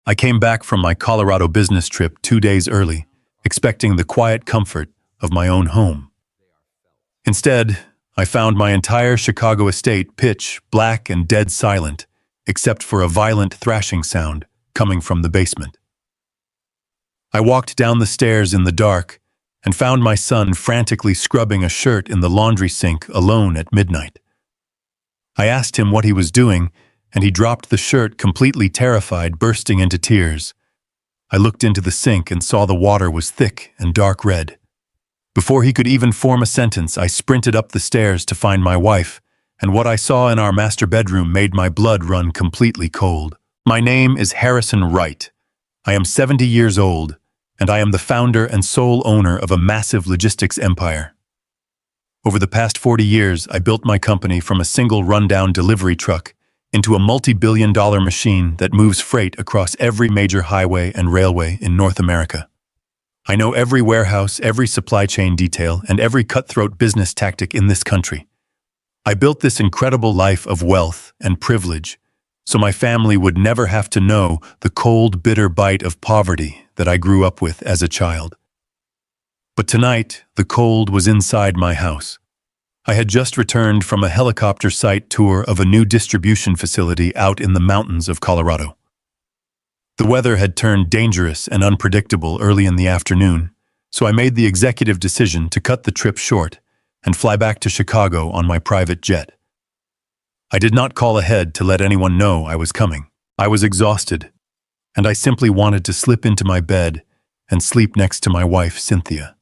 I came back from my Colorado business trip 2 days early, expecting the quiet comfort of my own home. Instead, I found my entire Chicago estate pitch black and dead silent, except for a violent thrashing sound coming from the basement. I walked down the stairs in the dark and found my son frantically scrubbing a shirt in the laundry sink alone at midnight. I asked him what he was doing, and he dropped the shirt completely terrified, bursting into tears. I looked into the sink and saw the water was thick and dark red. Before he could even form a sentence, I sprinted up the stairs to find my wife, and what I saw in our master bedroom made my blood run completely cold. My name is Harrison Wright. I am 70 years old, and I am the founder and sole owner of a massive logistics empire. Over the past 40 years, I built my company from a single rundown delivery truck into a multi-billion-dollar machine that moves freight across every major highway and railway in North America. I know every warehouse, every supply chain detail, and every cutthroat business tactic in this country. I built this incredible life of wealth and privilege, so my family would never have to know the cold, bitter bite of poverty that I grew up with as a child. But tonight, the cold was inside my house. I had just returned from a helicopter site tour of a new distribution facility out in the mountains of Colorado. The weather had turned dangerous and unpredictable early in the afternoon, so I made the executive decision to cut the trip short and fly back to Chicago on my private jet. I did not call ahead to let anyone know I was coming. I was exhausted, and I simply wanted to slip into my bed and sleep next to my wife, Cynthia.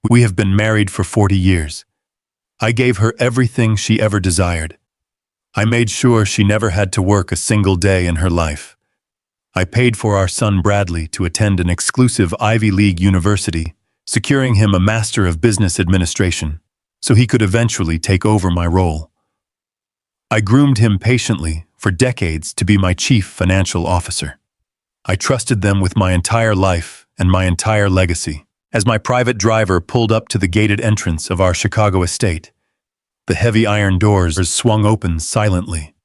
We have been married for 40 years. I gave her everything she ever desired. I made sure she never had to work a single day in her life. I paid for our son Bradley to attend an exclusive Ivy League university, securing him a Master of Business Administration, so he could eventually take over my role. I groomed him patiently for decades to be my chief financial officer. I trusted them with my entire life and my entire legacy. As my private driver pulled up to the gated entrance of our Chicago estate, the heavy iron doors swung open silently.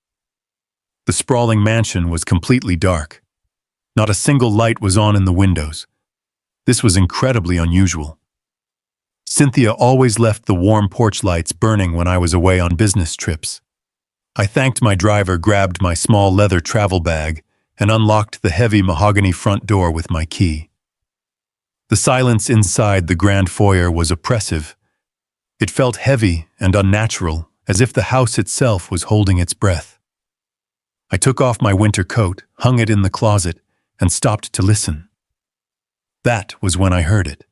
The sprawling mansion was completely dark. Not a single light was on in the windows. This was incredibly unusual. Cynthia always left the warm porch lights burning when I was away on business trips. I thanked my driver, grabbed my small leather travel bag, and unlocked the heavy mahogany front door with my key. The silence inside the grand foyer was oppressive. It felt heavy and unnatural, as if the house itself was holding its breath. I took off my winter coat, hung it in the closet, and stopped to listen. That was when I heard it.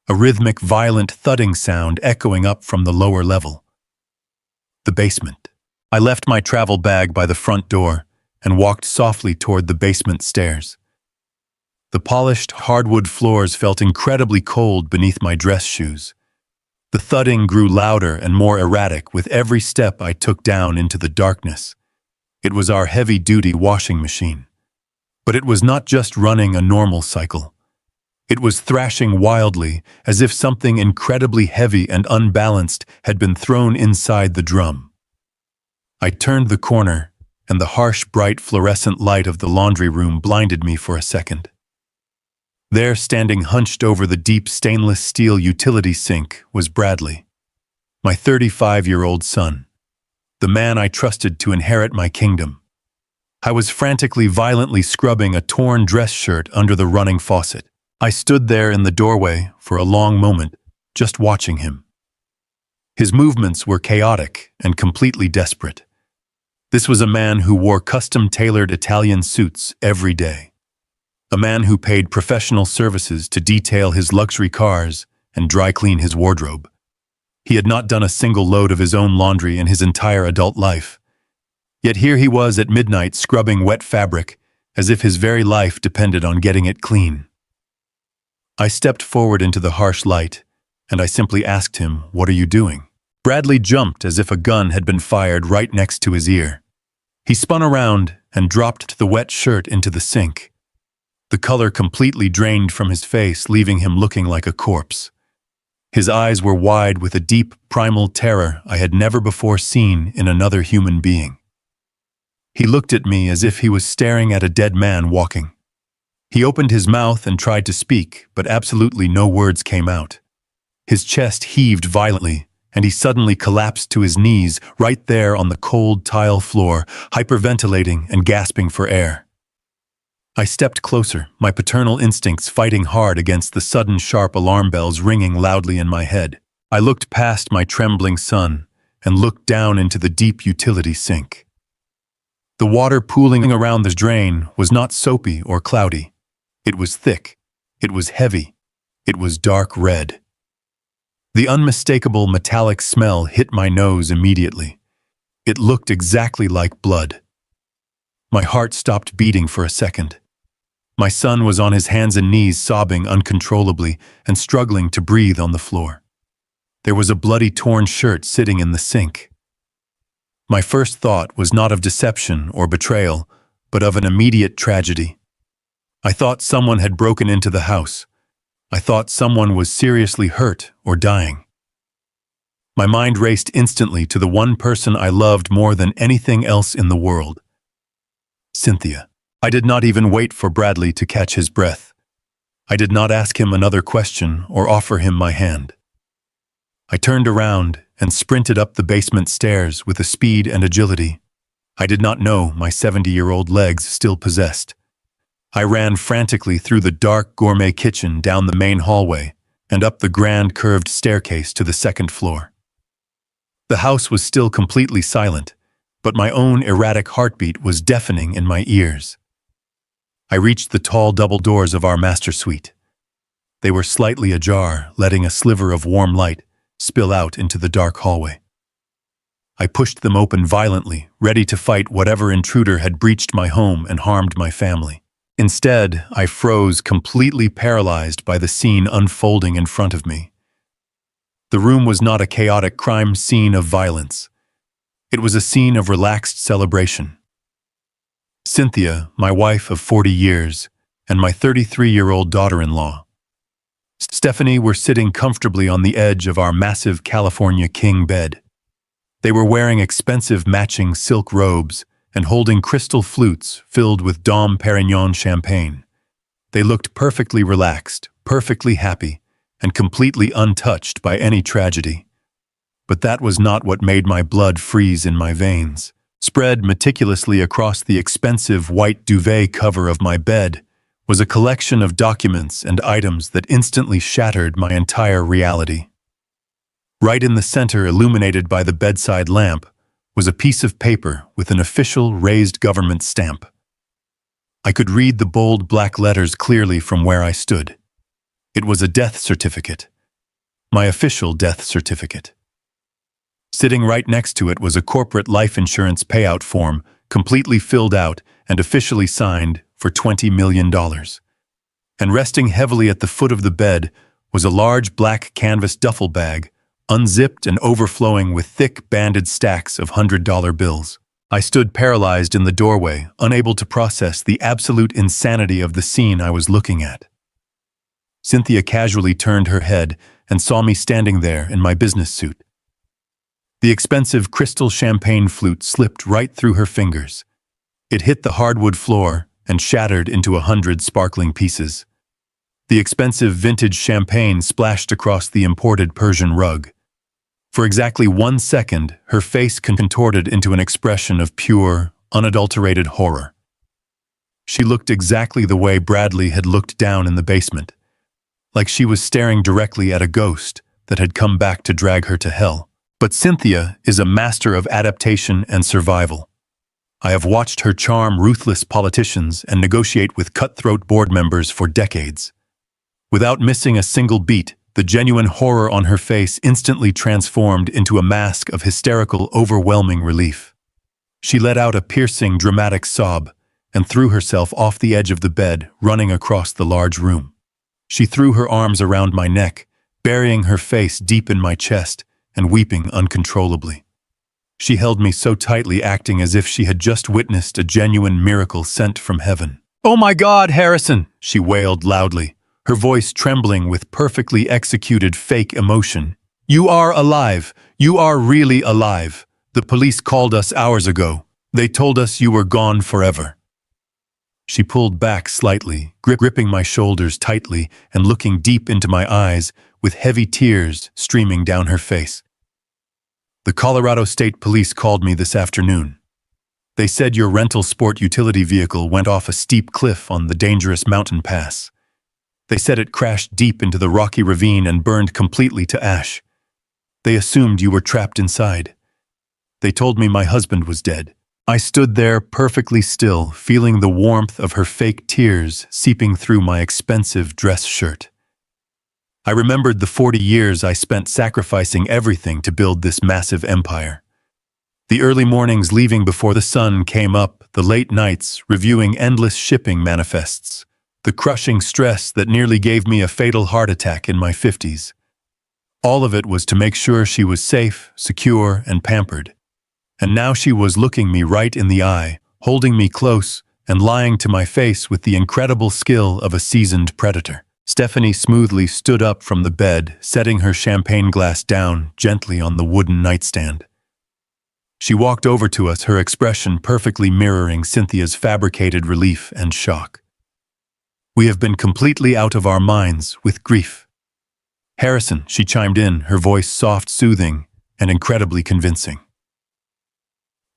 A rhythmic, violent thudding sound echoing up from the lower level. The basement. I left my travel bag by the front door and walked softly toward the basement stairs. The polished, hardwood floors felt incredibly cold beneath my dress shoes. The thudding grew louder and more erratic with every step I took down into the darkness. It was our heavy-duty washing machine. But it was not just running a normal cycle. It was thrashing wildly, as if something incredibly heavy and unbalanced had been thrown inside the drum. I turned the corner, and the harsh, bright, fluorescent light of the laundry room blinded me for a second. There, standing hunched over the deep stainless steel utility sink, was Bradley, my 35-year-old son, the man I trusted to inherit my kingdom. I was frantically, violently scrubbing a torn dress shirt under the running faucet. I stood there in the doorway for a long moment, just watching him. His movements were chaotic and completely desperate. This was a man who wore custom-tailored Italian suits every day. A man who paid professional services to detail his luxury cars and dry clean his wardrobe. He had not done a single load of his own laundry in his entire adult life. Yet here he was at midnight scrubbing wet fabric, as if his very life depended on getting it clean. I stepped forward into the harsh light, and I simply asked him, "What are you doing?" Bradley jumped as if a gun had been fired right next to his ear. He spun around and dropped the wet shirt into the sink. The color completely drained from his face, leaving him looking like a corpse. His eyes were wide with a deep, primal terror I had never before seen in another human being. He looked at me as if he was staring at a dead man walking. He opened his mouth and tried to speak, but absolutely no words came out. His chest heaved violently, and he suddenly collapsed to his knees right there on the cold tile floor, hyperventilating and gasping for air. I stepped closer, my paternal instincts fighting hard against the sudden sharp alarm bells ringing loudly in my head. I looked past my trembling son and looked down into the deep utility sink. The water pooling around the drain was not soapy or cloudy. It was thick. It was heavy. It was dark red. The unmistakable metallic smell hit my nose immediately. It looked exactly like blood. My heart stopped beating for a second. My son was on his hands and knees sobbing uncontrollably and struggling to breathe on the floor. There was a bloody torn shirt sitting in the sink. My first thought was not of deception or betrayal, but of an immediate tragedy. I thought someone had broken into the house. I thought someone was seriously hurt or dying. My mind raced instantly to the one person I loved more than anything else in the world. Cynthia. I did not even wait for Bradley to catch his breath. I did not ask him another question or offer him my hand. I turned around and sprinted up the basement stairs with a speed and agility I did not know my 70-year-old legs still possessed. I ran frantically through the dark gourmet kitchen down the main hallway and up the grand curved staircase to the second floor. The house was still completely silent, but my own erratic heartbeat was deafening in my ears. I reached the tall double doors of our master suite. They were slightly ajar, letting a sliver of warm light spill out into the dark hallway. I pushed them open violently, ready to fight whatever intruder had breached my home and harmed my family. Instead, I froze, completely paralyzed by the scene unfolding in front of me. The room was not a chaotic crime scene of violence. It was a scene of relaxed celebration. Cynthia, my wife of 40 years, and my 33-year-old daughter-in-law, Stephanie, were sitting comfortably on the edge of our massive California king bed. They were wearing expensive matching silk robes and holding crystal flutes filled with Dom Perignon champagne. They looked perfectly relaxed, perfectly happy, and completely untouched by any tragedy. But that was not what made my blood freeze in my veins. Spread meticulously across the expensive white duvet cover of my bed was a collection of documents and items that instantly shattered my entire reality. Right in the center, illuminated by the bedside lamp, was a piece of paper with an official raised government stamp. I could read the bold black letters clearly from where I stood. It was a death certificate. My official death certificate. Sitting right next to it was a corporate life insurance payout form, completely filled out and officially signed for $20 million. And resting heavily at the foot of the bed was a large black canvas duffel bag, unzipped and overflowing with thick banded stacks of $100 bills. I stood paralyzed in the doorway, unable to process the absolute insanity of the scene I was looking at. Cynthia casually turned her head and saw me standing there in my business suit. The expensive crystal champagne flute slipped right through her fingers. It hit the hardwood floor and shattered into 100 sparkling pieces. The expensive vintage champagne splashed across the imported Persian rug. For exactly 1 second, her face contorted into an expression of pure, unadulterated horror. She looked exactly the way Bradley had looked down in the basement, like she was staring directly at a ghost that had come back to drag her to hell. But Cynthia is a master of adaptation and survival. I have watched her charm ruthless politicians and negotiate with cutthroat board members for decades. Without missing a single beat, the genuine horror on her face instantly transformed into a mask of hysterical, overwhelming relief. She let out a piercing, dramatic sob and threw herself off the edge of the bed, running across the large room. She threw her arms around my neck, burying her face deep in my chest and weeping uncontrollably. She held me so tightly, acting as if she had just witnessed a genuine miracle sent from heaven. "Oh my God, Harrison!" she wailed loudly, her voice trembling with perfectly executed fake emotion. "You are alive. You are really alive. The police called us hours ago. They told us you were gone forever." She pulled back slightly, gripping my shoulders tightly and looking deep into my eyes with heavy tears streaming down her face. The Colorado State Police called me this afternoon. They said your rental sport utility vehicle went off a steep cliff on the dangerous mountain pass. They said it crashed deep into the rocky ravine and burned completely to ash. They assumed you were trapped inside. They told me my husband was dead. I stood there perfectly still, feeling the warmth of her fake tears seeping through my expensive dress shirt. I remembered the 40 years I spent sacrificing everything to build this massive empire. The early mornings leaving before the sun came up, the late nights reviewing endless shipping manifests, the crushing stress that nearly gave me a fatal heart attack in my 50s. All of it was to make sure she was safe, secure, and pampered. And now she was looking me right in the eye, holding me close, and lying to my face with the incredible skill of a seasoned predator. Stephanie smoothly stood up from the bed, setting her champagne glass down gently on the wooden nightstand. She walked over to us, her expression perfectly mirroring Cynthia's fabricated relief and shock. We have been completely out of our minds with grief. Harrison, she chimed in, her voice soft, soothing, and incredibly convincing.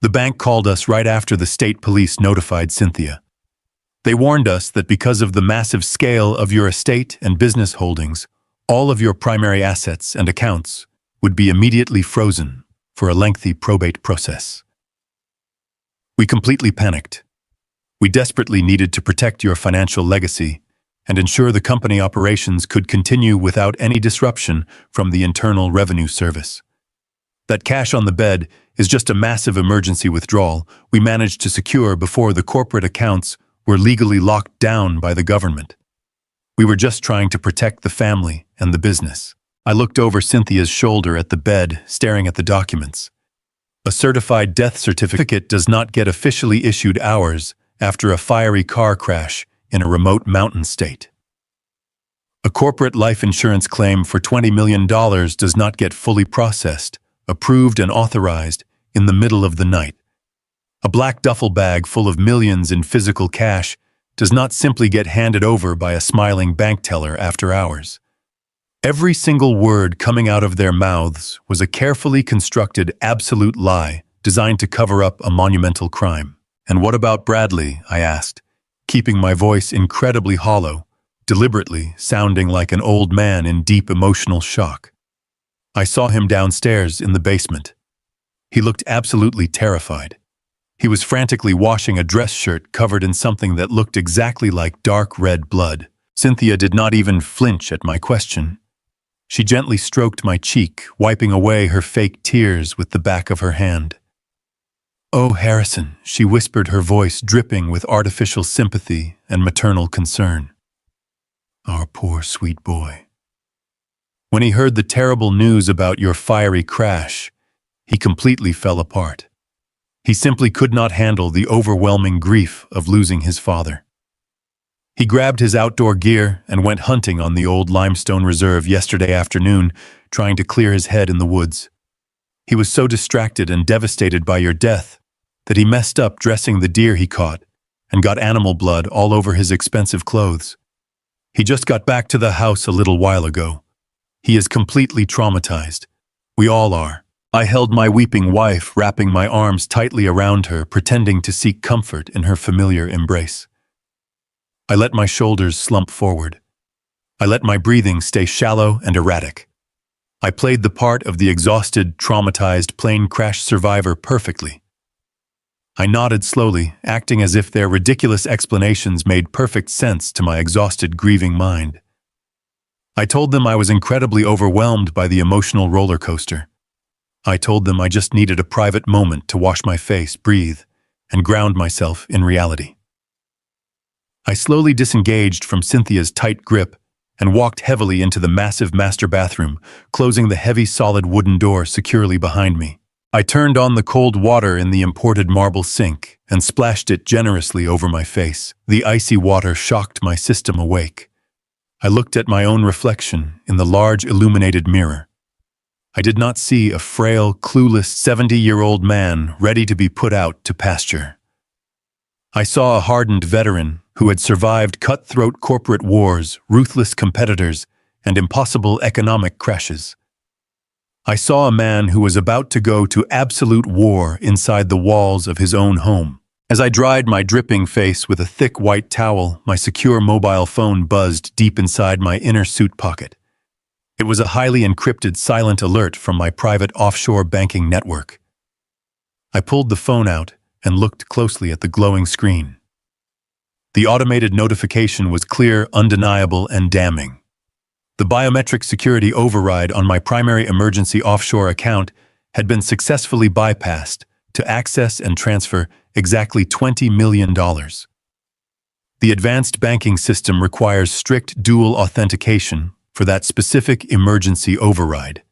The bank called us right after the state police notified Cynthia. They warned us that because of the massive scale of your estate and business holdings, all of your primary assets and accounts would be immediately frozen for a lengthy probate process. We completely panicked. We desperately needed to protect your financial legacy and ensure the company operations could continue without any disruption from the Internal Revenue Service. That cash on the bed is just a massive emergency withdrawal we managed to secure before the corporate accounts were legally locked down by the government. We were just trying to protect the family and the business. I looked over Cynthia's shoulder at the bed, staring at the documents. A certified death certificate does not get officially issued hours after a fiery car crash in a remote mountain state. A corporate life insurance claim for $20 million does not get fully processed, approved and authorized in the middle of the night. A black duffel bag full of millions in physical cash does not simply get handed over by a smiling bank teller after hours. Every single word coming out of their mouths was a carefully constructed absolute lie designed to cover up a monumental crime. And what about Bradley? I asked, keeping my voice incredibly hollow, deliberately sounding like an old man in deep emotional shock. I saw him downstairs in the basement. He looked absolutely terrified. He was frantically washing a dress shirt covered in something that looked exactly like dark red blood. Cynthia did not even flinch at my question. She gently stroked my cheek, wiping away her fake tears with the back of her hand. "Oh, Harrison," she whispered, her voice dripping with artificial sympathy and maternal concern. "Our poor sweet boy. When he heard the terrible news about your fiery crash, he completely fell apart. He simply could not handle the overwhelming grief of losing his father. He grabbed his outdoor gear and went hunting on the old limestone reserve yesterday afternoon, trying to clear his head in the woods. He was so distracted and devastated by your death that he messed up dressing the deer he caught and got animal blood all over his expensive clothes. He just got back to the house a little while ago. He is completely traumatized. We all are." I held my weeping wife, wrapping my arms tightly around her, pretending to seek comfort in her familiar embrace. I let my shoulders slump forward. I let my breathing stay shallow and erratic. I played the part of the exhausted, traumatized plane crash survivor perfectly. I nodded slowly, acting as if their ridiculous explanations made perfect sense to my exhausted, grieving mind. I told them I was incredibly overwhelmed by the emotional roller coaster. I told them I just needed a private moment to wash my face, breathe, and ground myself in reality. I slowly disengaged from Cynthia's tight grip and walked heavily into the massive master bathroom, closing the heavy solid wooden door securely behind me. I turned on the cold water in the imported marble sink and splashed it generously over my face. The icy water shocked my system awake. I looked at my own reflection in the large illuminated mirror. I did not see a frail, clueless 70-year-old man ready to be put out to pasture. I saw a hardened veteran who had survived cutthroat corporate wars, ruthless competitors, and impossible economic crashes. I saw a man who was about to go to absolute war inside the walls of his own home. As I dried my dripping face with a thick white towel, my secure mobile phone buzzed deep inside my inner suit pocket. It was a highly encrypted silent alert from my private offshore banking network. I pulled the phone out and looked closely at the glowing screen. The automated notification was clear, undeniable, and damning. The biometric security override on my primary emergency offshore account had been successfully bypassed to access and transfer exactly $20 million. The advanced banking system requires strict dual authentication for that specific emergency override.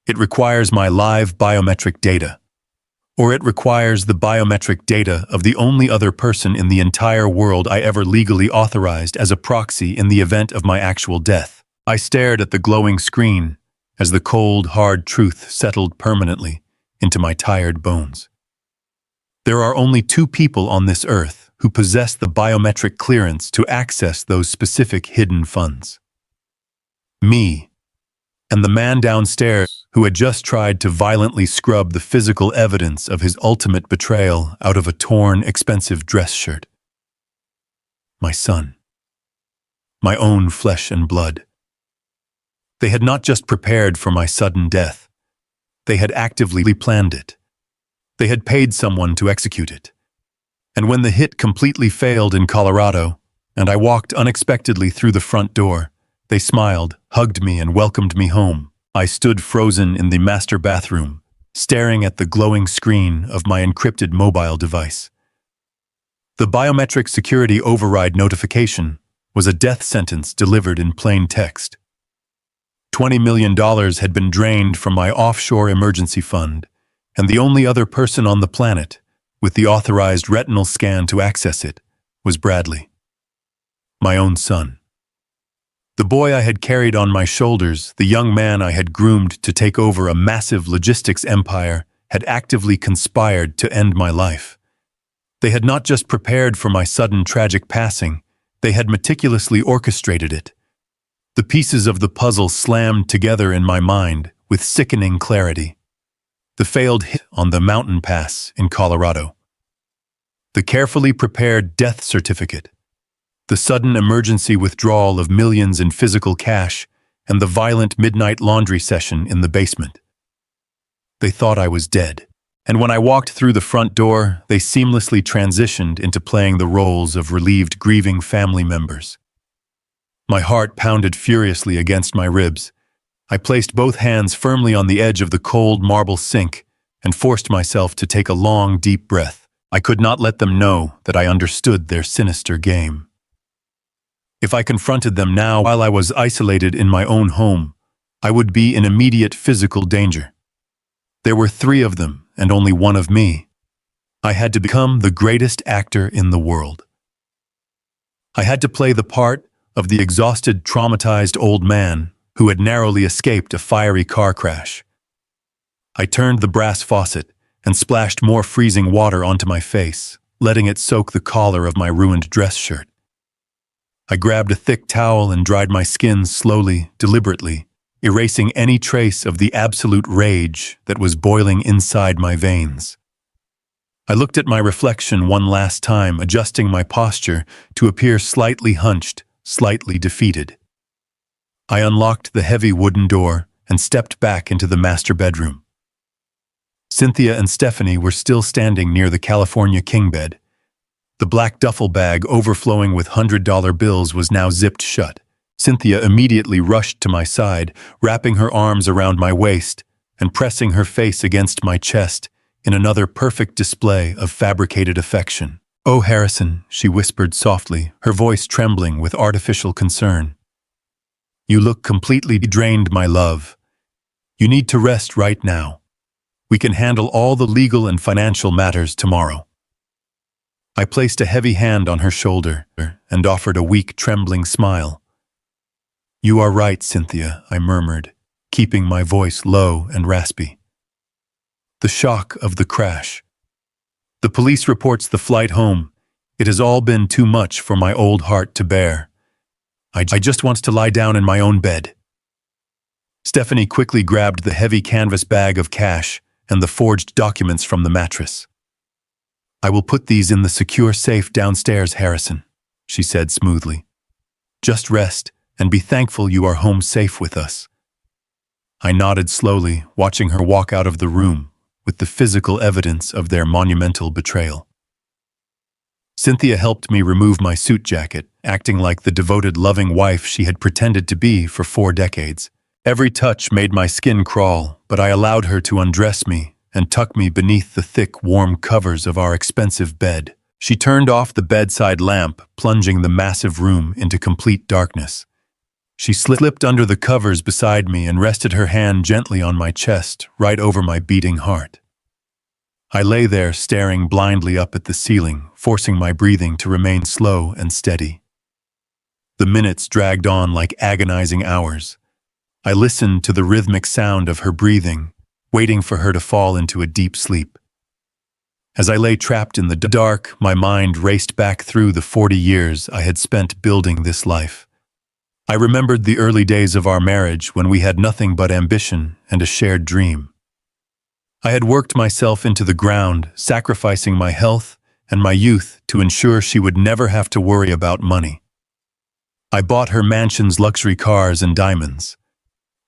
It requires my live biometric data, or it requires the biometric data of the only other person in the entire world I ever legally authorized as a proxy in the event of my actual death. I stared at the glowing screen as the cold, hard truth settled permanently into my tired bones. There are only two people on this earth who possess the biometric clearance to access those specific hidden funds. Me, and the man downstairs who had just tried to violently scrub the physical evidence of his ultimate betrayal out of a torn, expensive dress shirt. My son. My own flesh and blood. They had not just prepared for my sudden death. They had actively planned it. They had paid someone to execute it. And when the hit completely failed in Colorado, and I walked unexpectedly through the front door, they smiled, hugged me, and welcomed me home. I stood frozen in the master bathroom, staring at the glowing screen of my encrypted mobile device. The biometric security override notification was a death sentence delivered in plain text. $20 million had been drained from my offshore emergency fund, and the only other person on the planet with the authorized retinal scan to access it was Bradley, my own son. The boy I had carried on my shoulders, the young man I had groomed to take over a massive logistics empire, had actively conspired to end my life. They had not just prepared for my sudden tragic passing, they had meticulously orchestrated it. The pieces of the puzzle slammed together in my mind with sickening clarity. The failed hit on the mountain pass in Colorado. The carefully prepared death certificate. The sudden emergency withdrawal of millions in physical cash, and the violent midnight laundry session in the basement. They thought I was dead, and when I walked through the front door, they seamlessly transitioned into playing the roles of relieved, grieving family members. My heart pounded furiously against my ribs. I placed both hands firmly on the edge of the cold marble sink and forced myself to take a long, deep breath. I could not let them know that I understood their sinister game. If I confronted them now while I was isolated in my own home, I would be in immediate physical danger. There were 3 of them and only one of me. I had to become the greatest actor in the world. I had to play the part of the exhausted, traumatized old man who had narrowly escaped a fiery car crash. I turned the brass faucet and splashed more freezing water onto my face, letting it soak the collar of my ruined dress shirt. I grabbed a thick towel and dried my skin slowly, deliberately, erasing any trace of the absolute rage that was boiling inside my veins. I looked at my reflection one last time, adjusting my posture to appear slightly hunched, slightly defeated. I unlocked the heavy wooden door and stepped back into the master bedroom. Cynthia and Stephanie were still standing near the California king bed. The black duffel bag overflowing with $100 bills was now zipped shut. Cynthia immediately rushed to my side, wrapping her arms around my waist and pressing her face against my chest in another perfect display of fabricated affection. "Oh, Harrison," she whispered softly, her voice trembling with artificial concern. "You look completely drained, my love. You need to rest right now. We can handle all the legal and financial matters tomorrow." I placed a heavy hand on her shoulder and offered a weak, trembling smile. "You are right, Cynthia," I murmured, keeping my voice low and raspy. The shock of the crash. The police reports the flight home, It has all been too much for my old heart to bear. I just want to lie down in my own bed." Stephanie quickly grabbed the heavy canvas bag of cash and the forged documents from the mattress. "I will put these in the secure safe downstairs, Harrison," she said smoothly. "Just rest and be thankful you are home safe with us." I nodded slowly, watching her walk out of the room with the physical evidence of their monumental betrayal. Cynthia helped me remove my suit jacket, acting like the devoted, loving wife she had pretended to be for 4 decades. Every touch made my skin crawl, but I allowed her to undress me and tuck me beneath the thick, warm covers of our expensive bed. She turned off the bedside lamp, plunging the massive room into complete darkness. She slipped under the covers beside me and rested her hand gently on my chest, right over my beating heart. I lay there staring blindly up at the ceiling, forcing my breathing to remain slow and steady. The minutes dragged on like agonizing hours. I listened to the rhythmic sound of her breathing, waiting for her to fall into a deep sleep. As I lay trapped in the dark, my mind raced back through the 40 years I had spent building this life. I remembered the early days of our marriage when we had nothing but ambition and a shared dream. I had worked myself into the ground, sacrificing my health and my youth to ensure she would never have to worry about money. I bought her mansions, luxury cars, and diamonds.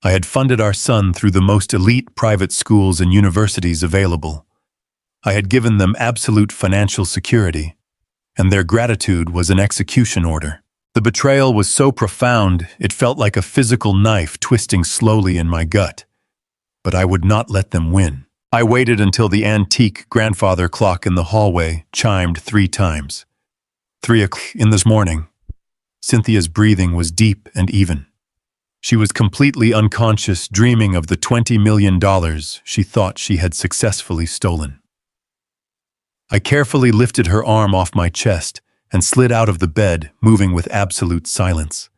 I had funded our son through the most elite private schools and universities available. I had given them absolute financial security, and their gratitude was an execution order. The betrayal was so profound, it felt like a physical knife twisting slowly in my gut. But I would not let them win. I waited until the antique grandfather clock in the hallway chimed 3 times. 3 o'clock in this morning. Cynthia's breathing was deep and even. She was completely unconscious, dreaming of the $20 million she thought she had successfully stolen. I carefully lifted her arm off my chest and slid out of the bed, moving with absolute silence.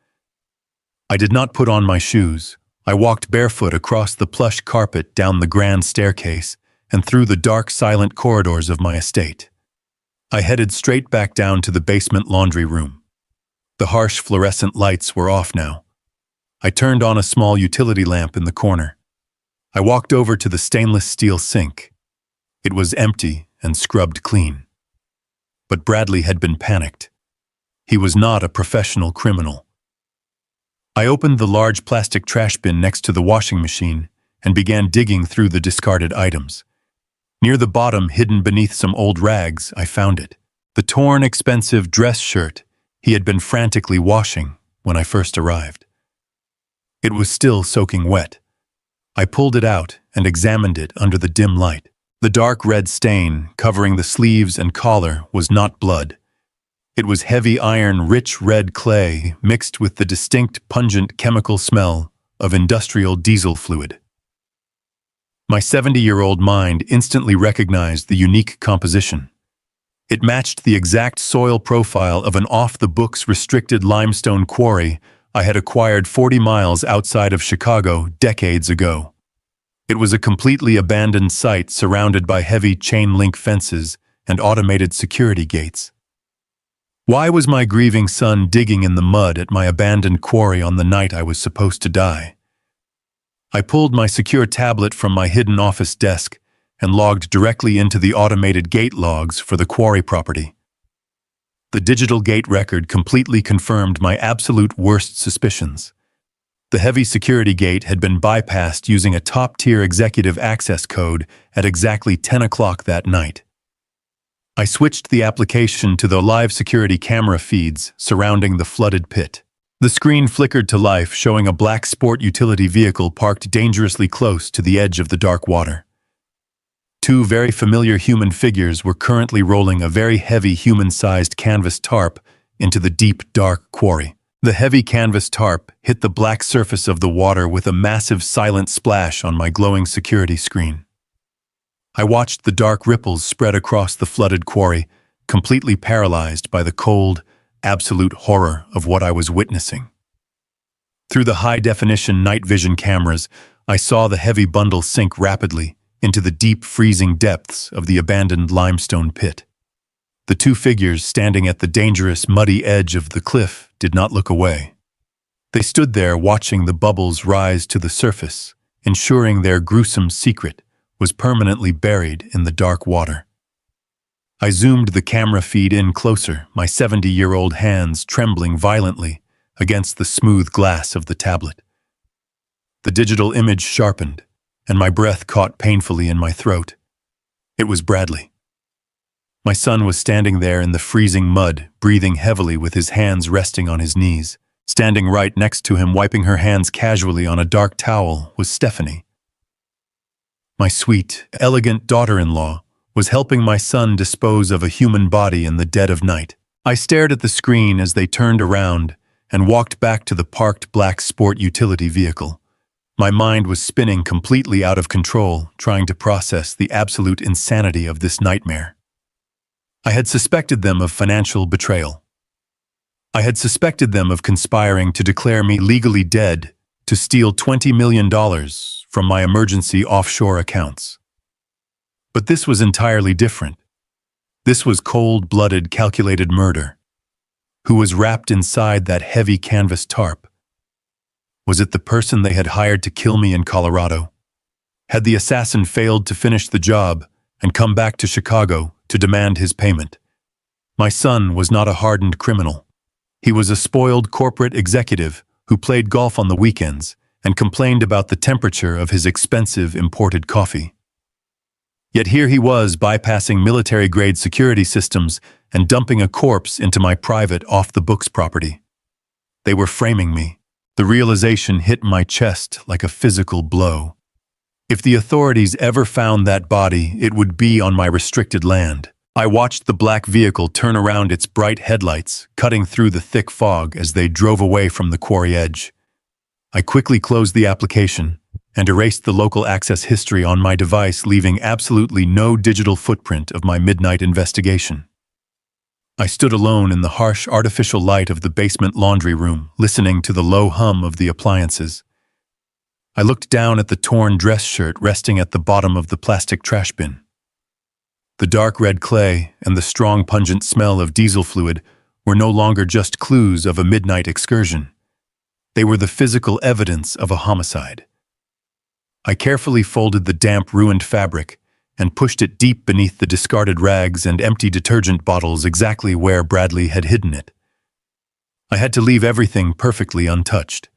I did not put on my shoes. I walked barefoot across the plush carpet, down the grand staircase, and through the dark, silent corridors of my estate. I headed straight back down to the basement laundry room. The harsh fluorescent lights were off now. I turned on a small utility lamp in the corner. I walked over to the stainless steel sink. It was empty and scrubbed clean. But Bradley had been panicked. He was not a professional criminal. I opened the large plastic trash bin next to the washing machine and began digging through the discarded items. Near the bottom, hidden beneath some old rags, I found it. The torn, expensive dress shirt he had been frantically washing when I first arrived. It was still soaking wet. I pulled it out and examined it under the dim light. The dark red stain covering the sleeves and collar was not blood. It was heavy iron, rich red clay mixed with the distinct, pungent chemical smell of industrial diesel fluid. My 70-year-old mind instantly recognized the unique composition. It matched the exact soil profile of an off-the-books restricted limestone quarry I had acquired 40 miles outside of Chicago decades ago. It was a completely abandoned site surrounded by heavy chain-link fences and automated security gates. Why was my grieving son digging in the mud at my abandoned quarry on the night I was supposed to die? I pulled my secure tablet from my hidden office desk and logged directly into the automated gate logs for the quarry property. The digital gate record completely confirmed my absolute worst suspicions. The heavy security gate had been bypassed using a top-tier executive access code at exactly 10 o'clock that night. I switched the application to the live security camera feeds surrounding the flooded pit. The screen flickered to life, showing a black sport utility vehicle parked dangerously close to the edge of the dark water. 2 very familiar human figures were currently rolling a very heavy human-sized canvas tarp into the deep, dark quarry. The heavy canvas tarp hit the black surface of the water with a massive, silent splash on my glowing security screen. I watched the dark ripples spread across the flooded quarry, completely paralyzed by the cold, absolute horror of what I was witnessing. Through the high-definition night vision cameras, I saw the heavy bundle sink rapidly into the deep, freezing depths of the abandoned limestone pit. The two figures standing at the dangerous, muddy edge of the cliff did not look away. They stood there watching the bubbles rise to the surface, ensuring their gruesome secret was permanently buried in the dark water. I zoomed the camera feed in closer, my 70-year-old hands trembling violently against the smooth glass of the tablet. The digital image sharpened, and my breath caught painfully in my throat. It was Bradley. My son was standing there in the freezing mud, breathing heavily with his hands resting on his knees. Standing right next to him, wiping her hands casually on a dark towel, was Stephanie. My sweet, elegant daughter-in-law was helping my son dispose of a human body in the dead of night. I stared at the screen as they turned around and walked back to the parked black sport utility vehicle. My mind was spinning completely out of control, trying to process the absolute insanity of this nightmare. I had suspected them of financial betrayal. I had suspected them of conspiring to declare me legally dead to steal $20 million from my emergency offshore accounts. But this was entirely different. This was cold-blooded, calculated murder. Who was wrapped inside that heavy canvas tarp? Was it the person they had hired to kill me in Colorado? Had the assassin failed to finish the job and come back to Chicago to demand his payment? My son was not a hardened criminal. He was a spoiled corporate executive who played golf on the weekends and complained about the temperature of his expensive imported coffee. Yet here he was bypassing military-grade security systems and dumping a corpse into my private, off-the-books property. They were framing me. The realization hit my chest like a physical blow. If the authorities ever found that body, it would be on my restricted land. I watched the black vehicle turn around its bright headlights, cutting through the thick fog as they drove away from the quarry edge. I quickly closed the application and erased the local access history on my device, leaving absolutely no digital footprint of my midnight investigation. I stood alone in the harsh artificial light of the basement laundry room, listening to the low hum of the appliances. I looked down at the torn dress shirt resting at the bottom of the plastic trash bin. The dark red clay and the strong pungent smell of diesel fluid were no longer just clues of a midnight excursion. They were the physical evidence of a homicide. I carefully folded the damp, ruined fabric and pushed it deep beneath the discarded rags and empty detergent bottles, exactly where Bradley had hidden it. I had to leave everything perfectly untouched.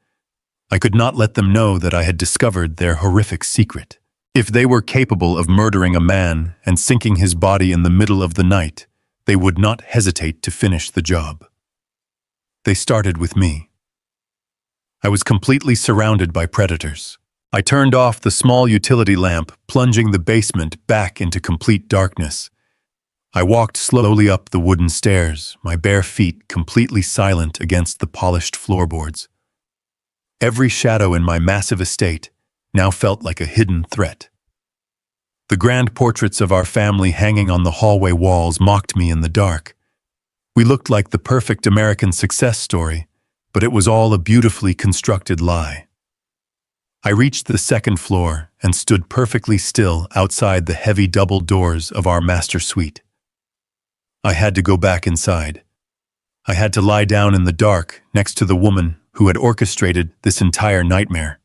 I could not let them know that I had discovered their horrific secret. If they were capable of murdering a man and sinking his body in the middle of the night, they would not hesitate to finish the job. They started with me. I was completely surrounded by predators. I turned off the small utility lamp, plunging the basement back into complete darkness. I walked slowly up the wooden stairs, my bare feet completely silent against the polished floorboards. Every shadow in my massive estate now felt like a hidden threat. The grand portraits of our family hanging on the hallway walls mocked me in the dark. We looked like the perfect American success story, but it was all a beautifully constructed lie. I reached the second floor and stood perfectly still outside the heavy double doors of our master suite. I had to go back inside. I had to lie down in the dark next to the woman who had orchestrated this entire nightmare.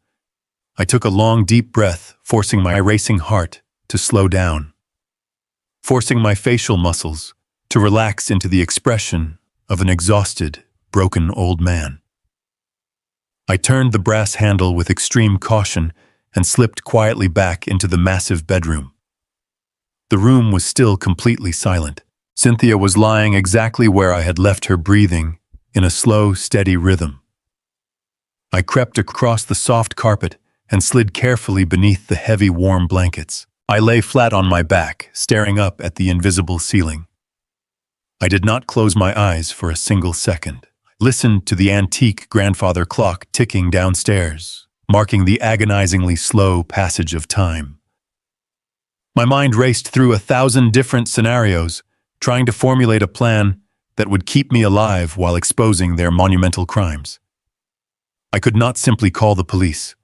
I took a long, deep breath, forcing my racing heart to slow down, forcing my facial muscles to relax into the expression of an exhausted, broken old man. I turned the brass handle with extreme caution and slipped quietly back into the massive bedroom. The room was still completely silent. Cynthia was lying exactly where I had left her, breathing in a slow, steady rhythm. I crept across the soft carpet and slid carefully beneath the heavy, warm blankets. I lay flat on my back, staring up at the invisible ceiling. I did not close my eyes for a single second. I listened to the antique grandfather clock ticking downstairs, marking the agonizingly slow passage of time. My mind raced through 1,000 different scenarios, trying to formulate a plan that would keep me alive while exposing their monumental crimes. I could not simply call the police.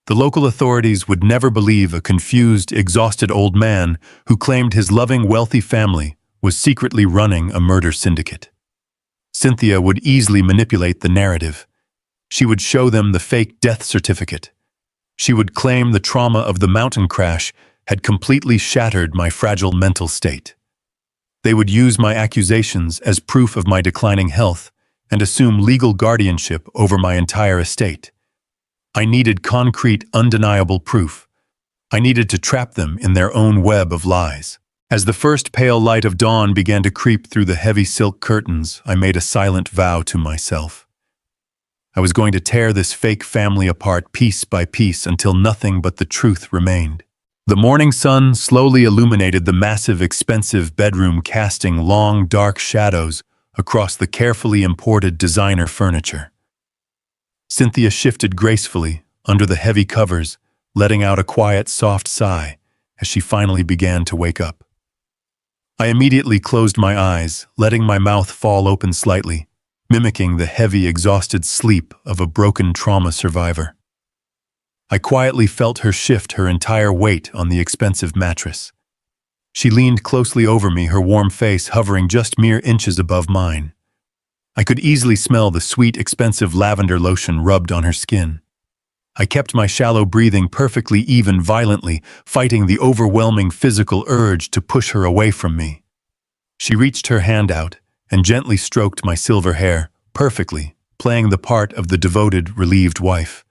The local authorities would never believe a confused, exhausted old man who claimed his loving, wealthy family was secretly running a murder syndicate. Cynthia would easily manipulate the narrative. She would show them the fake death certificate. She would claim the trauma of the mountain crash had completely shattered my fragile mental state. They would use my accusations as proof of my declining health and assume legal guardianship over my entire estate. I needed concrete, undeniable proof. I needed to trap them in their own web of lies. As the first pale light of dawn began to creep through the heavy silk curtains, I made a silent vow to myself. I was going to tear this fake family apart piece by piece until nothing but the truth remained. The morning sun slowly illuminated the massive, expensive bedroom, casting long, dark shadows across the carefully imported designer furniture. Cynthia shifted gracefully under the heavy covers, letting out a quiet, soft sigh as she finally began to wake up. I immediately closed my eyes, letting my mouth fall open slightly, mimicking the heavy, exhausted sleep of a broken trauma survivor. I quietly felt her shift her entire weight on the expensive mattress. She leaned closely over me, her warm face hovering just mere inches above mine. I could easily smell the sweet, expensive lavender lotion rubbed on her skin. I kept my shallow breathing perfectly even, violently fighting the overwhelming physical urge to push her away from me. She reached her hand out and gently stroked my silver hair, perfectly, playing the part of the devoted, relieved wife.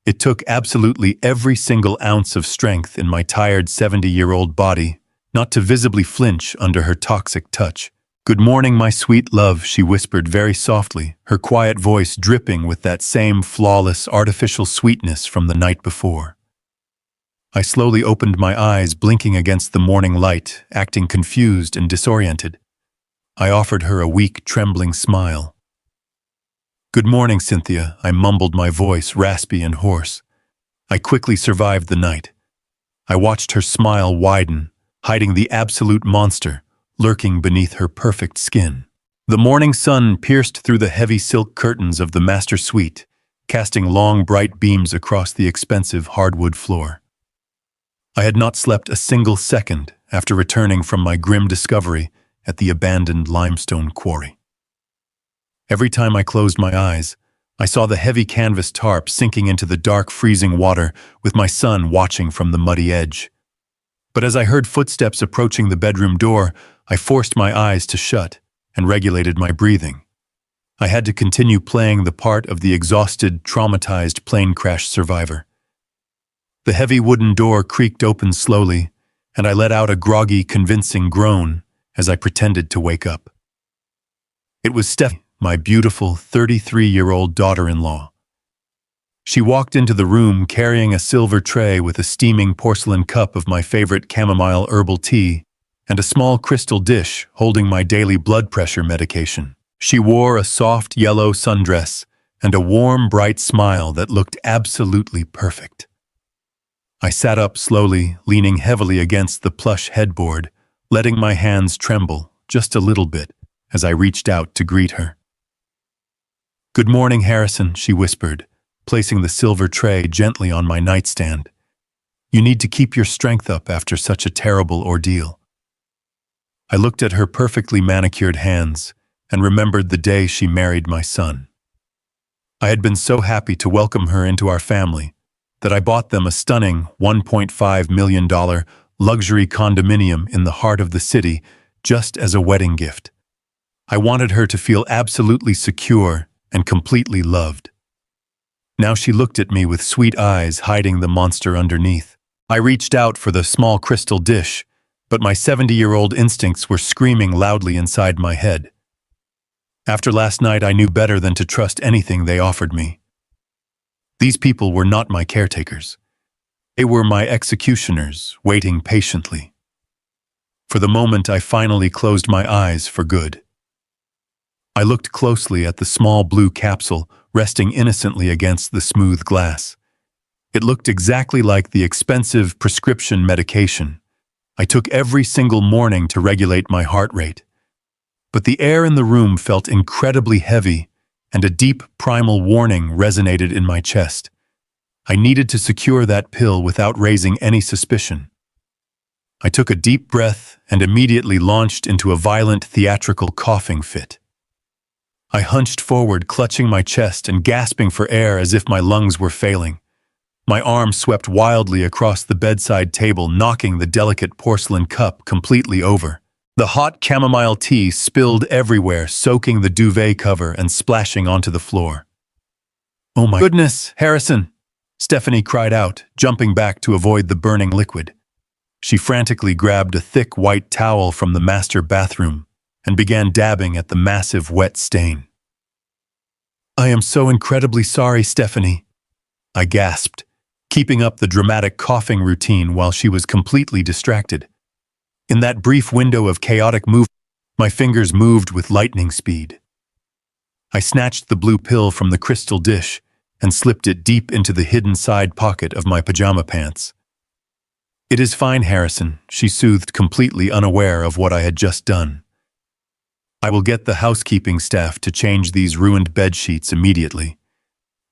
It took absolutely every single ounce of strength in my tired 70-year-old body not to visibly flinch under her toxic touch. "Good morning, my sweet love," she whispered very softly, her quiet voice dripping with that same flawless, artificial sweetness from the night before. I slowly opened my eyes, blinking against the morning light, acting confused and disoriented. I offered her a weak, trembling smile. "Good morning, Cynthia," I mumbled, my voice raspy and hoarse. I quickly survived the night. I watched her smile widen, hiding the absolute monster lurking beneath her perfect skin. The morning sun pierced through the heavy silk curtains of the master suite, casting long, bright beams across the expensive hardwood floor. I had not slept a single second after returning from my grim discovery at the abandoned limestone quarry. Every time I closed my eyes, I saw the heavy canvas tarp sinking into the dark, freezing water, with my son watching from the muddy edge. But as I heard footsteps approaching the bedroom door, I forced my eyes to shut and regulated my breathing. I had to continue playing the part of the exhausted, traumatized plane crash survivor. The heavy wooden door creaked open slowly, and I let out a groggy, convincing groan as I pretended to wake up. It was Stephanie, my beautiful 33-year-old daughter-in-law. She walked into the room carrying a silver tray with a steaming porcelain cup of my favorite chamomile herbal tea and a small crystal dish holding my daily blood pressure medication. She wore a soft yellow sundress and a warm, bright smile that looked absolutely perfect. I sat up slowly, leaning heavily against the plush headboard, letting my hands tremble just a little bit as I reached out to greet her. "Good morning, Harrison," she whispered, placing the silver tray gently on my nightstand. "You need to keep your strength up after such a terrible ordeal." I looked at her perfectly manicured hands and remembered the day she married my son. I had been so happy to welcome her into our family that I bought them a stunning $1.5 million luxury condominium in the heart of the city just as a wedding gift. I wanted her to feel absolutely secure and completely loved. Now she looked at me with sweet eyes hiding the monster underneath. I reached out for the small crystal dish, but my 70-year-old instincts were screaming loudly inside my head. After last night, I knew better than to trust anything they offered me. These people were not my caretakers. They were my executioners, waiting patiently. For the moment, I finally closed my eyes for good. I looked closely at the small blue capsule resting innocently against the smooth glass. It looked exactly like the expensive prescription medication I took every single morning to regulate my heart rate. But the air in the room felt incredibly heavy, and a deep primal warning resonated in my chest. I needed to secure that pill without raising any suspicion. I took a deep breath and immediately launched into a violent theatrical coughing fit. I hunched forward, clutching my chest and gasping for air as if my lungs were failing. My arm swept wildly across the bedside table, knocking the delicate porcelain cup completely over. The hot chamomile tea spilled everywhere, soaking the duvet cover and splashing onto the floor. "Oh my goodness, Harrison!" Stephanie cried out, jumping back to avoid the burning liquid. She frantically grabbed a thick white towel from the master bathroom and began dabbing at the massive wet stain. "I am so incredibly sorry, Stephanie," I gasped, keeping up the dramatic coughing routine while she was completely distracted. In that brief window of chaotic movement, my fingers moved with lightning speed. I snatched the blue pill from the crystal dish and slipped it deep into the hidden side pocket of my pajama pants. "It is fine, Harrison," she soothed, completely unaware of what I had just done. "I will get the housekeeping staff to change these ruined bed sheets immediately.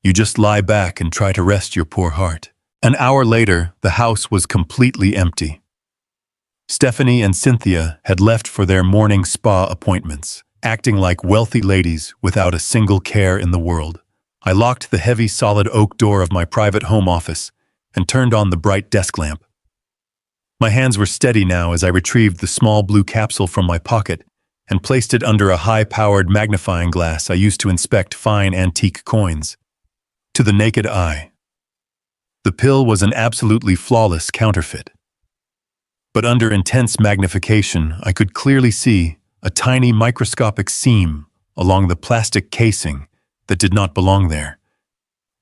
You just lie back and try to rest your poor heart." An hour later, the house was completely empty. Stephanie and Cynthia had left for their morning spa appointments, acting like wealthy ladies without a single care in the world. I locked the heavy solid oak door of my private home office and turned on the bright desk lamp. My hands were steady now as I retrieved the small blue capsule from my pocket and placed it under a high-powered magnifying glass I used to inspect fine antique coins. To the naked eye, the pill was an absolutely flawless counterfeit. But under intense magnification, I could clearly see a tiny microscopic seam along the plastic casing that did not belong there.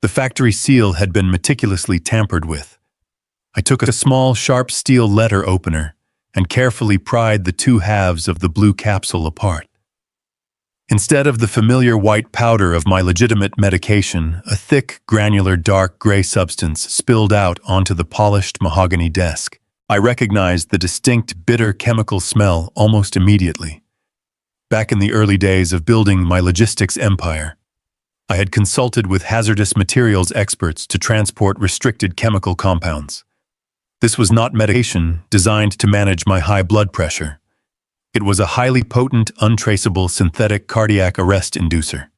The factory seal had been meticulously tampered with. I took a small, sharp steel letter opener and carefully pried the two halves of the blue capsule apart. Instead of the familiar white powder of my legitimate medication, a thick, granular, dark gray substance spilled out onto the polished mahogany desk. I recognized the distinct, bitter chemical smell almost immediately. Back in the early days of building my logistics empire, I had consulted with hazardous materials experts to transport restricted chemical compounds. This was not medication designed to manage my high blood pressure. It was a highly potent, untraceable synthetic cardiac arrest inducer.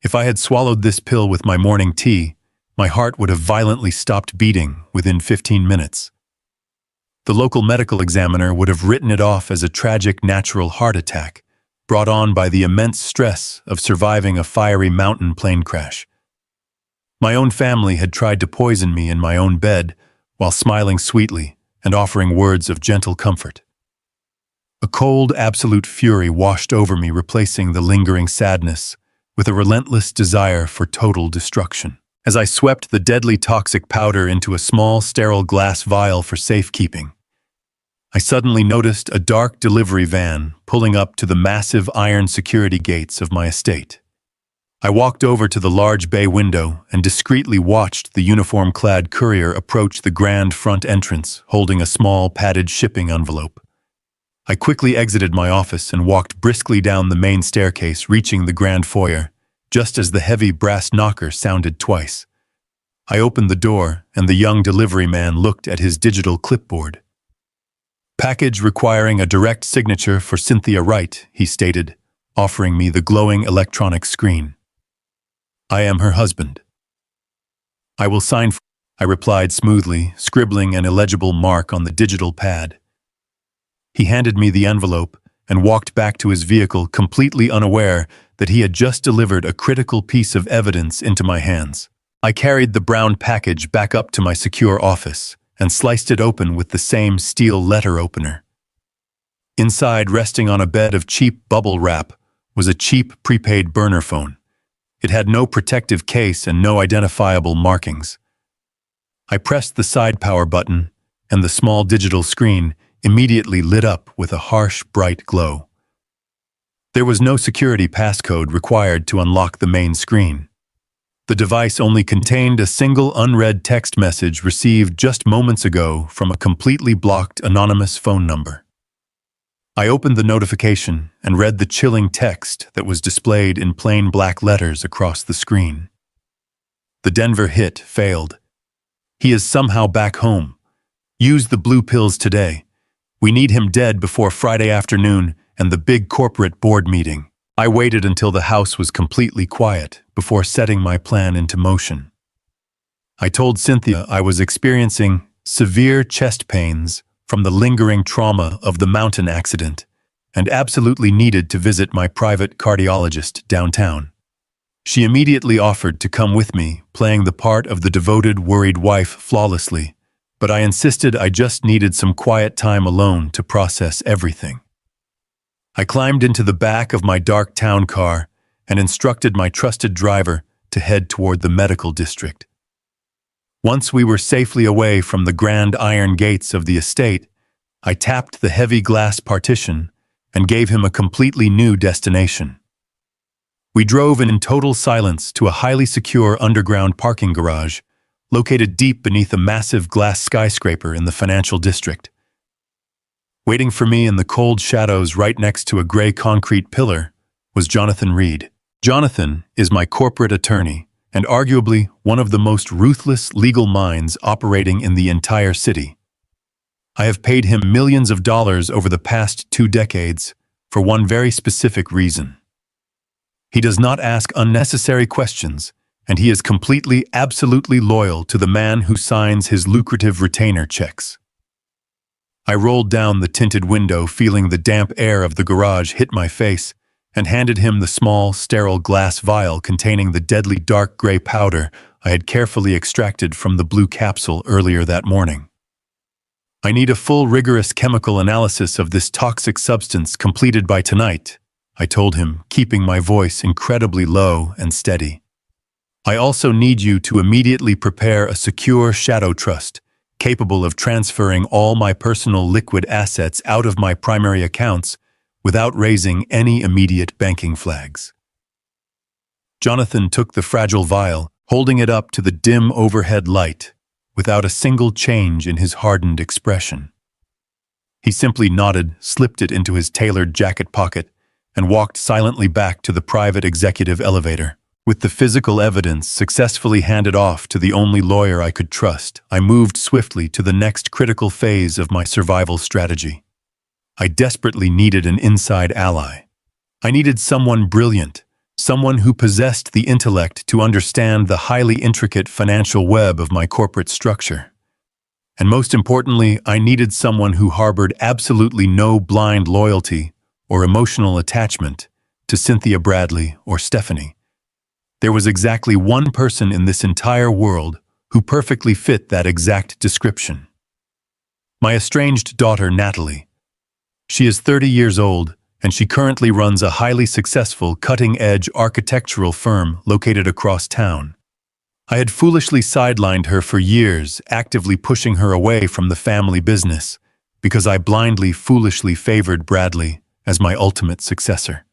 If I had swallowed this pill with my morning tea, my heart would have violently stopped beating within 15 minutes. The local medical examiner would have written it off as a tragic natural heart attack, brought on by the immense stress of surviving a fiery mountain plane crash. My own family had tried to poison me in my own bed while smiling sweetly and offering words of gentle comfort. A cold, absolute fury washed over me, replacing the lingering sadness with a relentless desire for total destruction. As I swept the deadly toxic powder into a small, sterile glass vial for safekeeping, I suddenly noticed a dark delivery van pulling up to the massive iron security gates of my estate. I walked over to the large bay window and discreetly watched the uniform-clad courier approach the grand front entrance, holding a small, padded shipping envelope. I quickly exited my office and walked briskly down the main staircase, reaching the grand foyer, just as the heavy brass knocker sounded twice. I opened the door, and the young delivery man looked at his digital clipboard. "Package requiring a direct signature for Cynthia Wright," he stated, offering me the glowing electronic screen. "I am her husband." "I will sign for," I replied smoothly, scribbling an illegible mark on the digital pad. He handed me the envelope and walked back to his vehicle, completely unaware that he had just delivered a critical piece of evidence into my hands. I carried the brown package back up to my secure office and sliced it open with the same steel letter opener. Inside, resting on a bed of cheap bubble wrap, was a cheap prepaid burner phone. It had no protective case and no identifiable markings. I pressed the side power button, and the small digital screen immediately lit up with a harsh, bright glow. There was no security passcode required to unlock the main screen. The device only contained a single unread text message received just moments ago from a completely blocked anonymous phone number. I opened the notification and read the chilling text that was displayed in plain black letters across the screen. "The Denver hit failed. He is somehow back home. Use the blue pills today. We need him dead before Friday afternoon and the big corporate board meeting. I waited until the house was completely quiet before setting my plan into motion. I told Cynthia I was experiencing severe chest pains from the lingering trauma of the mountain accident and absolutely needed to visit my private cardiologist downtown. She immediately offered to come with me, playing the part of the devoted, worried wife flawlessly, but I insisted I just needed some quiet time alone to process everything. I climbed into the back of my dark town car and instructed my trusted driver to head toward the medical district. Once we were safely away from the grand iron gates of the estate, I tapped the heavy glass partition and gave him a completely new destination. We drove in total silence to a highly secure underground parking garage located deep beneath a massive glass skyscraper in the financial district. Waiting for me in the cold shadows right next to a gray concrete pillar was Jonathan Reed. Jonathan is my corporate attorney and arguably one of the most ruthless legal minds operating in the entire city. I have paid him millions of dollars over the past 2 decades for one very specific reason. He does not ask unnecessary questions, and he is completely, absolutely loyal to the man who signs his lucrative retainer checks. I rolled down the tinted window, feeling the damp air of the garage hit my face, and handed him the small, sterile glass vial containing the deadly dark gray powder I had carefully extracted from the blue capsule earlier that morning. I need a full, rigorous chemical analysis of this toxic substance completed by tonight, I told him, keeping my voice incredibly low and steady. I also need you to immediately prepare a secure shadow trust, capable of transferring all my personal liquid assets out of my primary accounts without raising any immediate banking flags. Jonathan took the fragile vial, holding it up to the dim overhead light, without a single change in his hardened expression. He simply nodded, slipped it into his tailored jacket pocket, and walked silently back to the private executive elevator. With the physical evidence successfully handed off to the only lawyer I could trust, I moved swiftly to the next critical phase of my survival strategy. I desperately needed an inside ally. I needed someone brilliant, someone who possessed the intellect to understand the highly intricate financial web of my corporate structure. And most importantly, I needed someone who harbored absolutely no blind loyalty or emotional attachment to Cynthia Bradley or Stephanie. There was exactly one person in this entire world who perfectly fit that exact description. My estranged daughter, Natalie. She is 30 years old, and she currently runs a highly successful, cutting-edge architectural firm located across town. I had foolishly sidelined her for years, actively pushing her away from the family business, because I blindly, foolishly favored Bradley as my ultimate successor.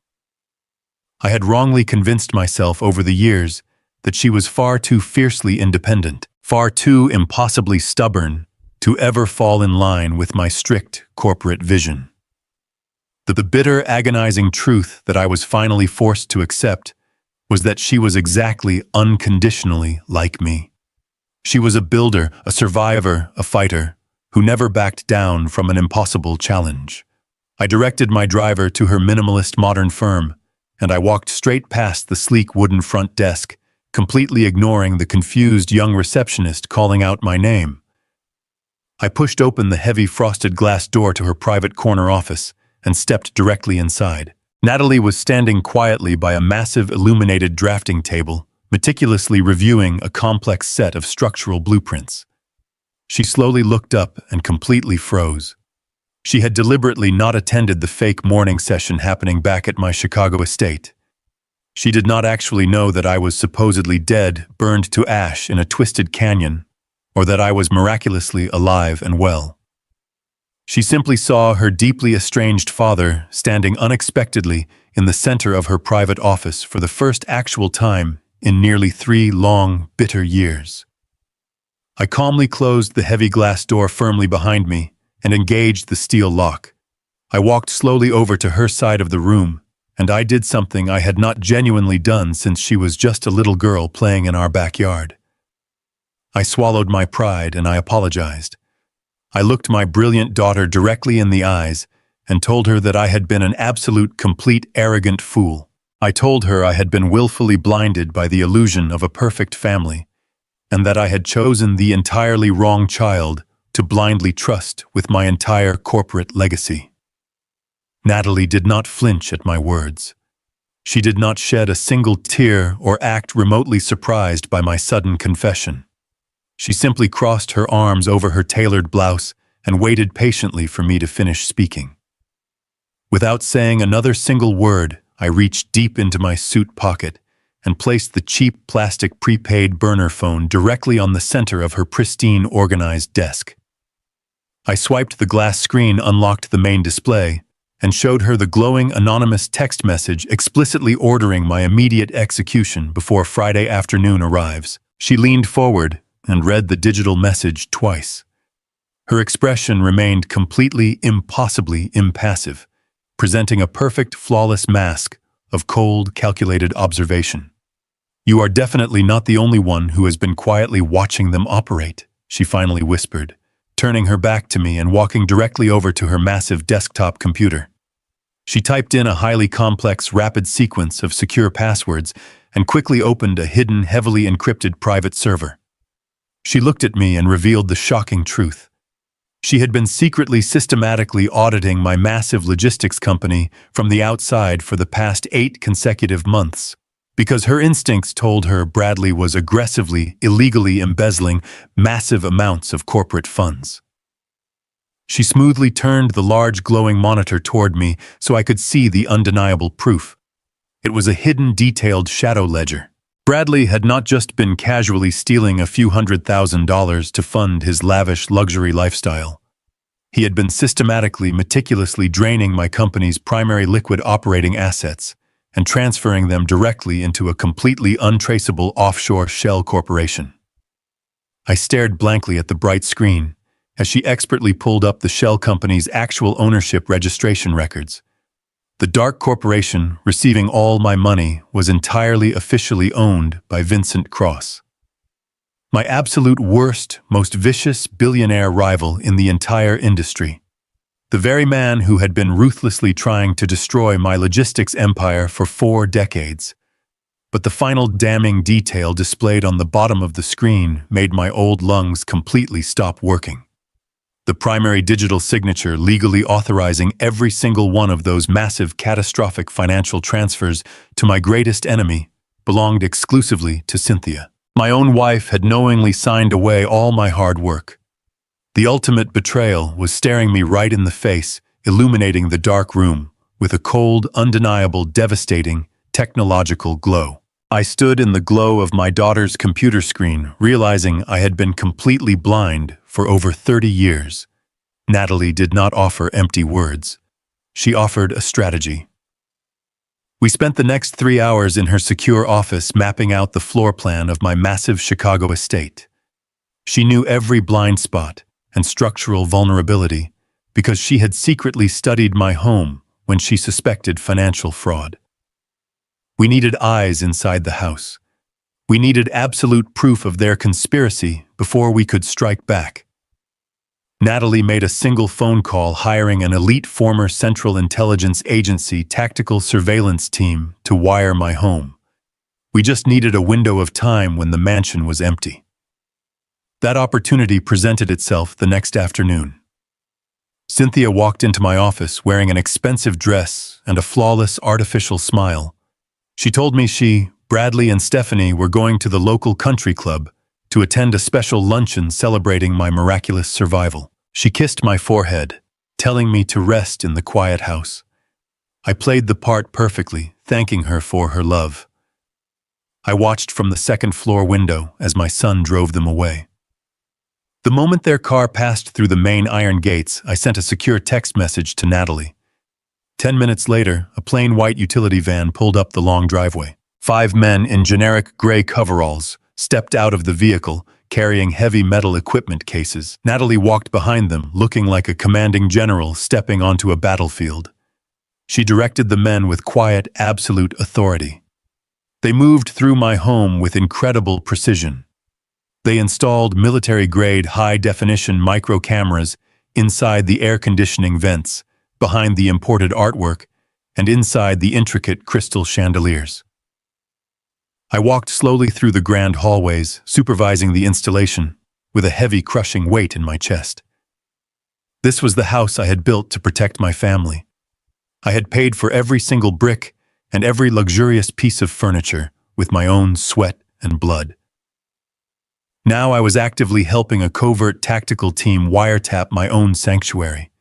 I had wrongly convinced myself over the years that she was far too fiercely independent, far too impossibly stubborn to ever fall in line with my strict corporate vision. The bitter, agonizing truth that I was finally forced to accept was that she was exactly unconditionally like me. She was a builder, a survivor, a fighter, who never backed down from an impossible challenge. I directed my driver to her minimalist modern firm, and I walked straight past the sleek wooden front desk, completely ignoring the confused young receptionist calling out my name. I pushed open the heavy frosted glass door to her private corner office and stepped directly inside. Natalie was standing quietly by a massive illuminated drafting table, meticulously reviewing a complex set of structural blueprints. She slowly looked up and completely froze. She had deliberately not attended the fake morning session happening back at my Chicago estate. She did not actually know that I was supposedly dead, burned to ash in a twisted canyon, or that I was miraculously alive and well. She simply saw her deeply estranged father standing unexpectedly in the center of her private office for the first actual time in nearly 3 long, bitter years. I calmly closed the heavy glass door firmly behind me and engaged the steel lock. I walked slowly over to her side of the room, and I did something I had not genuinely done since she was just a little girl playing in our backyard. I swallowed my pride and I apologized. I looked my brilliant daughter directly in the eyes and told her that I had been an absolute, complete, arrogant fool. I told her I had been willfully blinded by the illusion of a perfect family, and that I had chosen the entirely wrong child to blindly trust with my entire corporate legacy. Natalie did not flinch at my words. She did not shed a single tear or act remotely surprised by my sudden confession. She simply crossed her arms over her tailored blouse and waited patiently for me to finish speaking. Without saying another single word, I reached deep into my suit pocket and placed the cheap plastic prepaid burner phone directly on the center of her pristine, organized desk. I swiped the glass screen, unlocked the main display, and showed her the glowing anonymous text message explicitly ordering my immediate execution before Friday afternoon arrives. She leaned forward and read the digital message twice. Her expression remained completely, impossibly impassive, presenting a perfect, flawless mask of cold, calculated observation. "You are definitely not the only one who has been quietly watching them operate," she finally whispered, turning her back to me and walking directly over to her massive desktop computer. She typed in a highly complex, rapid sequence of secure passwords and quickly opened a hidden, heavily encrypted private server. She looked at me and revealed the shocking truth. She had been secretly, systematically auditing my massive logistics company from the outside for the past 8 consecutive months, because her instincts told her Bradley was aggressively, illegally embezzling massive amounts of corporate funds. She smoothly turned the large glowing monitor toward me so I could see the undeniable proof. It was a hidden, detailed shadow ledger. Bradley had not just been casually stealing a few $100,000 to fund his lavish luxury lifestyle. He had been systematically, meticulously draining my company's primary liquid operating assets and transferring them directly into a completely untraceable offshore shell corporation. I stared blankly at the bright screen as she expertly pulled up the shell company's actual ownership registration records. The dark corporation receiving all my money was entirely officially owned by Vincent Cross, my absolute worst, most vicious billionaire rival in the entire industry. The very man who had been ruthlessly trying to destroy my logistics empire for 4 decades. But the final damning detail displayed on the bottom of the screen made my old lungs completely stop working. The primary digital signature legally authorizing every single one of those massive, catastrophic financial transfers to my greatest enemy belonged exclusively to Cynthia. My own wife had knowingly signed away all my hard work. The ultimate betrayal was staring me right in the face, illuminating the dark room with a cold, undeniable, devastating, technological glow. I stood in the glow of my daughter's computer screen, realizing I had been completely blind for over 30 years. Natalie did not offer empty words. She offered a strategy. We spent the next 3 hours in her secure office mapping out the floor plan of my massive Chicago estate. She knew every blind spot and structural vulnerability because she had secretly studied my home when she suspected financial fraud. We needed eyes inside the house. We needed absolute proof of their conspiracy before we could strike back. Natalie made a single phone call hiring an elite former Central Intelligence Agency tactical surveillance team to wire my home. We just needed a window of time when the mansion was empty. That opportunity presented itself the next afternoon. Cynthia walked into my office wearing an expensive dress and a flawless artificial smile. She told me she, Bradley, and Stephanie were going to the local country club to attend a special luncheon celebrating my miraculous survival. She kissed my forehead, telling me to rest in the quiet house. I played the part perfectly, thanking her for her love. I watched from the second-floor window as my son drove them away. The moment their car passed through the main iron gates, I sent a secure text message to Natalie. 10 minutes later, a plain white utility van pulled up the long driveway. 5 men in generic gray coveralls stepped out of the vehicle, carrying heavy metal equipment cases. Natalie walked behind them, looking like a commanding general stepping onto a battlefield. She directed the men with quiet, absolute authority. They moved through my home with incredible precision. They installed military-grade, high-definition micro cameras inside the air conditioning vents, behind the imported artwork, and inside the intricate crystal chandeliers. I walked slowly through the grand hallways, supervising the installation, with a heavy, crushing weight in my chest. This was the house I had built to protect my family. I had paid for every single brick and every luxurious piece of furniture with my own sweat and blood. Now I was actively helping a covert tactical team wiretap my own sanctuary.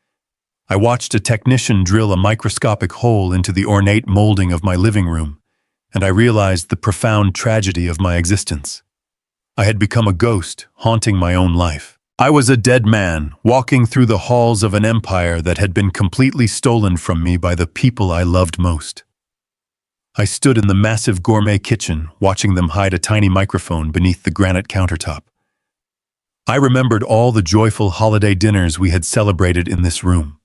I watched a technician drill a microscopic hole into the ornate molding of my living room, and I realized the profound tragedy of my existence. I had become a ghost, haunting my own life. I was a dead man, walking through the halls of an empire that had been completely stolen from me by the people I loved most. I stood in the massive gourmet kitchen, watching them hide a tiny microphone beneath the granite countertop. I remembered all the joyful holiday dinners we had celebrated in this room.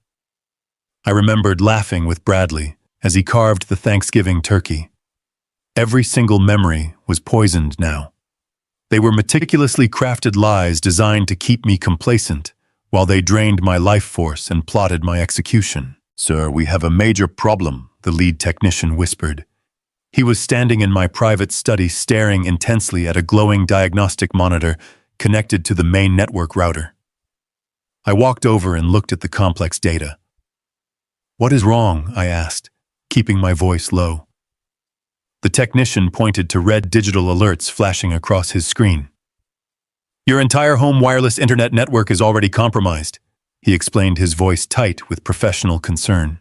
I remembered laughing with Bradley as he carved the Thanksgiving turkey. Every single memory was poisoned now. They were meticulously crafted lies designed to keep me complacent, while they drained my life force and plotted my execution. "Sir, we have a major problem," the lead technician whispered. He was standing in my private study, staring intensely at a glowing diagnostic monitor connected to the main network router. I walked over and looked at the complex data. "What is wrong?" I asked, keeping my voice low. The technician pointed to red digital alerts flashing across his screen. "Your entire home wireless internet network is already compromised," he explained, his voice tight with professional concern.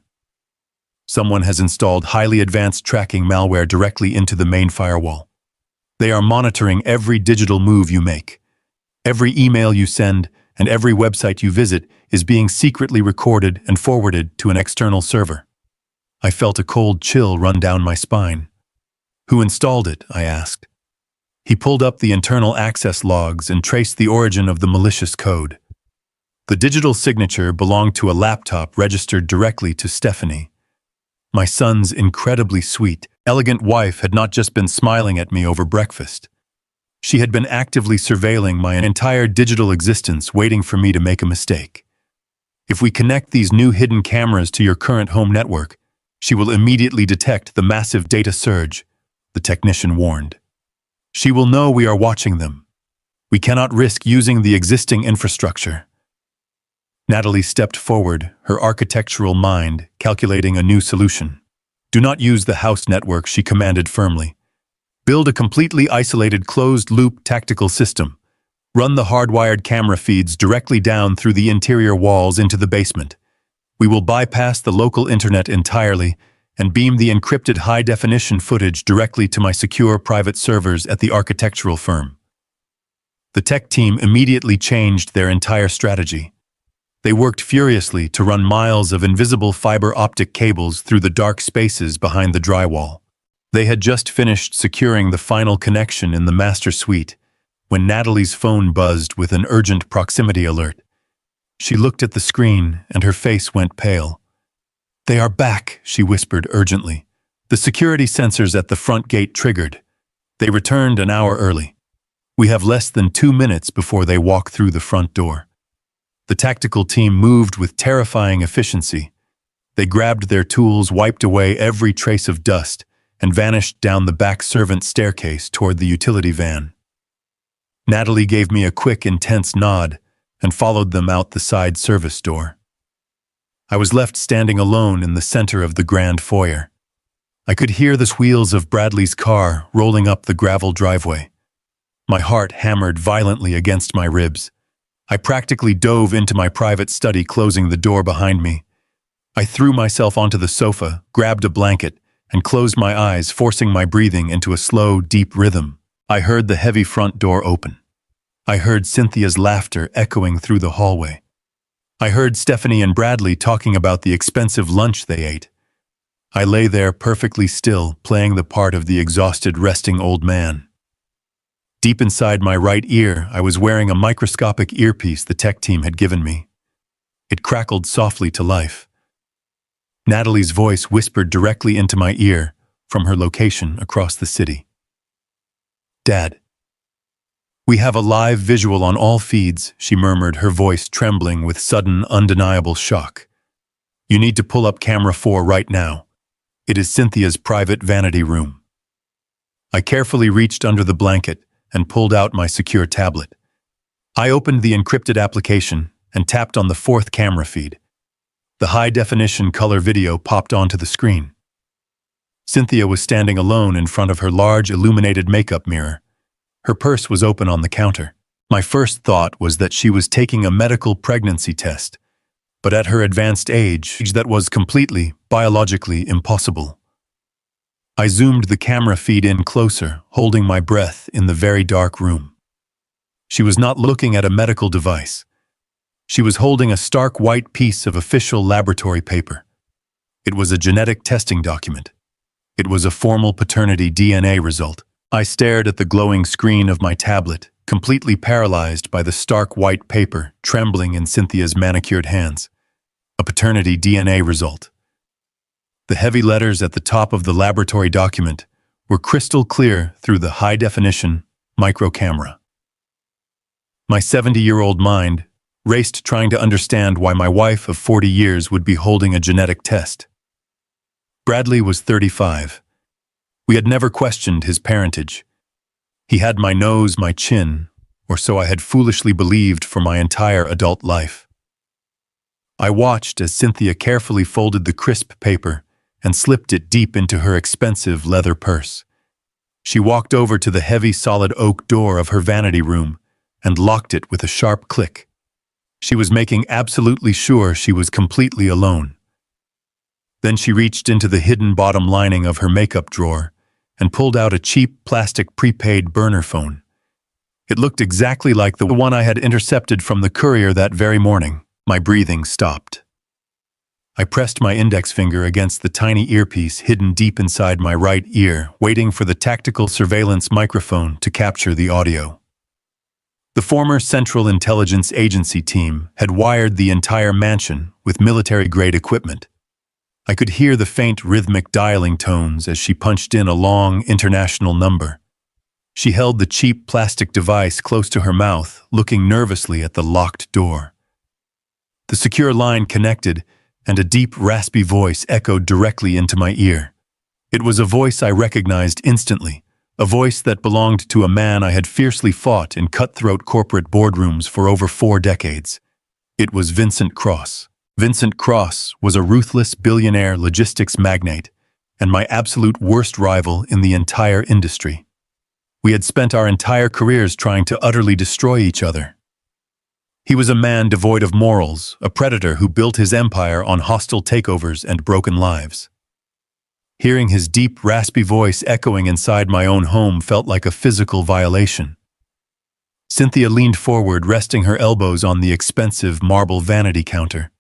"Someone has installed highly advanced tracking malware directly into the main firewall. They are monitoring every digital move you make. Every email you send and every website you visit is being secretly recorded and forwarded to an external server." I felt a cold chill run down my spine. "Who installed it?" I asked. He pulled up the internal access logs and traced the origin of the malicious code. The digital signature belonged to a laptop registered directly to Stephanie. My son's incredibly sweet, elegant wife had not just been smiling at me over breakfast. She had been actively surveilling my entire digital existence, waiting for me to make a mistake. "If we connect these new hidden cameras to your current home network, she will immediately detect the massive data surge," the technician warned. "She will know we are watching them. We cannot risk using the existing infrastructure." Natalie stepped forward, her architectural mind calculating a new solution. "Do not use the house network," she commanded firmly. "Build a completely isolated closed-loop tactical system. Run the hardwired camera feeds directly down through the interior walls into the basement. We will bypass the local internet entirely and beam the encrypted high-definition footage directly to my secure private servers at the architectural firm." The tech team immediately changed their entire strategy. They worked furiously to run miles of invisible fiber optic cables through the dark spaces behind the drywall. They had just finished securing the final connection in the master suite when Natalie's phone buzzed with an urgent proximity alert. She looked at the screen and her face went pale. "They are back," she whispered urgently. "The security sensors at the front gate triggered. They returned an hour early. We have less than 2 minutes before they walk through the front door." The tactical team moved with terrifying efficiency. They grabbed their tools, wiped away every trace of dust, and vanished down the back servant staircase toward the utility van. Natalie gave me a quick, intense nod and followed them out the side service door. I was left standing alone in the center of the grand foyer. I could hear the wheels of Bradley's car rolling up the gravel driveway. My heart hammered violently against my ribs. I practically dove into my private study, closing the door behind me. I threw myself onto the sofa, grabbed a blanket, and closed my eyes, forcing my breathing into a slow, deep rhythm. I heard the heavy front door open. I heard Cynthia's laughter echoing through the hallway. I heard Stephanie and Bradley talking about the expensive lunch they ate. I lay there perfectly still, playing the part of the exhausted, resting old man. Deep inside my right ear, I was wearing a microscopic earpiece the tech team had given me. It crackled softly to life. Natalie's voice whispered directly into my ear from her location across the city. "Dad, We have a live visual on all feeds, she murmured, her voice trembling with sudden, undeniable shock. You need to pull up camera 4 right now. It is Cynthia's private vanity room. I carefully reached under the blanket and pulled out my secure tablet. I opened the encrypted application and tapped on the 4th camera feed. The high-definition color video popped onto the screen. Cynthia was standing alone in front of her large illuminated makeup mirror. Her purse was open on the counter. My first thought was that she was taking a medical pregnancy test, but at her advanced age, that was completely, biologically impossible. I zoomed the camera feed in closer, holding my breath in the very dark room. She was not looking at a medical device. She was holding a stark white piece of official laboratory paper. It was a genetic testing document. It was a formal paternity DNA result. I stared at the glowing screen of my tablet, completely paralyzed by the stark white paper trembling in Cynthia's manicured hands. A paternity DNA result. The heavy letters at the top of the laboratory document were crystal clear through the high-definition micro camera. My 70-year-old mind raced trying to understand why my wife of 40 years would be holding a genetic test. Bradley was 35. We had never questioned his parentage. He had my nose, my chin, or so I had foolishly believed for my entire adult life. I watched as Cynthia carefully folded the crisp paper and slipped it deep into her expensive leather purse. She walked over to the heavy solid oak door of her vanity room and locked it with a sharp click. She was making absolutely sure she was completely alone. Then she reached into the hidden bottom lining of her makeup drawer and pulled out a cheap plastic prepaid burner phone. It looked exactly like the one I had intercepted from the courier that very morning. My breathing stopped. I pressed my index finger against the tiny earpiece hidden deep inside my right ear, waiting for the tactical surveillance microphone to capture the audio. The former Central Intelligence Agency team had wired the entire mansion with military-grade equipment. I could hear the faint rhythmic dialing tones as she punched in a long international number. She held the cheap plastic device close to her mouth, looking nervously at the locked door. The secure line connected, and a deep, raspy voice echoed directly into my ear. It was a voice I recognized instantly, a voice that belonged to a man I had fiercely fought in cutthroat corporate boardrooms for over 4 decades. It was Vincent Cross. Vincent Cross was a ruthless billionaire logistics magnate and my absolute worst rival in the entire industry. We had spent our entire careers trying to utterly destroy each other. He was a man devoid of morals, a predator who built his empire on hostile takeovers and broken lives. Hearing his deep, raspy voice echoing inside my own home felt like a physical violation. Cynthia leaned forward, resting her elbows on the expensive marble vanity counter.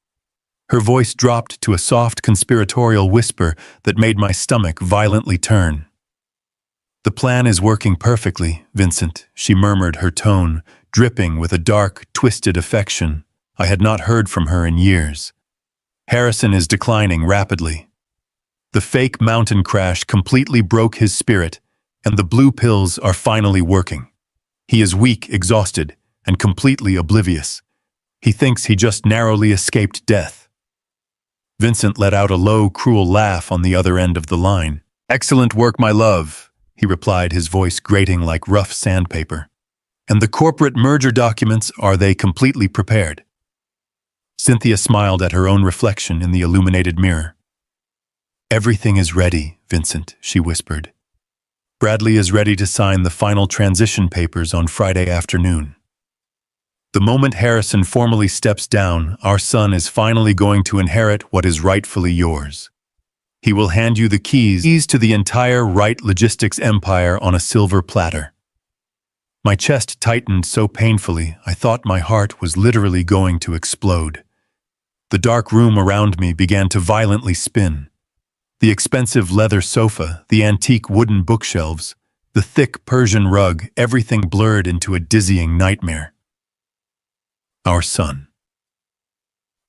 Her voice dropped to a soft, conspiratorial whisper that made my stomach violently turn. "The plan is working perfectly, Vincent," she murmured, her tone dripping with a dark, twisted affection I had not heard from her in years. "Harrison is declining rapidly. The fake mountain crash completely broke his spirit, and the blue pills are finally working. He is weak, exhausted, and completely oblivious. He thinks he just narrowly escaped death." Vincent let out a low, cruel laugh on the other end of the line. "Excellent work, my love," he replied, his voice grating like rough sandpaper. "And the corporate merger documents, are they completely prepared?" Cynthia smiled at her own reflection in the illuminated mirror. "Everything is ready, Vincent," she whispered. "Bradley is ready to sign the final transition papers on Friday afternoon. The moment Harrison formally steps down, our son is finally going to inherit what is rightfully yours. He will hand you the keys to the entire Wright logistics empire on a silver platter." My chest tightened so painfully I thought my heart was literally going to explode. The dark room around me began to violently spin. The expensive leather sofa, the antique wooden bookshelves, the thick Persian rug, everything blurred into a dizzying nightmare. Our son.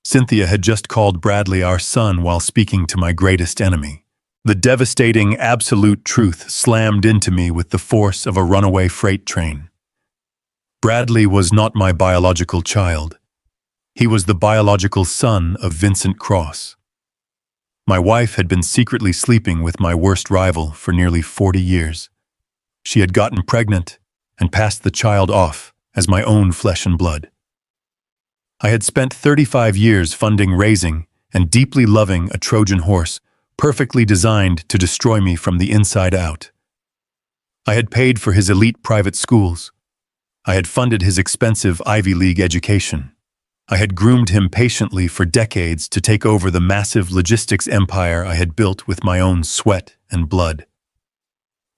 Cynthia had just called Bradley our son while speaking to my greatest enemy. The devastating, absolute truth slammed into me with the force of a runaway freight train. Bradley was not my biological child. He was the biological son of Vincent Cross. My wife had been secretly sleeping with my worst rival for nearly 40 years. She had gotten pregnant and passed the child off as my own flesh and blood. I had spent 35 years funding, raising, and deeply loving a Trojan horse perfectly designed to destroy me from the inside out. I had paid for his elite private schools. I had funded his expensive Ivy League education. I had groomed him patiently for decades to take over the massive logistics empire I had built with my own sweat and blood.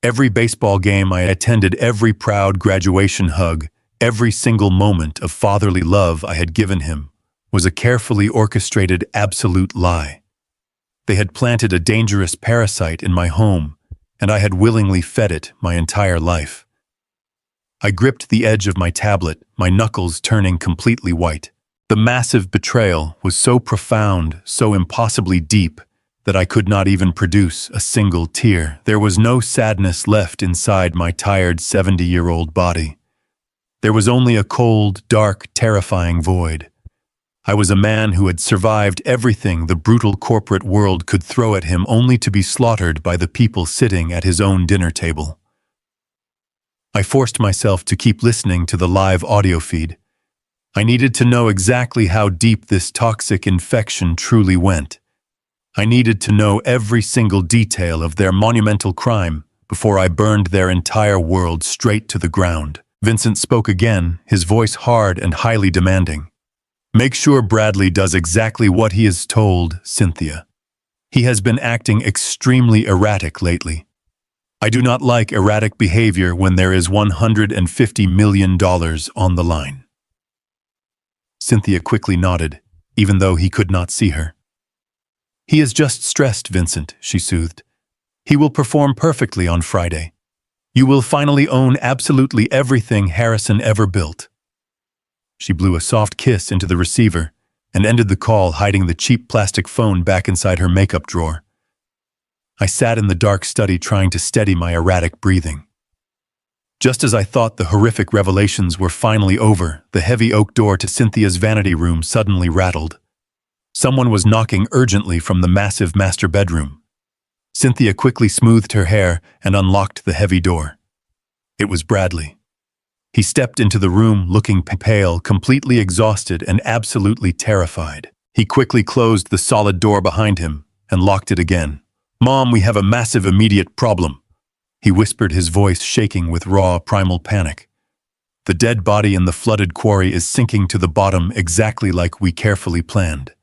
Every baseball game I attended, every proud graduation hug, every single moment of fatherly love I had given him was a carefully orchestrated absolute lie. They had planted a dangerous parasite in my home, and I had willingly fed it my entire life. I gripped the edge of my tablet, my knuckles turning completely white. The massive betrayal was so profound, so impossibly deep, that I could not even produce a single tear. There was no sadness left inside my tired 70-year-old body. There was only a cold, dark, terrifying void. I was a man who had survived everything the brutal corporate world could throw at him, only to be slaughtered by the people sitting at his own dinner table. I forced myself to keep listening to the live audio feed. I needed to know exactly how deep this toxic infection truly went. I needed to know every single detail of their monumental crime before I burned their entire world straight to the ground. Vincent spoke again, his voice hard and highly demanding. Make sure Bradley does exactly what he is told, Cynthia. He has been acting extremely erratic lately. I do not like erratic behavior when there is $150 million on the line. Cynthia quickly nodded, even though he could not see her. He is just stressed, Vincent, she soothed. He will perform perfectly on Friday. You will finally own absolutely everything Harrison ever built. She blew a soft kiss into the receiver and ended the call, hiding the cheap plastic phone back inside her makeup drawer. I sat in the dark study trying to steady my erratic breathing. Just as I thought the horrific revelations were finally over, the heavy oak door to Cynthia's vanity room suddenly rattled. Someone was knocking urgently from the massive master bedroom. Cynthia quickly smoothed her hair and unlocked the heavy door. It was Bradley. He stepped into the room looking pale, completely exhausted, and absolutely terrified. He quickly closed the solid door behind him and locked it again. Mom, we have a massive immediate problem. He whispered, his voice shaking with raw, primal panic. The dead body in the flooded quarry is sinking to the bottom exactly like we carefully planned.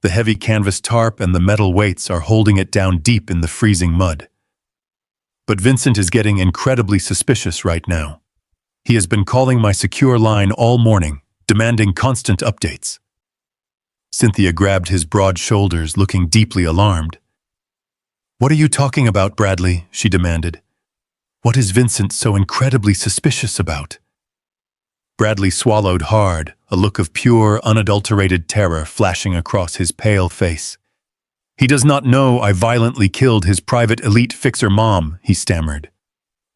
The heavy canvas tarp and the metal weights are holding it down deep in the freezing mud. But Vincent is getting incredibly suspicious right now. He has been calling my secure line all morning, demanding constant updates. Cynthia grabbed his broad shoulders, looking deeply alarmed. What are you talking about, Bradley? She demanded. What is Vincent so incredibly suspicious about? Bradley swallowed hard, a look of pure, unadulterated terror flashing across his pale face. He does not know I violently killed his private elite fixer mom, he stammered.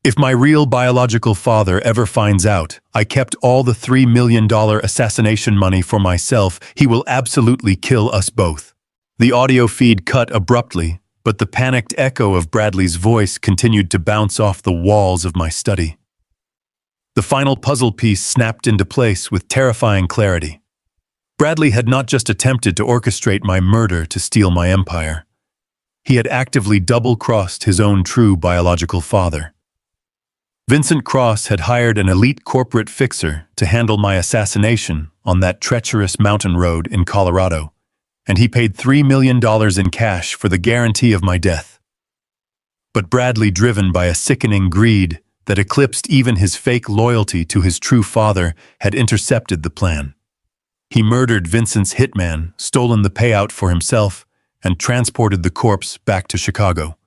If my real biological father ever finds out I kept all the $3 million assassination money for myself, he will absolutely kill us both. The audio feed cut abruptly, but the panicked echo of Bradley's voice continued to bounce off the walls of my study. The final puzzle piece snapped into place with terrifying clarity. Bradley had not just attempted to orchestrate my murder to steal my empire. He had actively double-crossed his own true biological father. Vincent Cross had hired an elite corporate fixer to handle my assassination on that treacherous mountain road in Colorado, and he paid $3 million in cash for the guarantee of my death. But Bradley, driven by a sickening greed that eclipsed even his fake loyalty to his true father, had intercepted the plan. He murdered Vincent's hitman, stolen the payout for himself, and transported the corpse back to Chicago.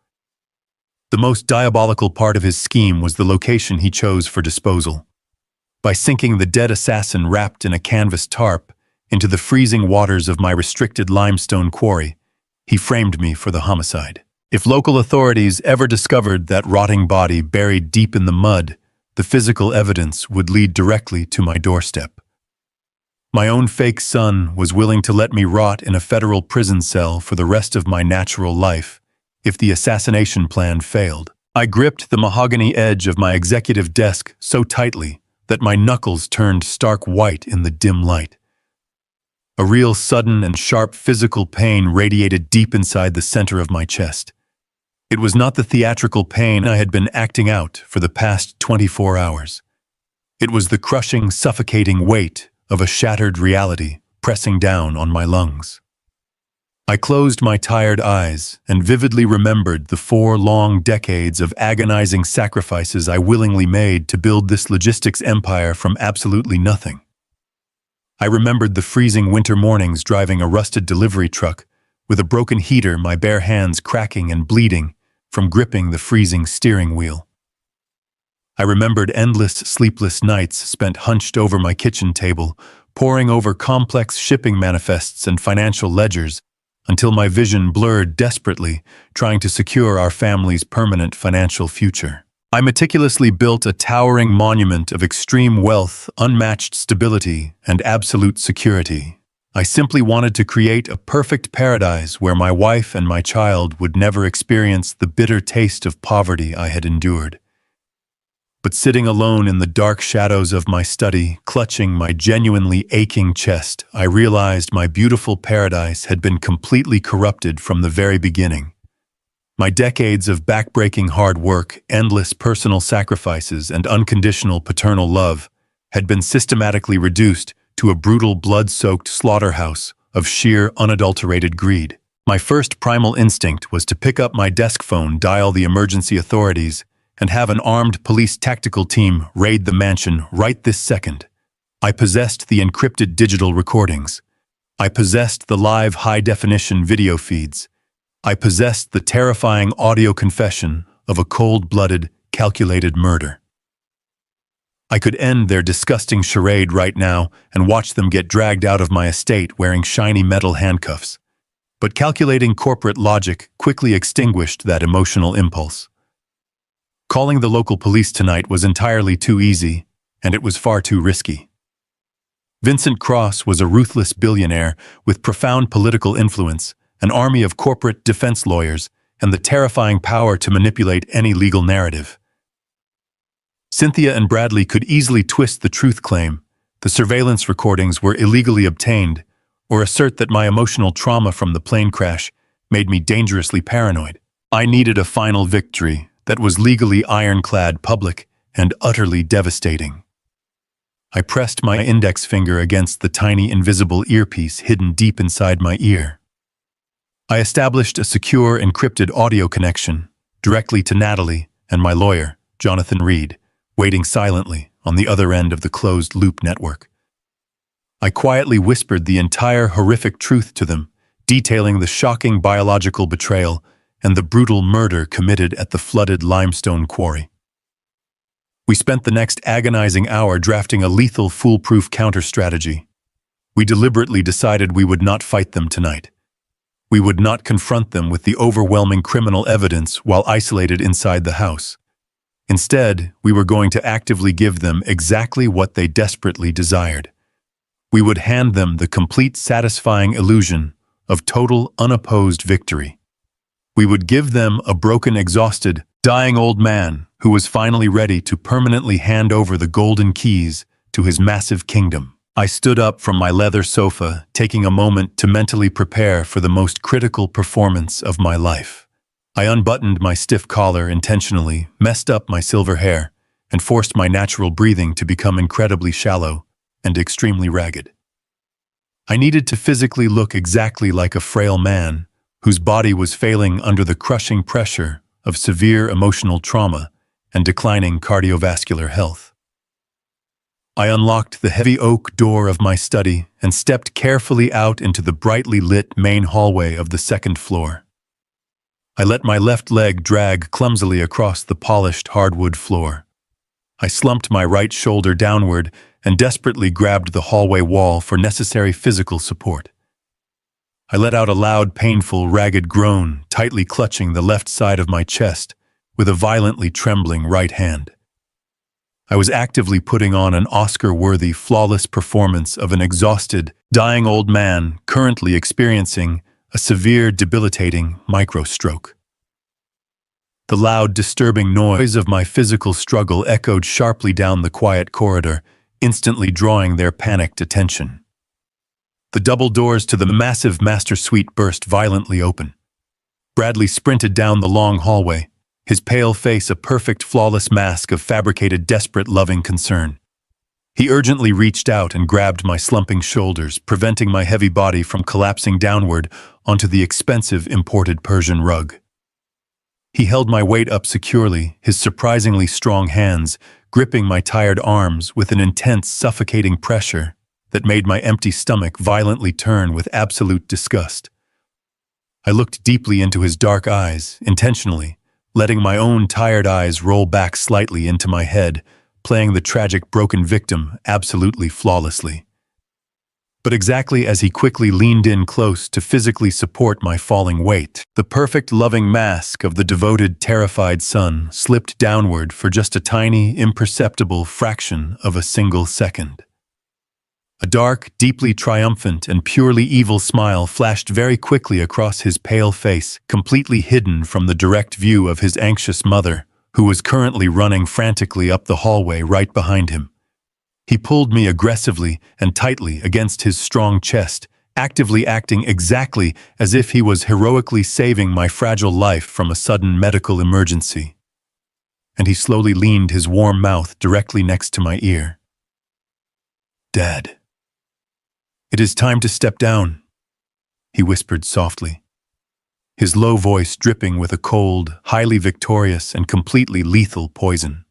The most diabolical part of his scheme was the location he chose for disposal. By sinking the dead assassin wrapped in a canvas tarp into the freezing waters of my restricted limestone quarry, he framed me for the homicide. If local authorities ever discovered that rotting body buried deep in the mud, the physical evidence would lead directly to my doorstep. My own fake son was willing to let me rot in a federal prison cell for the rest of my natural life if the assassination plan failed. I gripped the mahogany edge of my executive desk so tightly that my knuckles turned stark white in the dim light. A real sudden and sharp physical pain radiated deep inside the center of my chest. It was not the theatrical pain I had been acting out for the past 24 hours. It was the crushing, suffocating weight of a shattered reality pressing down on my lungs. I closed my tired eyes and vividly remembered the 4 long decades of agonizing sacrifices I willingly made to build this logistics empire from absolutely nothing. I remembered the freezing winter mornings driving a rusted delivery truck with a broken heater, my bare hands cracking and bleeding from gripping the freezing steering wheel. I remembered endless, sleepless nights spent hunched over my kitchen table, poring over complex shipping manifests and financial ledgers until my vision blurred desperately, trying to secure our family's permanent financial future. I meticulously built a towering monument of extreme wealth, unmatched stability, and absolute security. I simply wanted to create a perfect paradise where my wife and my child would never experience the bitter taste of poverty I had endured. But sitting alone in the dark shadows of my study, clutching my genuinely aching chest, I realized my beautiful paradise had been completely corrupted from the very beginning. My decades of backbreaking hard work, endless personal sacrifices, and unconditional paternal love had been systematically reduced to a brutal blood-soaked slaughterhouse of sheer, unadulterated greed. My first primal instinct was to pick up my desk phone, dial the emergency authorities, and have an armed police tactical team raid the mansion right this second. I possessed the encrypted digital recordings. I possessed the live high-definition video feeds. I possessed the terrifying audio confession of a cold-blooded, calculated murder. I could end their disgusting charade right now and watch them get dragged out of my estate wearing shiny metal handcuffs. But calculating corporate logic quickly extinguished that emotional impulse. Calling the local police tonight was entirely too easy, and it was far too risky. Vincent Cross was a ruthless billionaire with profound political influence, an army of corporate defense lawyers, and the terrifying power to manipulate any legal narrative. Cynthia and Bradley could easily twist the truth claim, the surveillance recordings were illegally obtained, or assert that my emotional trauma from the plane crash made me dangerously paranoid. I needed a final victory that was legally ironclad, public, and utterly devastating. I pressed my index finger against the tiny invisible earpiece hidden deep inside my ear. I established a secure encrypted audio connection directly to Natalie and my lawyer, Jonathan Reed, waiting silently on the other end of the closed-loop network. I quietly whispered the entire horrific truth to them, detailing the shocking biological betrayal and the brutal murder committed at the flooded limestone quarry. We spent the next agonizing hour drafting a lethal, foolproof counter-strategy. We deliberately decided we would not fight them tonight. We would not confront them with the overwhelming criminal evidence while isolated inside the house. Instead, we were going to actively give them exactly what they desperately desired. We would hand them the complete, satisfying illusion of total, unopposed victory. We would give them a broken, exhausted, dying old man who was finally ready to permanently hand over the golden keys to his massive kingdom. I stood up from my leather sofa, taking a moment to mentally prepare for the most critical performance of my life. I unbuttoned my stiff collar intentionally, messed up my silver hair, and forced my natural breathing to become incredibly shallow and extremely ragged. I needed to physically look exactly like a frail man whose body was failing under the crushing pressure of severe emotional trauma and declining cardiovascular health. I unlocked the heavy oak door of my study and stepped carefully out into the brightly lit main hallway of the second floor. I let my left leg drag clumsily across the polished hardwood floor. I slumped my right shoulder downward and desperately grabbed the hallway wall for necessary physical support. I let out a loud, painful, ragged groan, tightly clutching the left side of my chest with a violently trembling right hand. I was actively putting on an Oscar-worthy, flawless performance of an exhausted, dying old man currently experiencing a severe, debilitating microstroke. The loud, disturbing noise of my physical struggle echoed sharply down the quiet corridor, instantly drawing their panicked attention. The double doors to the massive master suite burst violently open. Bradley sprinted down the long hallway, his pale face a perfect, flawless mask of fabricated, desperate, loving concern. He urgently reached out and grabbed my slumping shoulders, preventing my heavy body from collapsing downward onto the expensive imported Persian rug. He held my weight up securely, his surprisingly strong hands gripping my tired arms with an intense, suffocating pressure that made my empty stomach violently turn with absolute disgust. I looked deeply into his dark eyes, intentionally, letting my own tired eyes roll back slightly into my head, playing the tragic broken victim absolutely flawlessly. But exactly as he quickly leaned in close to physically support my falling weight, the perfect loving mask of the devoted, terrified son slipped downward for just a tiny, imperceptible fraction of a single second. A dark, deeply triumphant and purely evil smile flashed very quickly across his pale face, completely hidden from the direct view of his anxious mother, who was currently running frantically up the hallway right behind him. He pulled me aggressively and tightly against his strong chest, actively acting exactly as if he was heroically saving my fragile life from a sudden medical emergency. And he slowly leaned his warm mouth directly next to my ear. "Dad, it is time to step down," he whispered softly, his low voice dripping with a cold, highly victorious, and completely lethal poison.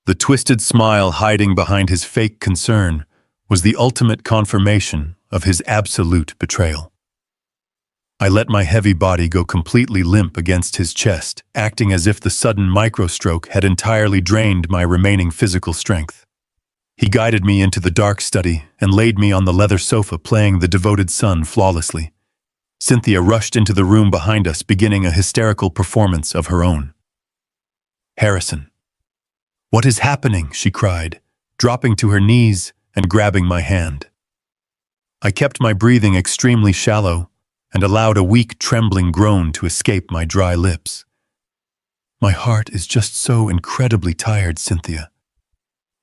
The twisted smile hiding behind his fake concern was the ultimate confirmation of his absolute betrayal. I let my heavy body go completely limp against his chest, acting as if the sudden microstroke had entirely drained my remaining physical strength. He guided me into the dark study and laid me on the leather sofa, playing the devoted son flawlessly. Cynthia rushed into the room behind us, beginning a hysterical performance of her own. "Harrison, what is happening?" she cried, dropping to her knees and grabbing my hand. I kept my breathing extremely shallow and allowed a weak, trembling groan to escape my dry lips. "My heart is just so incredibly tired, Cynthia,"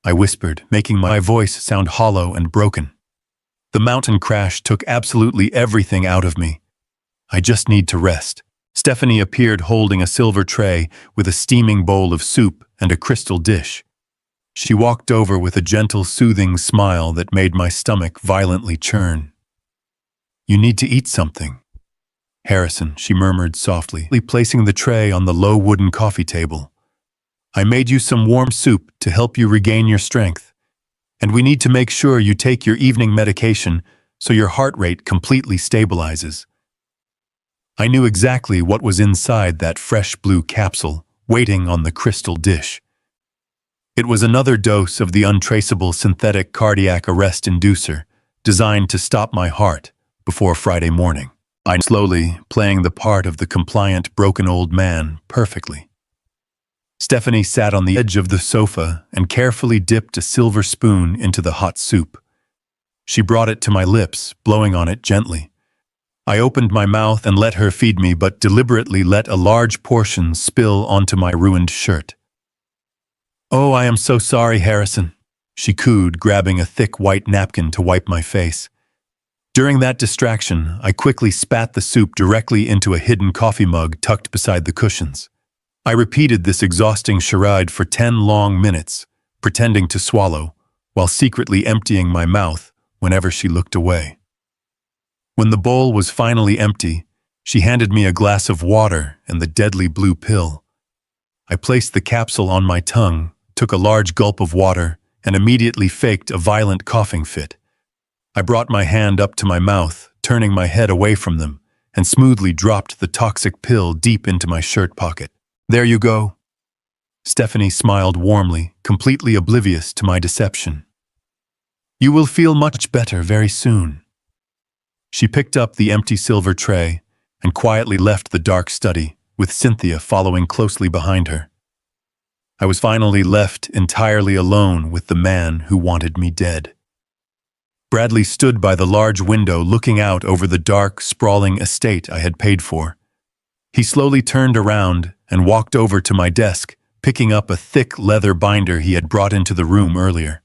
I whispered, making my voice sound hollow and broken. "The mountain crash took absolutely everything out of me. I just need to rest." Stephanie appeared holding a silver tray with a steaming bowl of soup and a crystal dish. She walked over with a gentle, soothing smile that made my stomach violently churn. "You need to eat something, Harrison," she murmured softly, placing the tray on the low wooden coffee table. "I made you some warm soup to help you regain your strength, and we need to make sure you take your evening medication so your heart rate completely stabilizes." I knew exactly what was inside that fresh blue capsule, waiting on the crystal dish. It was another dose of the untraceable synthetic cardiac arrest inducer, designed to stop my heart before Friday morning. I slowly, playing the part of the compliant, broken old man perfectly. Stephanie sat on the edge of the sofa and carefully dipped a silver spoon into the hot soup. She brought it to my lips, blowing on it gently. I opened my mouth and let her feed me, but deliberately let a large portion spill onto my ruined shirt. "Oh, I am so sorry, Harrison," she cooed, grabbing a thick white napkin to wipe my face. During that distraction, I quickly spat the soup directly into a hidden coffee mug tucked beside the cushions. I repeated this exhausting charade for 10 long minutes, pretending to swallow, while secretly emptying my mouth whenever she looked away. When the bowl was finally empty, she handed me a glass of water and the deadly blue pill. I placed the capsule on my tongue, took a large gulp of water, and immediately faked a violent coughing fit. I brought my hand up to my mouth, turning my head away from them, and smoothly dropped the toxic pill deep into my shirt pocket. "There you go." Stephanie smiled warmly, completely oblivious to my deception. "You will feel much better very soon." She picked up the empty silver tray and quietly left the dark study, with Cynthia following closely behind her. I was finally left entirely alone with the man who wanted me dead. Bradley stood by the large window looking out over the dark, sprawling estate I had paid for. He slowly turned around and walked over to my desk, picking up a thick leather binder he had brought into the room earlier.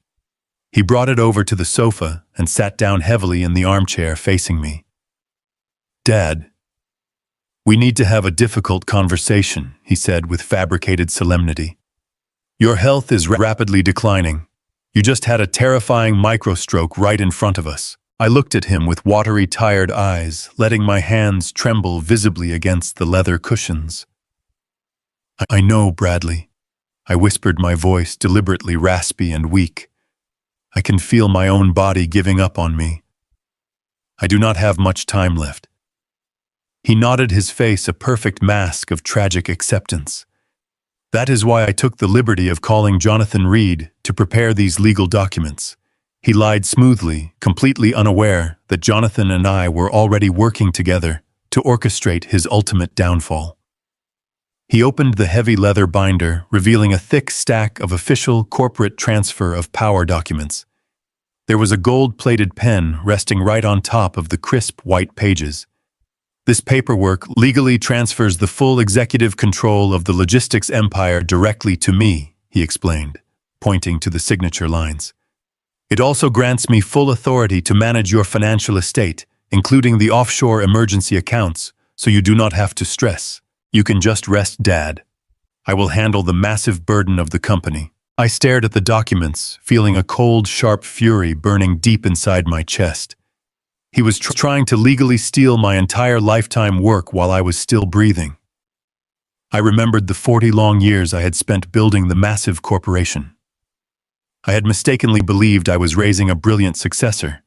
He brought it over to the sofa and sat down heavily in the armchair facing me. "Dad, we need to have a difficult conversation," he said with fabricated solemnity. "Your health is rapidly declining. You just had a terrifying microstroke right in front of us." I looked at him with watery, tired eyes, letting my hands tremble visibly against the leather cushions. "I know, Bradley," I whispered, my voice deliberately raspy and weak. "I can feel my own body giving up on me. I do not have much time left." He nodded, his face a perfect mask of tragic acceptance. "That is why I took the liberty of calling Jonathan Reed to prepare these legal documents." He lied smoothly, completely unaware that Jonathan and I were already working together to orchestrate his ultimate downfall. He opened the heavy leather binder, revealing a thick stack of official corporate transfer of power documents. There was a gold-plated pen resting right on top of the crisp white pages. "This paperwork legally transfers the full executive control of the logistics empire directly to me," he explained, pointing to the signature lines. "It also grants me full authority to manage your financial estate, including the offshore emergency accounts, so you do not have to stress. You can just rest, Dad. I will handle the massive burden of the company." I stared at the documents, feeling a cold, sharp fury burning deep inside my chest. He was trying to legally steal my entire lifetime work while I was still breathing. I remembered the 40 long years I had spent building the massive corporation. I had mistakenly believed I was raising a brilliant successor,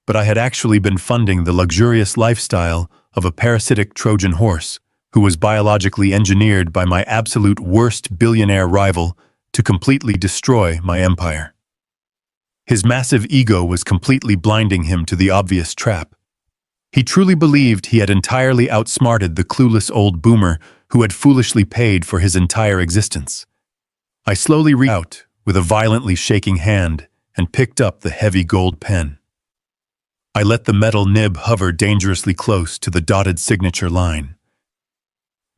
but I had actually been funding the luxurious lifestyle of a parasitic Trojan horse who was biologically engineered by my absolute worst billionaire rival to completely destroy my empire. His massive ego was completely blinding him to the obvious trap. He truly believed he had entirely outsmarted the clueless old boomer who had foolishly paid for his entire existence. I slowly reached out with a violently shaking hand and picked up the heavy gold pen. I let the metal nib hover dangerously close to the dotted signature line.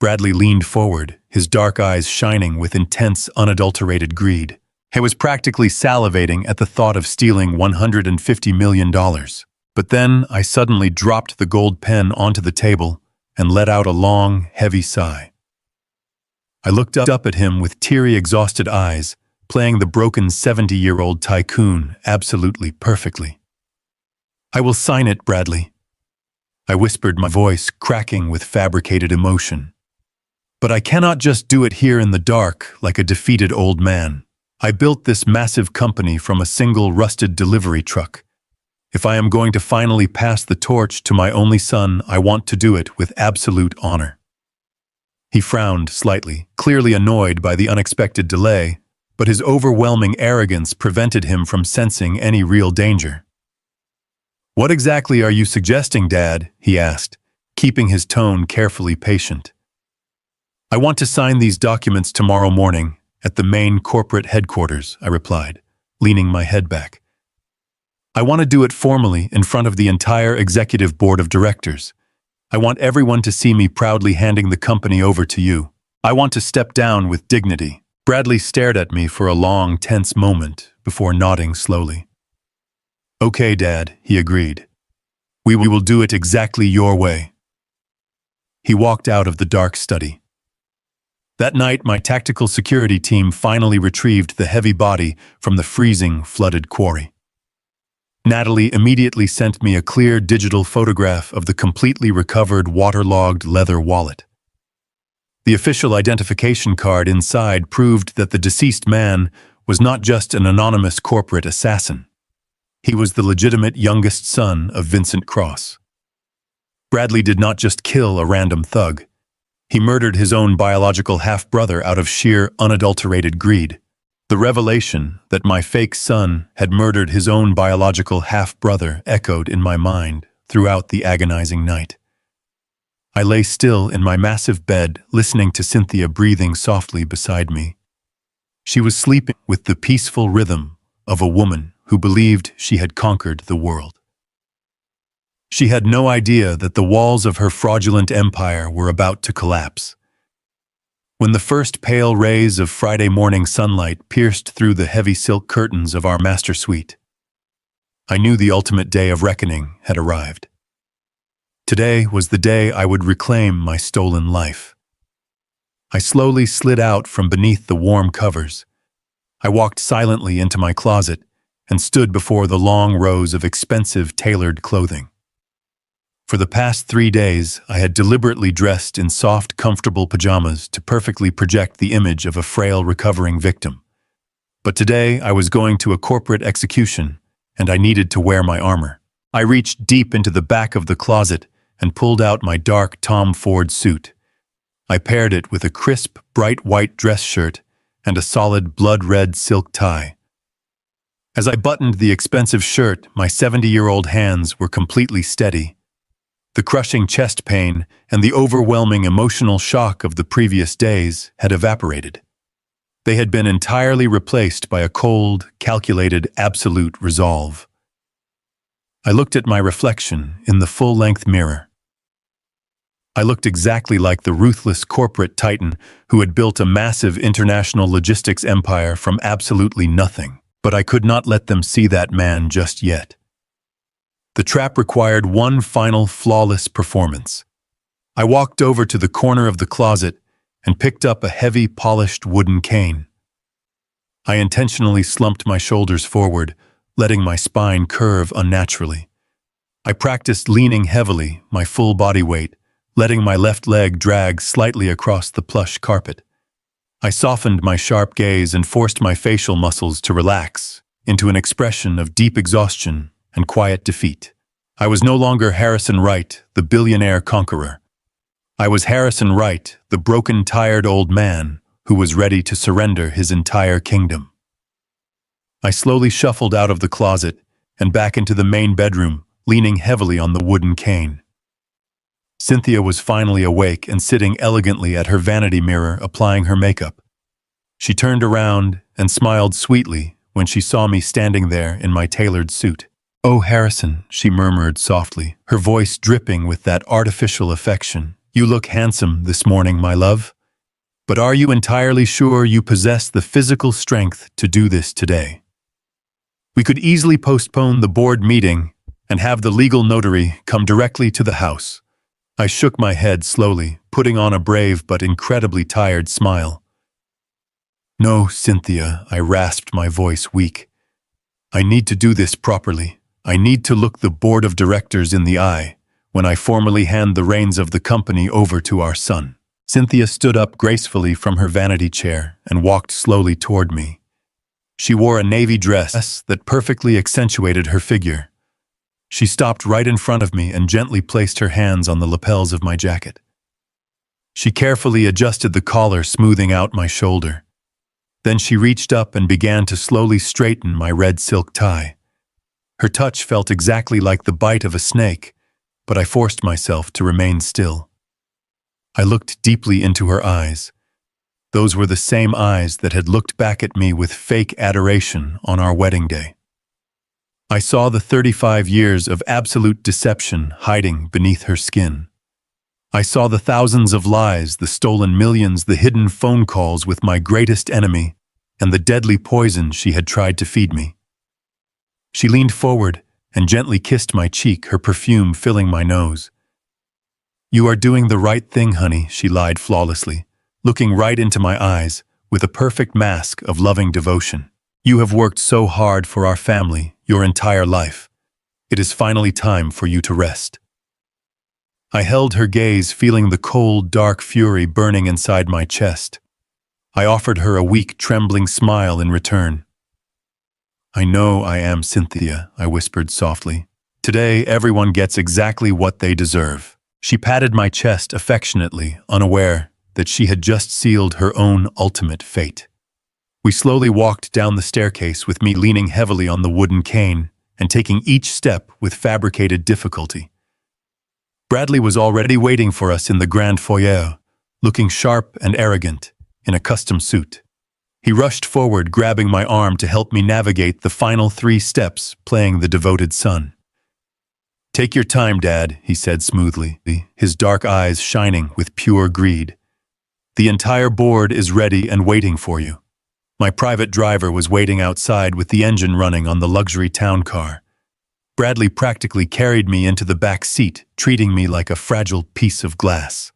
Bradley leaned forward, his dark eyes shining with intense, unadulterated greed. He was practically salivating at the thought of stealing $150 million. But then I suddenly dropped the gold pen onto the table and let out a long, heavy sigh. I looked up at him with teary, exhausted eyes, playing the broken 70-year-old tycoon absolutely perfectly. "I will sign it, Bradley," I whispered, my voice cracking with fabricated emotion. "But I cannot just do it here in the dark like a defeated old man. I built this massive company from a single rusted delivery truck. If I am going to finally pass the torch to my only son, I want to do it with absolute honor." He frowned slightly, clearly annoyed by the unexpected delay, but his overwhelming arrogance prevented him from sensing any real danger. "What exactly are you suggesting, Dad?" he asked, keeping his tone carefully patient. "I want to sign these documents tomorrow morning at the main corporate headquarters," I replied, leaning my head back. "I want to do it formally in front of the entire executive board of directors. I want everyone to see me proudly handing the company over to you. I want to step down with dignity." Bradley stared at me for a long, tense moment before nodding slowly. "Okay, Dad," he agreed. We will do it exactly your way." He walked out of the dark study. That night, my tactical security team finally retrieved the heavy body from the freezing, flooded quarry. Natalie immediately sent me a clear digital photograph of the completely recovered, waterlogged leather wallet. The official identification card inside proved that the deceased man was not just an anonymous corporate assassin. He was the legitimate youngest son of Vincent Cross. Bradley did not just kill a random thug. He murdered his own biological half-brother out of sheer, unadulterated greed. The revelation that my fake son had murdered his own biological half-brother echoed in my mind throughout the agonizing night. I lay still in my massive bed, listening to Cynthia breathing softly beside me. She was sleeping with the peaceful rhythm of a woman who believed she had conquered the world. She had no idea that the walls of her fraudulent empire were about to collapse. When the first pale rays of Friday morning sunlight pierced through the heavy silk curtains of our master suite, I knew the ultimate day of reckoning had arrived. Today was the day I would reclaim my stolen life. I slowly slid out from beneath the warm covers. I walked silently into my closet and stood before the long rows of expensive tailored clothing. For the past 3 days, I had deliberately dressed in soft, comfortable pajamas to perfectly project the image of a frail, recovering victim. But today, I was going to a corporate execution, and I needed to wear my armor. I reached deep into the back of the closet and pulled out my dark Tom Ford suit. I paired it with a crisp, bright white dress shirt and a solid blood-red silk tie. As I buttoned the expensive shirt, my 70-year-old hands were completely steady. The crushing chest pain and the overwhelming emotional shock of the previous days had evaporated. They had been entirely replaced by a cold, calculated, absolute resolve. I looked at my reflection in the full-length mirror. I looked exactly like the ruthless corporate titan who had built a massive international logistics empire from absolutely nothing. But I could not let them see that man just yet. The trap required one final flawless performance. I walked over to the corner of the closet and picked up a heavy, polished wooden cane. I intentionally slumped my shoulders forward, letting my spine curve unnaturally. I practiced leaning heavily, my full body weight, letting my left leg drag slightly across the plush carpet. I softened my sharp gaze and forced my facial muscles to relax into an expression of deep exhaustion and quiet defeat. I was no longer Harrison Wright, the billionaire conqueror. I was Harrison Wright, the broken, tired old man who was ready to surrender his entire kingdom. I slowly shuffled out of the closet and back into the main bedroom, leaning heavily on the wooden cane. Cynthia was finally awake and sitting elegantly at her vanity mirror, applying her makeup. She turned around and smiled sweetly when she saw me standing there in my tailored suit. "Oh, Harrison," she murmured softly, her voice dripping with that artificial affection. "You look handsome this morning, my love. But are you entirely sure you possess the physical strength to do this today? We could easily postpone the board meeting and have the legal notary come directly to the house." I shook my head slowly, putting on a brave but incredibly tired smile. "No, Cynthia," I rasped, my voice weak. "I need to do this properly. I need to look the board of directors in the eye when I formally hand the reins of the company over to our son." Cynthia stood up gracefully from her vanity chair and walked slowly toward me. She wore a navy dress that perfectly accentuated her figure. She stopped right in front of me and gently placed her hands on the lapels of my jacket. She carefully adjusted the collar, smoothing out my shoulder. Then she reached up and began to slowly straighten my red silk tie. Her touch felt exactly like the bite of a snake, but I forced myself to remain still. I looked deeply into her eyes. Those were the same eyes that had looked back at me with fake adoration on our wedding day. I saw the 35 years of absolute deception hiding beneath her skin. I saw the thousands of lies, the stolen millions, the hidden phone calls with my greatest enemy, and the deadly poison she had tried to feed me. She leaned forward and gently kissed my cheek, her perfume filling my nose. "You are doing the right thing, honey," she lied flawlessly, looking right into my eyes with a perfect mask of loving devotion. "You have worked so hard for our family your entire life. It is finally time for you to rest." I held her gaze, feeling the cold, dark fury burning inside my chest. I offered her a weak, trembling smile in return. "I know I am, Cynthia," I whispered softly. "Today, everyone gets exactly what they deserve." She patted my chest affectionately, unaware that she had just sealed her own ultimate fate. We slowly walked down the staircase, with me leaning heavily on the wooden cane and taking each step with fabricated difficulty. Bradley was already waiting for us in the grand foyer, looking sharp and arrogant in a custom suit. He rushed forward, grabbing my arm to help me navigate the final 3 steps, playing the devoted son. "Take your time, Dad," he said smoothly, his dark eyes shining with pure greed. "The entire board is ready and waiting for you." My private driver was waiting outside with the engine running on the luxury town car. Bradley practically carried me into the back seat, treating me like a fragile piece of glass.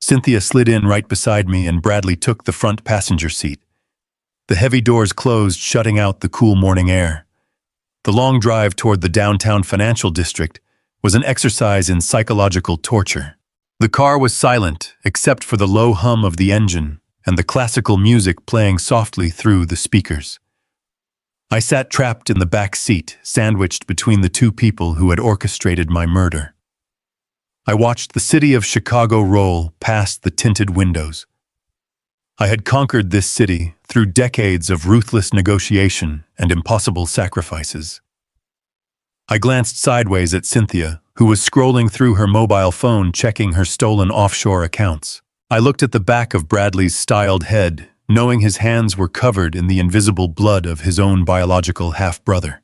Cynthia slid in right beside me and Bradley took the front passenger seat. The heavy doors closed, shutting out the cool morning air. The long drive toward the downtown financial district was an exercise in psychological torture. The car was silent, except for the low hum of the engine and the classical music playing softly through the speakers. I sat trapped in the back seat, sandwiched between the 2 people who had orchestrated my murder. I watched the city of Chicago roll past the tinted windows. I had conquered this city through decades of ruthless negotiation and impossible sacrifices. I glanced sideways at Cynthia, who was scrolling through her mobile phone checking her stolen offshore accounts. I looked at the back of Bradley's styled head, knowing his hands were covered in the invisible blood of his own biological half-brother.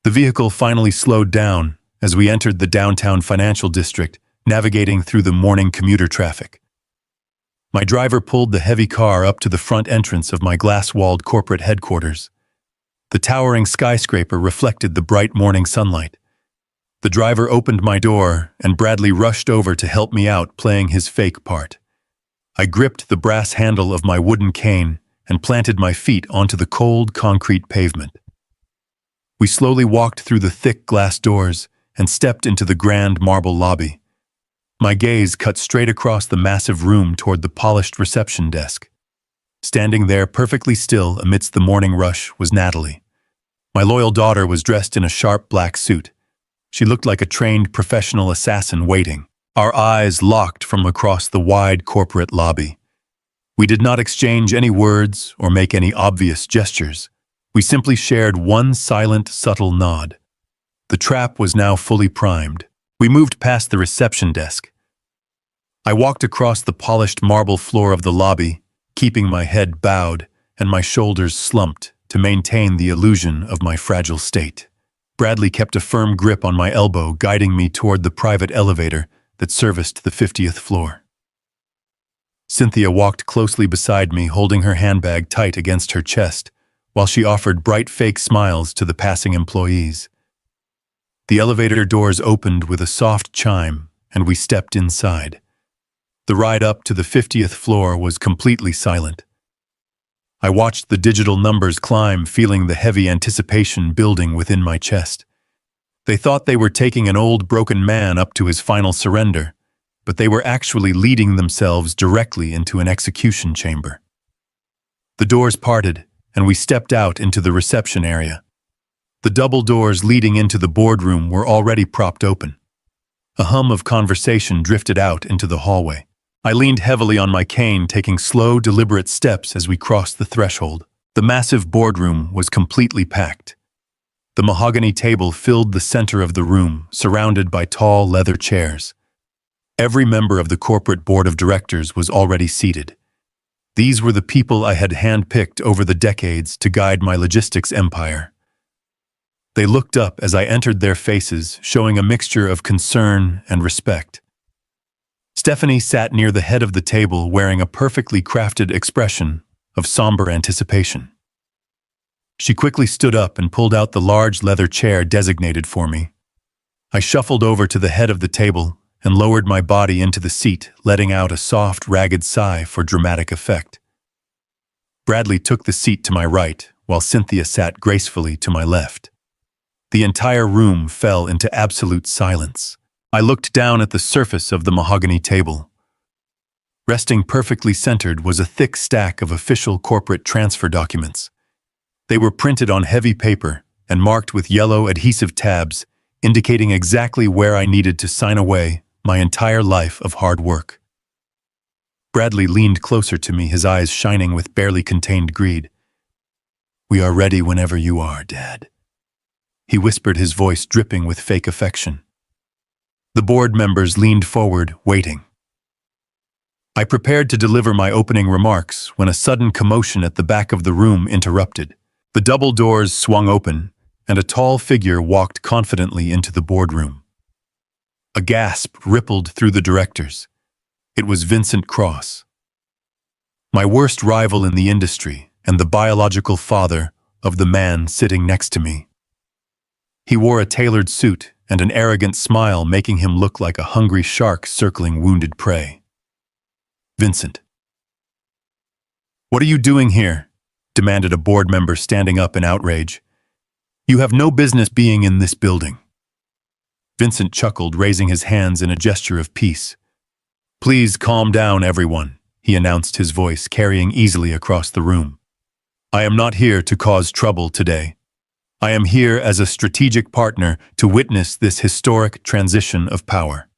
The vehicle finally slowed down as we entered the downtown financial district, navigating through the morning commuter traffic. My driver pulled the heavy car up to the front entrance of my glass-walled corporate headquarters. The towering skyscraper reflected the bright morning sunlight. The driver opened my door, and Bradley rushed over to help me out, playing his fake part. I gripped the brass handle of my wooden cane and planted my feet onto the cold concrete pavement. We slowly walked through the thick glass doors and stepped into the grand marble lobby. My gaze cut straight across the massive room toward the polished reception desk. Standing there perfectly still amidst the morning rush was Natalie. My loyal daughter was dressed in a sharp black suit. She looked like a trained professional assassin waiting. Our eyes locked from across the wide corporate lobby. We did not exchange any words or make any obvious gestures. We simply shared one silent, subtle nod. The trap was now fully primed. We moved past the reception desk. I walked across the polished marble floor of the lobby, keeping my head bowed and my shoulders slumped to maintain the illusion of my fragile state. Bradley kept a firm grip on my elbow, guiding me toward the private elevator that serviced the 50th floor. Cynthia walked closely beside me, holding her handbag tight against her chest, while she offered bright fake smiles to the passing employees. The elevator doors opened with a soft chime, and we stepped inside. The ride up to the 50th floor was completely silent. I watched the digital numbers climb, feeling the heavy anticipation building within my chest. They thought they were taking an old broken man up to his final surrender, but they were actually leading themselves directly into an execution chamber. The doors parted, and we stepped out into the reception area. The double doors leading into the boardroom were already propped open. A hum of conversation drifted out into the hallway. I leaned heavily on my cane, taking slow, deliberate steps as we crossed the threshold. The massive boardroom was completely packed. The mahogany table filled the center of the room, surrounded by tall leather chairs. Every member of the corporate board of directors was already seated. These were the people I had handpicked over the decades to guide my logistics empire. They looked up as I entered, their faces showing a mixture of concern and respect. Stephanie sat near the head of the table, wearing a perfectly crafted expression of somber anticipation. She quickly stood up and pulled out the large leather chair designated for me. I shuffled over to the head of the table and lowered my body into the seat, letting out a soft, ragged sigh for dramatic effect. Bradley took the seat to my right, while Cynthia sat gracefully to my left. The entire room fell into absolute silence. I looked down at the surface of the mahogany table. Resting perfectly centered was a thick stack of official corporate transfer documents. They were printed on heavy paper and marked with yellow adhesive tabs, indicating exactly where I needed to sign away my entire life of hard work. Bradley leaned closer to me, his eyes shining with barely contained greed. "We are ready whenever you are, Dad," he whispered, his voice dripping with fake affection. The board members leaned forward, waiting. I prepared to deliver my opening remarks when a sudden commotion at the back of the room interrupted. The double doors swung open, and a tall figure walked confidently into the boardroom. A gasp rippled through the directors. It was Vincent Cross, my worst rival in the industry and the biological father of the man sitting next to me. He wore a tailored suit and an arrogant smile, making him look like a hungry shark circling wounded prey. Vincent. "What are you doing here?" demanded a board member standing up in outrage. "You have no business being in this building." Vincent chuckled, raising his hands in a gesture of peace. "Please calm down, everyone," he announced, his voice carrying easily across the room. "I am not here to cause trouble today. I am here as a strategic partner to witness this historic transition of power."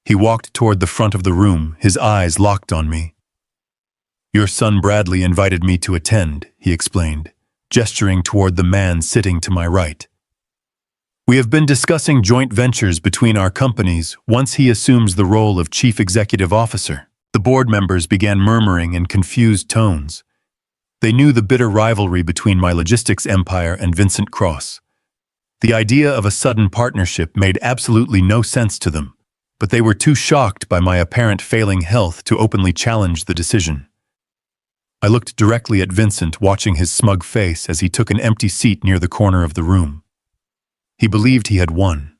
He walked toward the front of the room, his eyes locked on me. "Your son Bradley invited me to attend," he explained, gesturing toward the man sitting to my right. "We have been discussing joint ventures between our companies once he assumes the role of chief executive officer." The board members began murmuring in confused tones. They knew the bitter rivalry between my logistics empire and Vincent Cross. The idea of a sudden partnership made absolutely no sense to them, but they were too shocked by my apparent failing health to openly challenge the decision. I looked directly at Vincent, watching his smug face as he took an empty seat near the corner of the room. He believed he had won.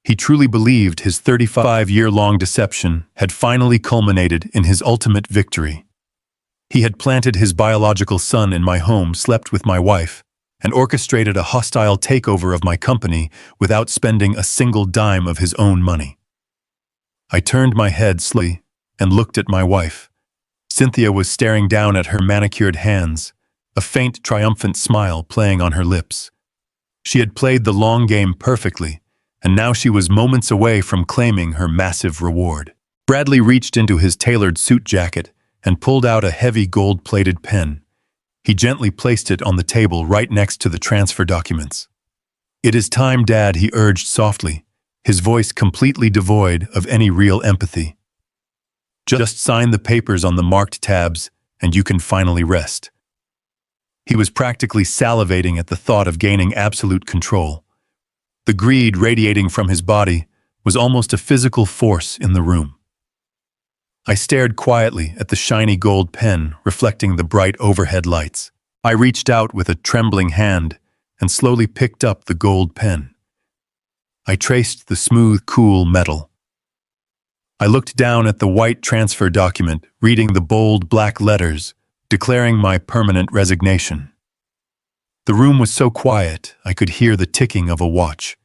He truly believed his 35-year-long deception had finally culminated in his ultimate victory. He had planted his biological son in my home, slept with my wife, and orchestrated a hostile takeover of my company without spending a single dime of his own money. I turned my head slowly and looked at my wife. Cynthia was staring down at her manicured hands, a faint, triumphant smile playing on her lips. She had played the long game perfectly, and now she was moments away from claiming her massive reward. Bradley reached into his tailored suit jacket and pulled out a heavy gold-plated pen. He gently placed it on the table right next to the transfer documents. "It is time, Dad," he urged softly, his voice completely devoid of any real empathy. "Just sign the papers on the marked tabs, and you can finally rest." He was practically salivating at the thought of gaining absolute control. The greed radiating from his body was almost a physical force in the room. I stared quietly at the shiny gold pen reflecting the bright overhead lights. I reached out with a trembling hand and slowly picked up the gold pen. I traced the smooth, cool metal. I looked down at the white transfer document, reading the bold black letters, declaring my permanent resignation. The room was so quiet, I could hear the ticking of a watch.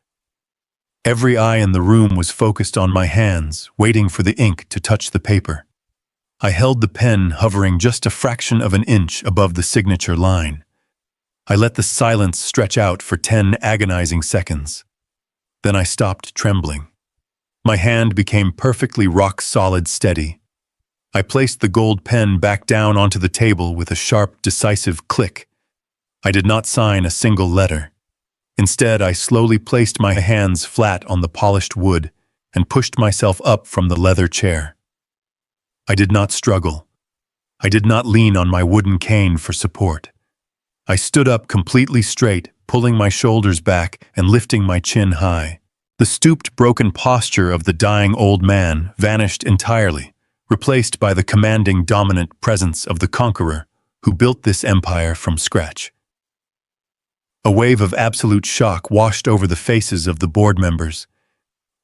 Every eye in the room was focused on my hands, waiting for the ink to touch the paper. I held the pen hovering just a fraction of an inch above the signature line. I let the silence stretch out for 10 agonizing seconds. Then I stopped trembling. My hand became perfectly rock-solid steady. I placed the gold pen back down onto the table with a sharp, decisive click. I did not sign a single letter. Instead, I slowly placed my hands flat on the polished wood and pushed myself up from the leather chair. I did not struggle. I did not lean on my wooden cane for support. I stood up completely straight, pulling my shoulders back and lifting my chin high. The stooped, broken posture of the dying old man vanished entirely, replaced by the commanding, dominant presence of the conqueror who built this empire from scratch. A wave of absolute shock washed over the faces of the board members.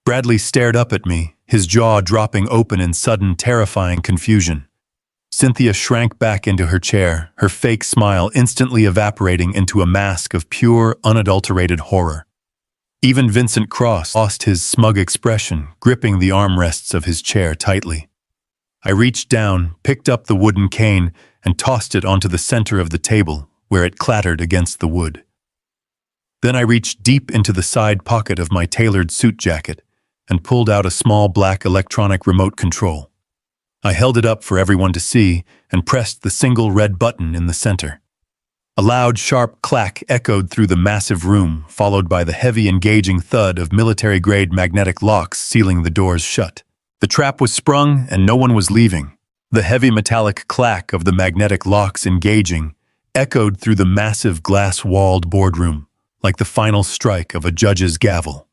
Bradley stared up at me, his jaw dropping open in sudden, terrifying confusion. Cynthia shrank back into her chair, her fake smile instantly evaporating into a mask of pure, unadulterated horror. Even Vincent Cross lost his smug expression, gripping the armrests of his chair tightly. I reached down, picked up the wooden cane, and tossed it onto the center of the table, where it clattered against the wood. Then I reached deep into the side pocket of my tailored suit jacket and pulled out a small black electronic remote control. I held it up for everyone to see and pressed the single red button in the center. A loud, sharp clack echoed through the massive room, followed by the heavy, engaging thud of military-grade magnetic locks sealing the doors shut. The trap was sprung and no one was leaving. The heavy metallic clack of the magnetic locks engaging echoed through the massive glass-walled boardroom like the final strike of a judge's gavel.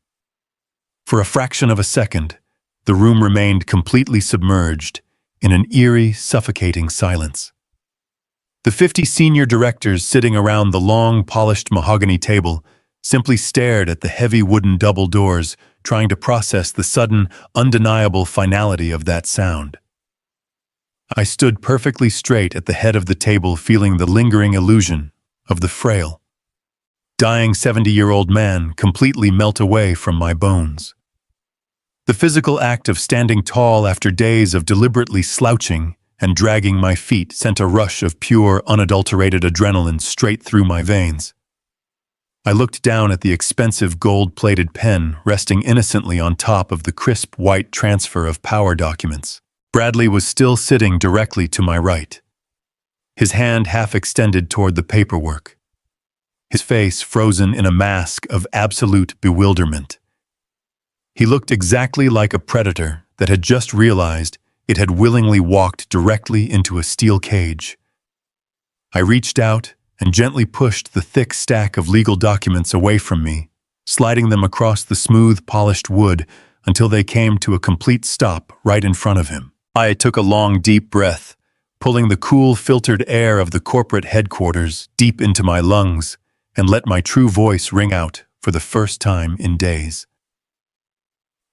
For a fraction of a second, the room remained completely submerged in an eerie, suffocating silence. The 50 senior directors sitting around the long, polished mahogany table simply stared at the heavy wooden double doors, trying to process the sudden, undeniable finality of that sound. I stood perfectly straight at the head of the table, feeling the lingering illusion of the frail, dying 70-year-old man completely melt away from my bones. The physical act of standing tall after days of deliberately slouching and dragging my feet sent a rush of pure, unadulterated adrenaline straight through my veins. I looked down at the expensive gold-plated pen resting innocently on top of the crisp white transfer of power documents. Bradley was still sitting directly to my right, his hand half extended toward the paperwork, his face frozen in a mask of absolute bewilderment. He looked exactly like a predator that had just realized it had willingly walked directly into a steel cage. I reached out and gently pushed the thick stack of legal documents away from me, sliding them across the smooth, polished wood until they came to a complete stop right in front of him. I took a long, deep breath, pulling the cool, filtered air of the corporate headquarters deep into my lungs, and let my true voice ring out for the first time in days.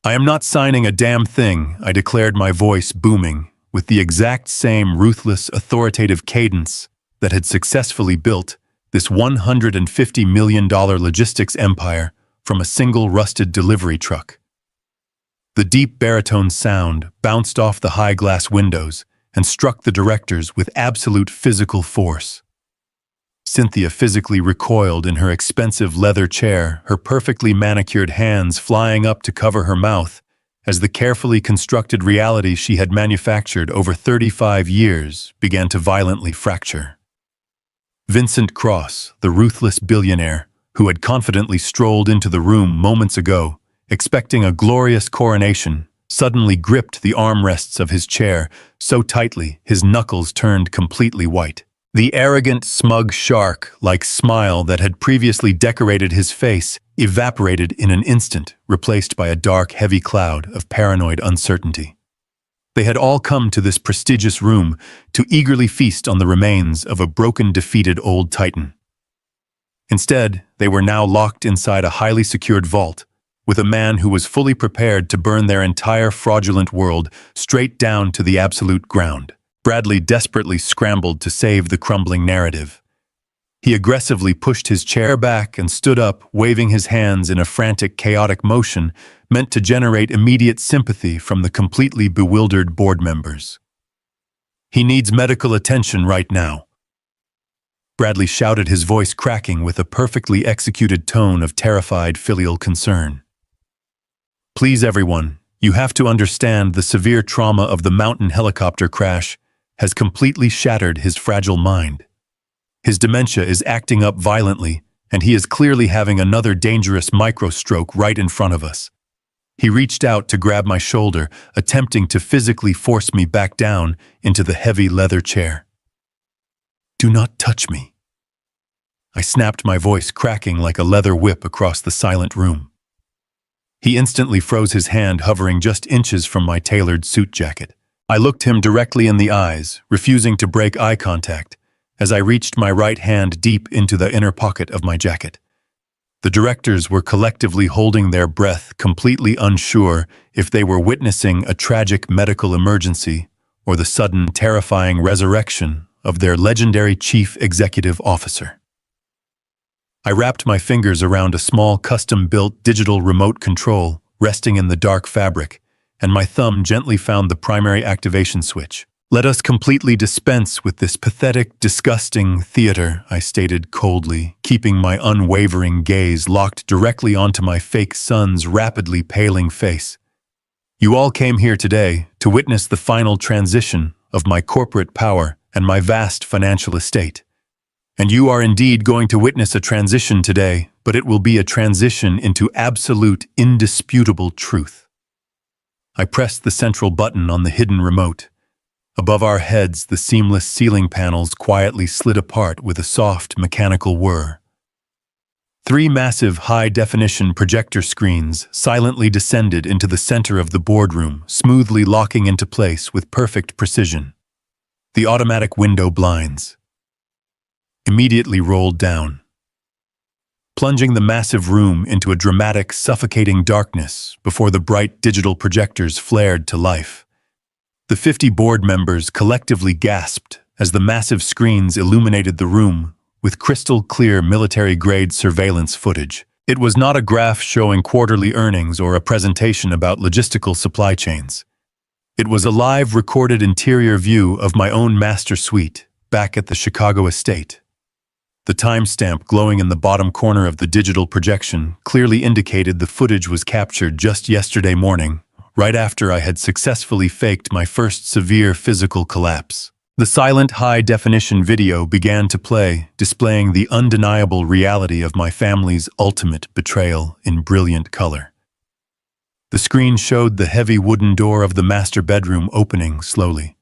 "I am not signing a damn thing," I declared, my voice booming with the exact same ruthless, authoritative cadence that had successfully built this $150 million logistics empire from a single rusted delivery truck. The deep baritone sound bounced off the high glass windows and struck the directors with absolute physical force. Cynthia physically recoiled in her expensive leather chair, her perfectly manicured hands flying up to cover her mouth as the carefully constructed reality she had manufactured over 35 years began to violently fracture. Vincent Cross, the ruthless billionaire who had confidently strolled into the room moments ago, expecting a glorious coronation, suddenly gripped the armrests of his chair so tightly his knuckles turned completely white. The arrogant, smug shark-like smile that had previously decorated his face evaporated in an instant, replaced by a dark, heavy cloud of paranoid uncertainty. They had all come to this prestigious room to eagerly feast on the remains of a broken, defeated old titan. Instead, they were now locked inside a highly secured vault, with a man who was fully prepared to burn their entire fraudulent world straight down to the absolute ground. Bradley desperately scrambled to save the crumbling narrative. He aggressively pushed his chair back and stood up, waving his hands in a frantic, chaotic motion meant to generate immediate sympathy from the completely bewildered board members. "He needs medical attention right now," Bradley shouted, his voice cracking with a perfectly executed tone of terrified filial concern. "Please, everyone, you have to understand the severe trauma of the mountain helicopter crash has completely shattered his fragile mind. His dementia is acting up violently, and he is clearly having another dangerous microstroke right in front of us." He reached out to grab my shoulder, attempting to physically force me back down into the heavy leather chair. "Do not touch me," I snapped, my voice cracking like a leather whip across the silent room. He instantly froze, his hand hovering just inches from my tailored suit jacket. I looked him directly in the eyes, refusing to break eye contact, as I reached my right hand deep into the inner pocket of my jacket. The directors were collectively holding their breath, completely unsure if they were witnessing a tragic medical emergency or the sudden, terrifying resurrection of their legendary chief executive officer. I wrapped my fingers around a small, custom-built digital remote control resting in the dark fabric, and my thumb gently found the primary activation switch. "Let us completely dispense with this pathetic, disgusting theater," I stated coldly, keeping my unwavering gaze locked directly onto my fake son's rapidly paling face. "You all came here today to witness the final transition of my corporate power and my vast financial estate. And you are indeed going to witness a transition today, but it will be a transition into absolute, indisputable truth. I pressed the central button on the hidden remote. Above our heads, the seamless ceiling panels quietly slid apart with a soft, mechanical whir. Three massive high-definition projector screens silently descended into the center of the boardroom, smoothly locking into place with perfect precision. The automatic window blinds immediately rolled down, plunging the massive room into a dramatic, suffocating darkness before the bright digital projectors flared to life. The 50 board members collectively gasped as the massive screens illuminated the room with crystal-clear military-grade surveillance footage. It was not a graph showing quarterly earnings or a presentation about logistical supply chains. It was a live recorded interior view of my own master suite back at the Chicago estate. The timestamp glowing in the bottom corner of the digital projection clearly indicated the footage was captured just yesterday morning, right after I had successfully faked my first severe physical collapse. The silent high-definition video began to play, displaying the undeniable reality of my family's ultimate betrayal in brilliant color. The screen showed the heavy wooden door of the master bedroom opening slowly.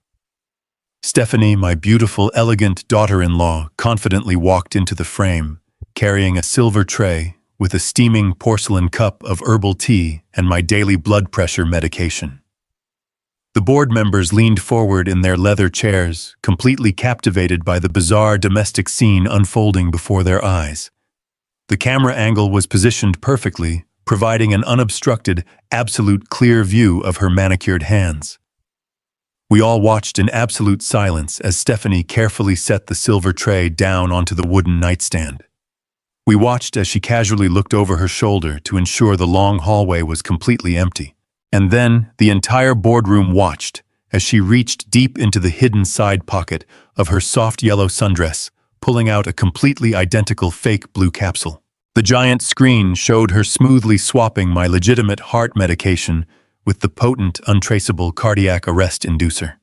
Stephanie, my beautiful, elegant daughter-in-law, confidently walked into the frame, carrying a silver tray with a steaming porcelain cup of herbal tea and my daily blood pressure medication. The board members leaned forward in their leather chairs, completely captivated by the bizarre domestic scene unfolding before their eyes. The camera angle was positioned perfectly, providing an unobstructed, absolute clear view of her manicured hands. We all watched in absolute silence as Stephanie carefully set the silver tray down onto the wooden nightstand. We watched as she casually looked over her shoulder to ensure the long hallway was completely empty. And then the entire boardroom watched as she reached deep into the hidden side pocket of her soft yellow sundress, pulling out a completely identical fake blue capsule. The giant screen showed her smoothly swapping my legitimate heart medication with the potent, untraceable cardiac arrest inducer.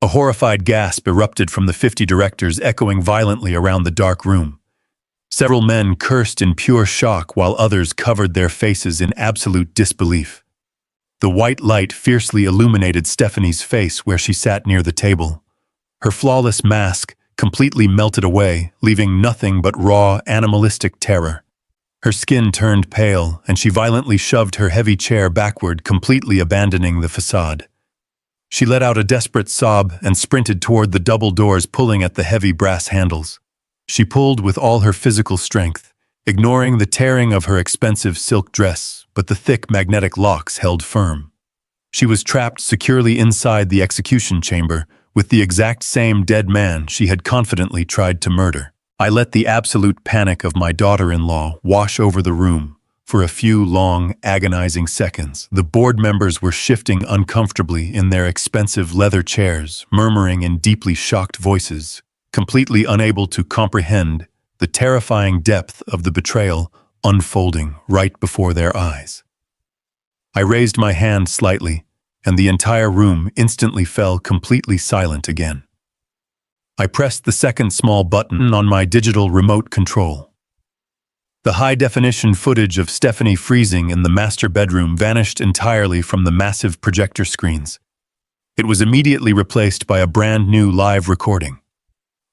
A horrified gasp erupted from the 50 directors, echoing violently around the dark room. Several men cursed in pure shock while others covered their faces in absolute disbelief. The white light fiercely illuminated Stephanie's face where she sat near the table. Her flawless mask completely melted away, leaving nothing but raw, animalistic terror. Her skin turned pale, and she violently shoved her heavy chair backward, completely abandoning the facade. She let out a desperate sob and sprinted toward the double doors, pulling at the heavy brass handles. She pulled with all her physical strength, ignoring the tearing of her expensive silk dress, but the thick magnetic locks held firm. She was trapped securely inside the execution chamber with the exact same dead man she had confidently tried to murder. I let the absolute panic of my daughter-in-law wash over the room. For a few long, agonizing seconds, the board members were shifting uncomfortably in their expensive leather chairs, murmuring in deeply shocked voices, completely unable to comprehend the terrifying depth of the betrayal unfolding right before their eyes. I raised my hand slightly, and the entire room instantly fell completely silent again. I pressed the second small button on my digital remote control. The high-definition footage of Stephanie freezing in the master bedroom vanished entirely from the massive projector screens. It was immediately replaced by a brand new live recording.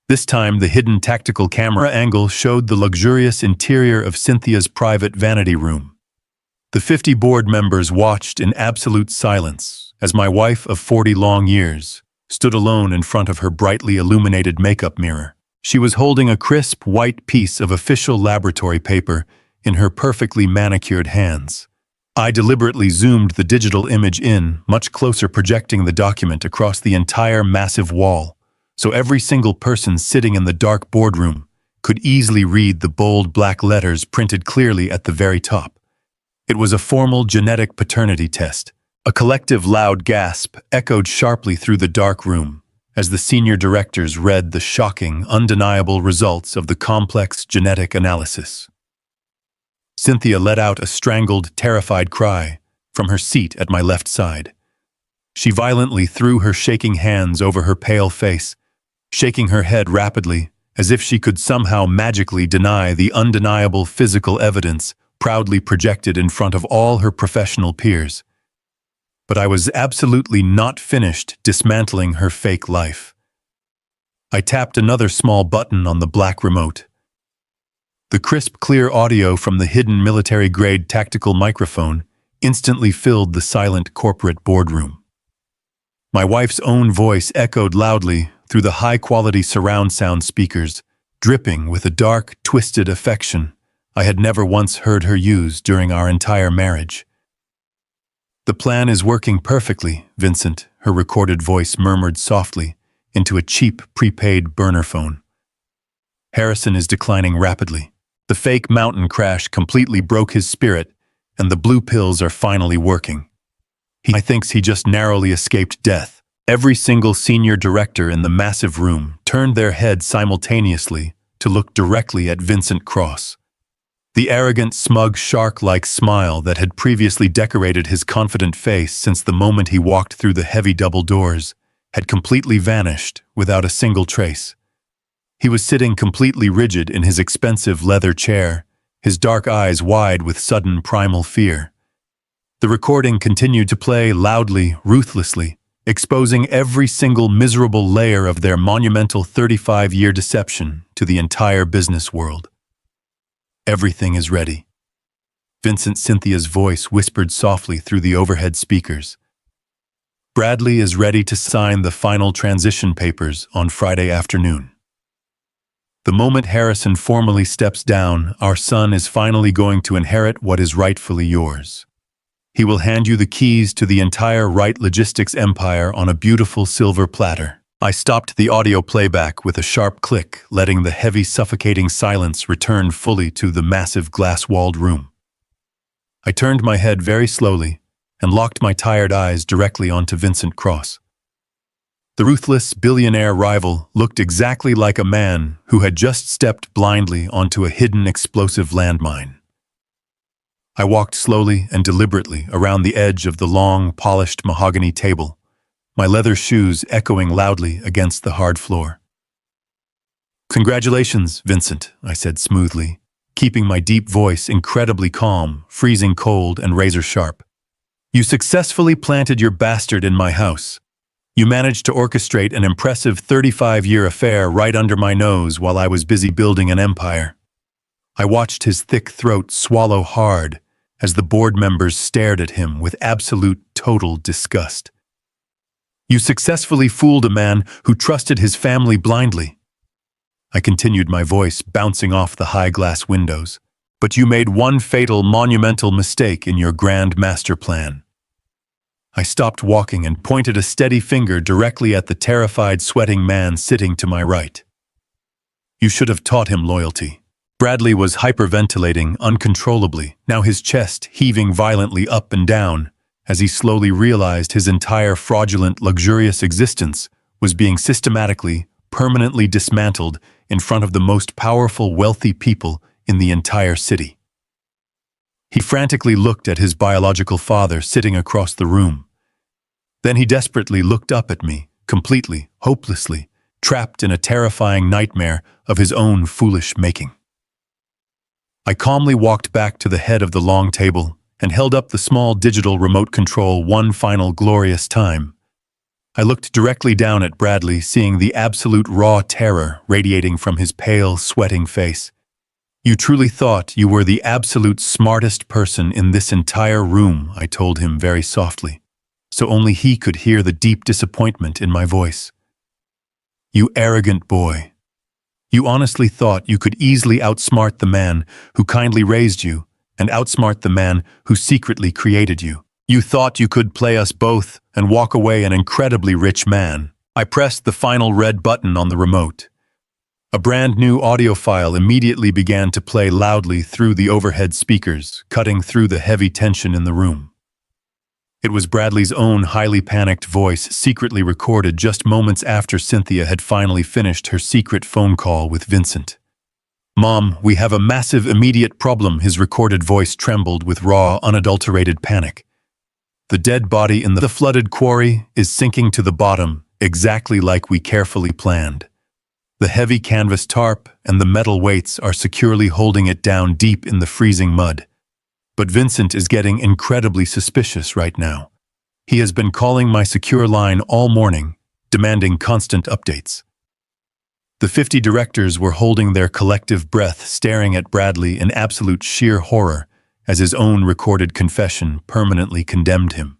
This time, the hidden tactical camera angle showed the luxurious interior of Cynthia's private vanity room. The 50 board members watched in absolute silence as my wife of 40 long years stood alone in front of her brightly illuminated makeup mirror. She was holding a crisp, white piece of official laboratory paper in her perfectly manicured hands. I deliberately zoomed the digital image in, much closer, projecting the document across the entire massive wall, so every single person sitting in the dark boardroom could easily read the bold black letters printed clearly at the very top. It was a formal genetic paternity test. A collective loud gasp echoed sharply through the dark room as the senior directors read the shocking, undeniable results of the complex genetic analysis. Cynthia let out a strangled, terrified cry from her seat at my left side. She violently threw her shaking hands over her pale face, shaking her head rapidly as if she could somehow magically deny the undeniable physical evidence proudly projected in front of all her professional peers. But I was absolutely not finished dismantling her fake life. I tapped another small button on the black remote. The crisp, clear audio from the hidden military-grade tactical microphone instantly filled the silent corporate boardroom. My wife's own voice echoed loudly through the high-quality surround sound speakers, dripping with a dark, twisted affection I had never once heard her use during our entire marriage. "The plan is working perfectly, Vincent," her recorded voice murmured softly into a cheap, prepaid burner phone. "Harrison is declining rapidly. The fake mountain crash completely broke his spirit, and the blue pills are finally working. He thinks he just narrowly escaped death." Every single senior director in the massive room turned their head simultaneously to look directly at Vincent Cross. The arrogant, smug, shark-like smile that had previously decorated his confident face since the moment he walked through the heavy double doors had completely vanished without a single trace. He was sitting completely rigid in his expensive leather chair, his dark eyes wide with sudden primal fear. The recording continued to play loudly, ruthlessly, exposing every single miserable layer of their monumental 35-year deception to the entire business world. "Everything is ready." Vincent Cynthia's voice whispered softly through the overhead speakers. "Bradley is ready to sign the final transition papers on Friday afternoon. The moment Harrison formally steps down, our son is finally going to inherit what is rightfully yours. He will hand you the keys to the entire Wright Logistics empire on a beautiful silver platter." I stopped the audio playback with a sharp click, letting the heavy, suffocating silence return fully to the massive glass-walled room. I turned my head very slowly and locked my tired eyes directly onto Vincent Cross. The ruthless billionaire rival looked exactly like a man who had just stepped blindly onto a hidden explosive landmine. I walked slowly and deliberately around the edge of the long, polished mahogany table, my leather shoes echoing loudly against the hard floor. "Congratulations, Vincent," I said smoothly, keeping my deep voice incredibly calm, freezing cold, and razor-sharp. "You successfully planted your bastard in my house. You managed to orchestrate an impressive 35-year affair right under my nose while I was busy building an empire." I watched his thick throat swallow hard as the board members stared at him with absolute, total disgust. "You successfully fooled a man who trusted his family blindly." I continued, my voice bouncing off the high glass windows. "But you made one fatal, monumental mistake in your grand master plan." I stopped walking and pointed a steady finger directly at the terrified, sweating man sitting to my right. "You should have taught him loyalty." Bradley was hyperventilating uncontrollably, now his chest heaving violently up and down as he slowly realized his entire fraudulent, luxurious existence was being systematically, permanently dismantled in front of the most powerful, wealthy people in the entire city. He frantically looked at his biological father sitting across the room. Then he desperately looked up at me, completely, hopelessly, trapped in a terrifying nightmare of his own foolish making. I calmly walked back to the head of the long table and held up the small digital remote control one final glorious time. I looked directly down at Bradley, seeing the absolute raw terror radiating from his pale, sweating face. "You truly thought you were the absolute smartest person in this entire room," I told him very softly, so only he could hear the deep disappointment in my voice. "You arrogant boy. You honestly thought you could easily outsmart the man who kindly raised you and outsmart the man who secretly created you. You thought you could play us both and walk away an incredibly rich man." I pressed the final red button on the remote. A brand new audio file immediately began to play loudly through the overhead speakers, cutting through the heavy tension in the room. It was Bradley's own highly panicked voice, secretly recorded just moments after Cynthia had finally finished her secret phone call with Vincent. "Mom, we have a massive immediate problem." His recorded voice trembled with raw, unadulterated panic. "The dead body in the flooded quarry is sinking to the bottom, exactly like we carefully planned. The heavy canvas tarp and the metal weights are securely holding it down deep in the freezing mud. But Vincent is getting incredibly suspicious right now. He has been calling my secure line all morning, demanding constant updates. The 50 directors were holding their collective breath, staring at Bradley in absolute sheer horror as his own recorded confession permanently condemned him.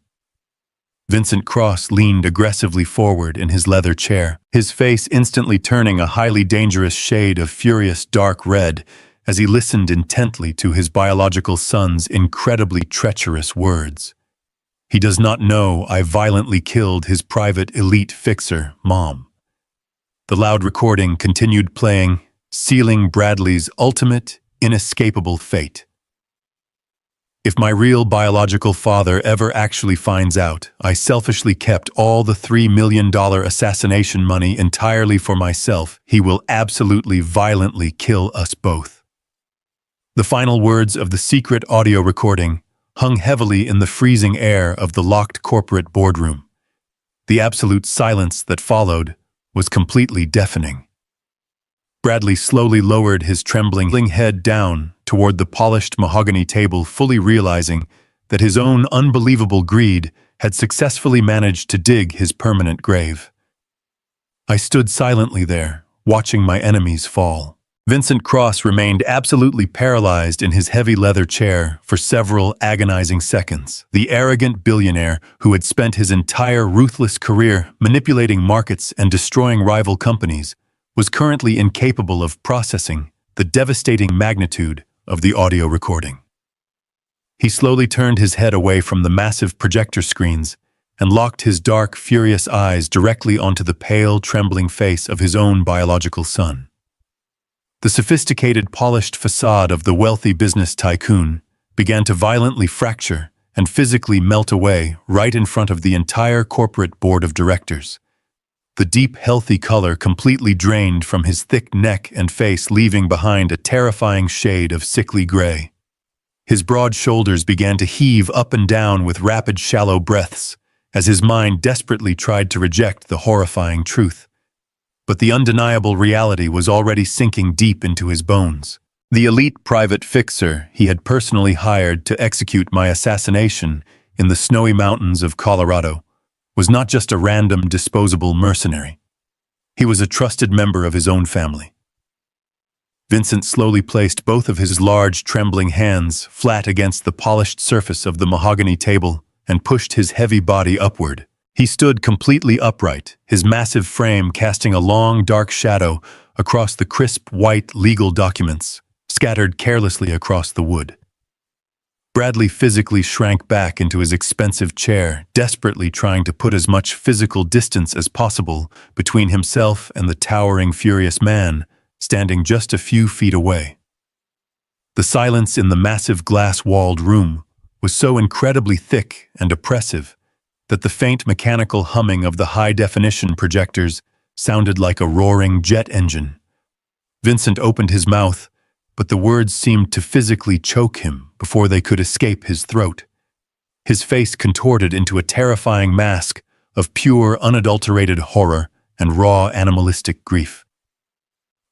Vincent Cross leaned aggressively forward in his leather chair, his face instantly turning a highly dangerous shade of furious dark red as he listened intently to his biological son's incredibly treacherous words. He does not know I violently killed his private elite fixer, Mom. The loud recording continued playing, sealing Bradley's ultimate, inescapable fate. If my real biological father ever actually finds out, I selfishly kept all the $3 million assassination money entirely for myself, he will absolutely violently kill us both. The final words of the secret audio recording hung heavily in the freezing air of the locked corporate boardroom. The absolute silence that followed was completely deafening. Bradley slowly lowered his trembling head down toward the polished mahogany table, fully realizing that his own unbelievable greed had successfully managed to dig his permanent grave. I stood silently there, watching my enemies fall. Vincent Cross remained absolutely paralyzed in his heavy leather chair for several agonizing seconds. The arrogant billionaire who had spent his entire ruthless career manipulating markets and destroying rival companies was currently incapable of processing the devastating magnitude of the audio recording. He slowly turned his head away from the massive projector screens and locked his dark, furious eyes directly onto the pale, trembling face of his own biological son. The sophisticated, polished facade of the wealthy business tycoon began to violently fracture and physically melt away right in front of the entire corporate board of directors. The deep, healthy color completely drained from his thick neck and face, leaving behind a terrifying shade of sickly gray. His broad shoulders began to heave up and down with rapid, shallow breaths as his mind desperately tried to reject the horrifying truth. But the undeniable reality was already sinking deep into his bones. The elite private fixer he had personally hired to execute my assassination in the snowy mountains of Colorado was not just a random, disposable mercenary. He was a trusted member of his own family. Vincent slowly placed both of his large, trembling hands flat against the polished surface of the mahogany table and pushed his heavy body upward. He stood completely upright, his massive frame casting a long, dark shadow across the crisp, white legal documents scattered carelessly across the wood. Bradley physically shrank back into his expensive chair, desperately trying to put as much physical distance as possible between himself and the towering, furious man standing just a few feet away. The silence in the massive glass-walled room was so incredibly thick and oppressive that the faint mechanical humming of the high-definition projectors sounded like a roaring jet engine. Vincent opened his mouth, but the words seemed to physically choke him before they could escape his throat. His face contorted into a terrifying mask of pure, unadulterated horror and raw, animalistic grief.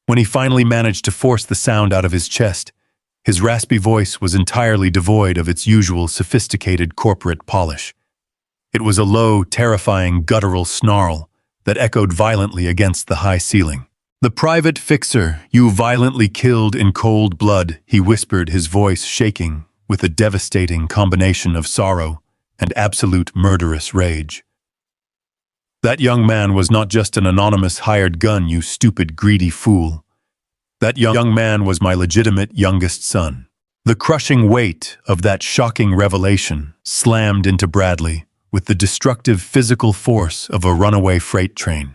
When he finally managed to force the sound out of his chest, his raspy voice was entirely devoid of its usual sophisticated corporate polish. It was a low, terrifying, guttural snarl that echoed violently against the high ceiling. "The private fixer you violently killed in cold blood," he whispered, his voice shaking with a devastating combination of sorrow and absolute murderous rage. "That young man was not just an anonymous hired gun, you stupid, greedy fool. That young man was my legitimate youngest son." The crushing weight of that shocking revelation slammed into Bradley with the destructive physical force of a runaway freight train.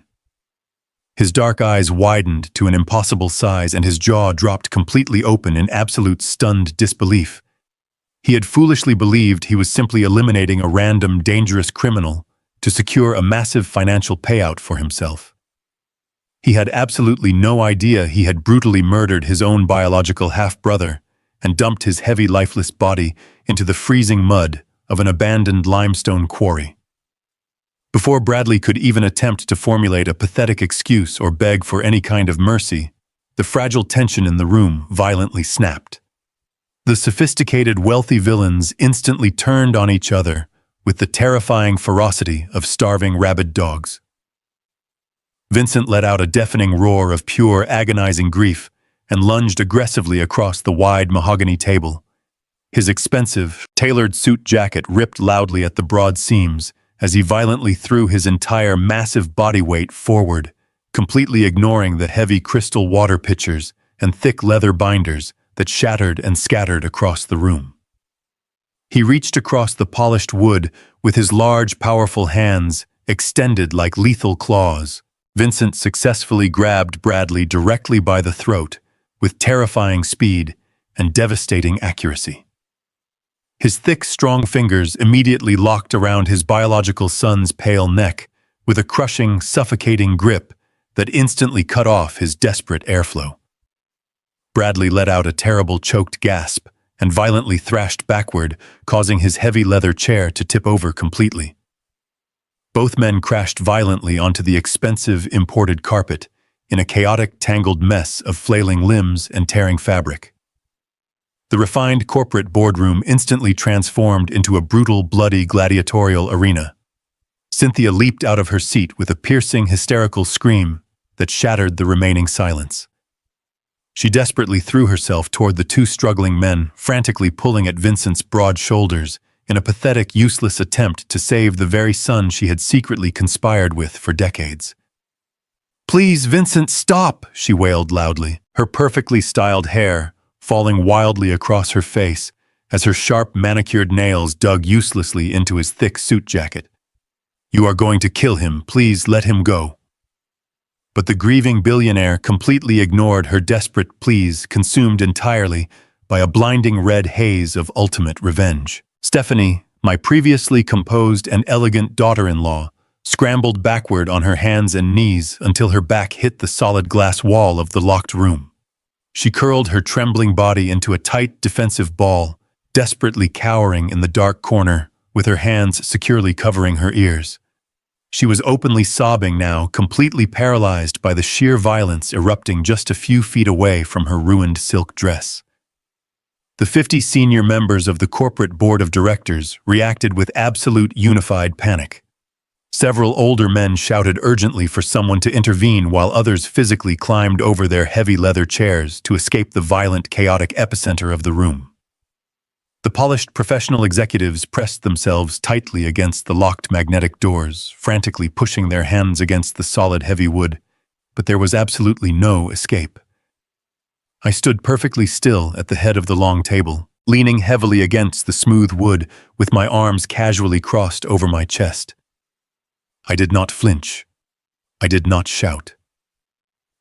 His dark eyes widened to an impossible size and his jaw dropped completely open in absolute stunned disbelief. He had foolishly believed he was simply eliminating a random, dangerous criminal to secure a massive financial payout for himself. He had absolutely no idea he had brutally murdered his own biological half-brother and dumped his heavy, lifeless body into the freezing mud of an abandoned limestone quarry. Before Bradley could even attempt to formulate a pathetic excuse or beg for any kind of mercy, the fragile tension in the room violently snapped. The sophisticated, wealthy villains instantly turned on each other with the terrifying ferocity of starving rabid dogs. Vincent let out a deafening roar of pure, agonizing grief and lunged aggressively across the wide mahogany table. His expensive, tailored suit jacket ripped loudly at the broad seams as he violently threw his entire massive body weight forward, completely ignoring the heavy crystal water pitchers and thick leather binders that shattered and scattered across the room. He reached across the polished wood with his large, powerful hands extended like lethal claws. Vincent successfully grabbed Bradley directly by the throat with terrifying speed and devastating accuracy. His thick, strong fingers immediately locked around his biological son's pale neck with a crushing, suffocating grip that instantly cut off his desperate airflow. Bradley let out a terrible choked gasp and violently thrashed backward, causing his heavy leather chair to tip over completely. Both men crashed violently onto the expensive imported carpet in a chaotic, tangled mess of flailing limbs and tearing fabric. The refined corporate boardroom instantly transformed into a brutal, bloody gladiatorial arena. Cynthia leaped out of her seat with a piercing, hysterical scream that shattered the remaining silence. She desperately threw herself toward the two struggling men, frantically pulling at Vincent's broad shoulders in a pathetic, useless attempt to save the very son she had secretly conspired with for decades. "Please, Vincent, stop!" she wailed loudly, her perfectly styled hair falling wildly across her face as her sharp, manicured nails dug uselessly into his thick suit jacket. "You are going to kill him. Please let him go." But the grieving billionaire completely ignored her desperate pleas, consumed entirely by a blinding red haze of ultimate revenge. Stephanie, my previously composed and elegant daughter-in-law, scrambled backward on her hands and knees until her back hit the solid glass wall of the locked room. She curled her trembling body into a tight, defensive ball, desperately cowering in the dark corner, with her hands securely covering her ears. She was openly sobbing now, completely paralyzed by the sheer violence erupting just a few feet away from her ruined silk dress. The 50 senior members of the corporate board of directors reacted with absolute unified panic. Several older men shouted urgently for someone to intervene while others physically climbed over their heavy leather chairs to escape the violent, chaotic epicenter of the room. The polished professional executives pressed themselves tightly against the locked magnetic doors, frantically pushing their hands against the solid, heavy wood, but there was absolutely no escape. I stood perfectly still at the head of the long table, leaning heavily against the smooth wood with my arms casually crossed over my chest. I did not flinch. I did not shout.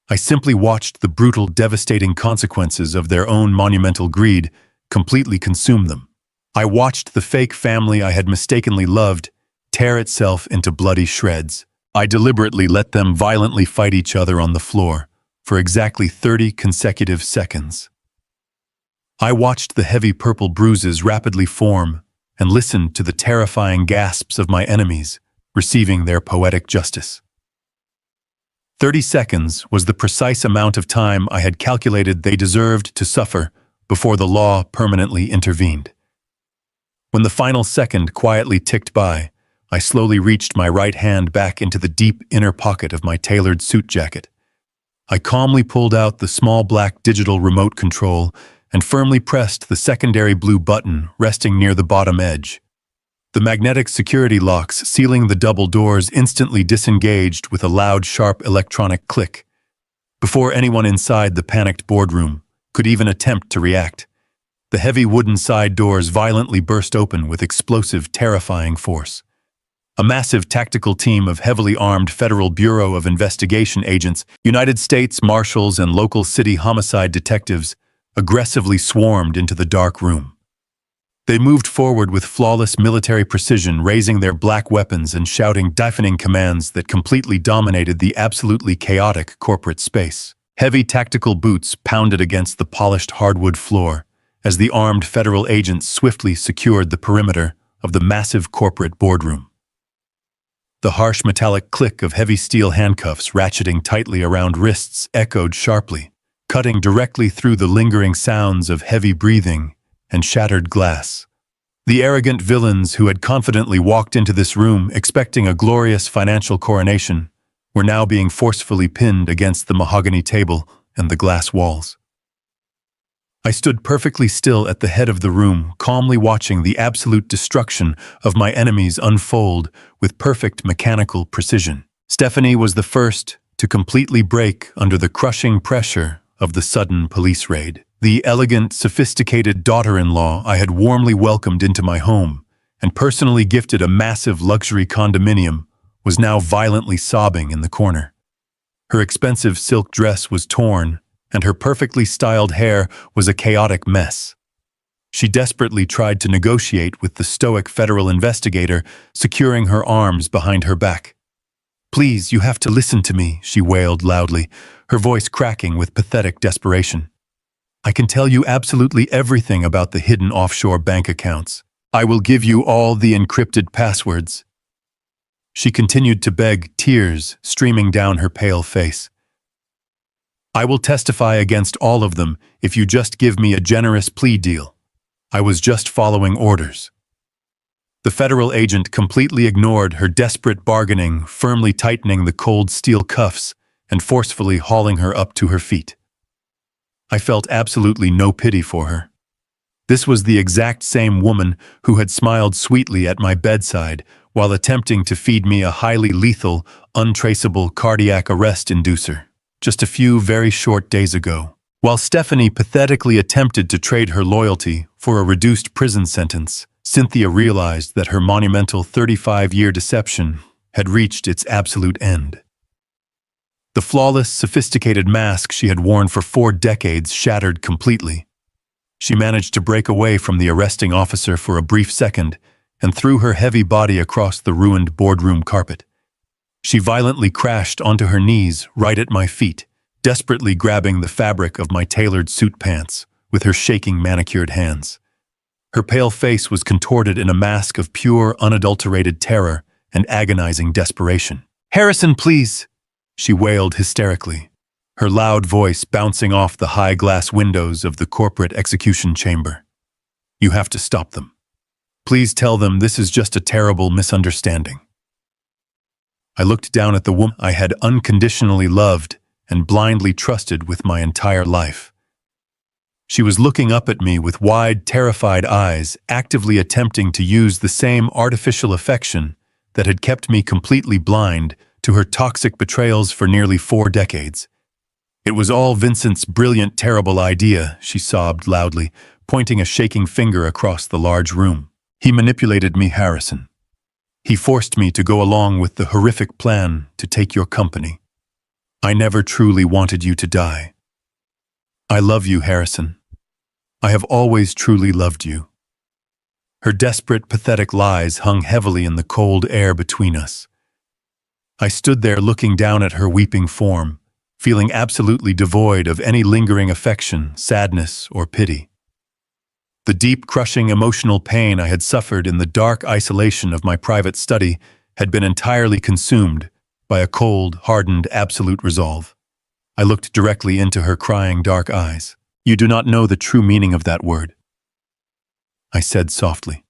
I simply watched the brutal, devastating consequences of their own monumental greed completely consume them. I watched the fake family I had mistakenly loved tear itself into bloody shreds. I deliberately let them violently fight each other on the floor for exactly 30 consecutive seconds. I watched the heavy purple bruises rapidly form and listened to the terrifying gasps of my enemies receiving their poetic justice. 30 seconds was the precise amount of time I had calculated they deserved to suffer before the law permanently intervened. When the final second quietly ticked by, I slowly reached my right hand back into the deep inner pocket of my tailored suit jacket. I calmly pulled out the small black digital remote control and firmly pressed the secondary blue button resting near the bottom edge. The magnetic security locks sealing the double doors instantly disengaged with a loud, sharp electronic click. Before anyone inside the panicked boardroom could even attempt to react, the heavy wooden side doors violently burst open with explosive, terrifying force. A massive tactical team of heavily armed Federal Bureau of Investigation agents, United States Marshals, and local city homicide detectives aggressively swarmed into the dark room. They moved forward with flawless military precision, raising their black weapons and shouting deafening commands that completely dominated the absolutely chaotic corporate space. Heavy tactical boots pounded against the polished hardwood floor as the armed federal agents swiftly secured the perimeter of the massive corporate boardroom. The harsh metallic click of heavy steel handcuffs ratcheting tightly around wrists echoed sharply, cutting directly through the lingering sounds of heavy breathing and shattered glass. The arrogant villains who had confidently walked into this room expecting a glorious financial coronation were now being forcefully pinned against the mahogany table and the glass walls. I stood perfectly still at the head of the room, calmly watching the absolute destruction of my enemies unfold with perfect mechanical precision. Stephanie was the first to completely break under the crushing pressure of the sudden police raid. The elegant, sophisticated daughter-in-law I had warmly welcomed into my home and personally gifted a massive luxury condominium was now violently sobbing in the corner. Her expensive silk dress was torn, and her perfectly styled hair was a chaotic mess. She desperately tried to negotiate with the stoic federal investigator, securing her arms behind her back. "Please, you have to listen to me," she wailed loudly, her voice cracking with pathetic desperation. "I can tell you absolutely everything about the hidden offshore bank accounts. I will give you all the encrypted passwords." She continued to beg, tears streaming down her pale face. "I will testify against all of them if you just give me a generous plea deal. I was just following orders." The federal agent completely ignored her desperate bargaining, firmly tightening the cold steel cuffs and forcefully hauling her up to her feet. I felt absolutely no pity for her. This was the exact same woman who had smiled sweetly at my bedside while attempting to feed me a highly lethal, untraceable cardiac arrest inducer just a few very short days ago. While Stephanie pathetically attempted to trade her loyalty for a reduced prison sentence, Cynthia realized that her monumental 35-year deception had reached its absolute end. The flawless, sophisticated mask she had worn for 4 decades shattered completely. She managed to break away from the arresting officer for a brief second and threw her heavy body across the ruined boardroom carpet. She violently crashed onto her knees right at my feet, desperately grabbing the fabric of my tailored suit pants with her shaking manicured hands. Her pale face was contorted in a mask of pure, unadulterated terror and agonizing desperation. "Harrison, please!" she wailed hysterically, her loud voice bouncing off the high glass windows of the corporate execution chamber. "You have to stop them. Please tell them this is just a terrible misunderstanding." I looked down at the woman I had unconditionally loved and blindly trusted with my entire life. She was looking up at me with wide, terrified eyes, actively attempting to use the same artificial affection that had kept me completely blind to her toxic betrayals for nearly 4 decades. "It was all Vincent's brilliant, terrible idea," she sobbed loudly, pointing a shaking finger across the large room. "He manipulated me, Harrison. He forced me to go along with the horrific plan to take your company. I never truly wanted you to die. I love you, Harrison. I have always truly loved you." Her desperate, pathetic lies hung heavily in the cold air between us. I stood there looking down at her weeping form, feeling absolutely devoid of any lingering affection, sadness, or pity. The deep, crushing emotional pain I had suffered in the dark isolation of my private study had been entirely consumed by a cold, hardened, absolute resolve. I looked directly into her crying dark eyes. "You do not know the true meaning of that word," I said softly,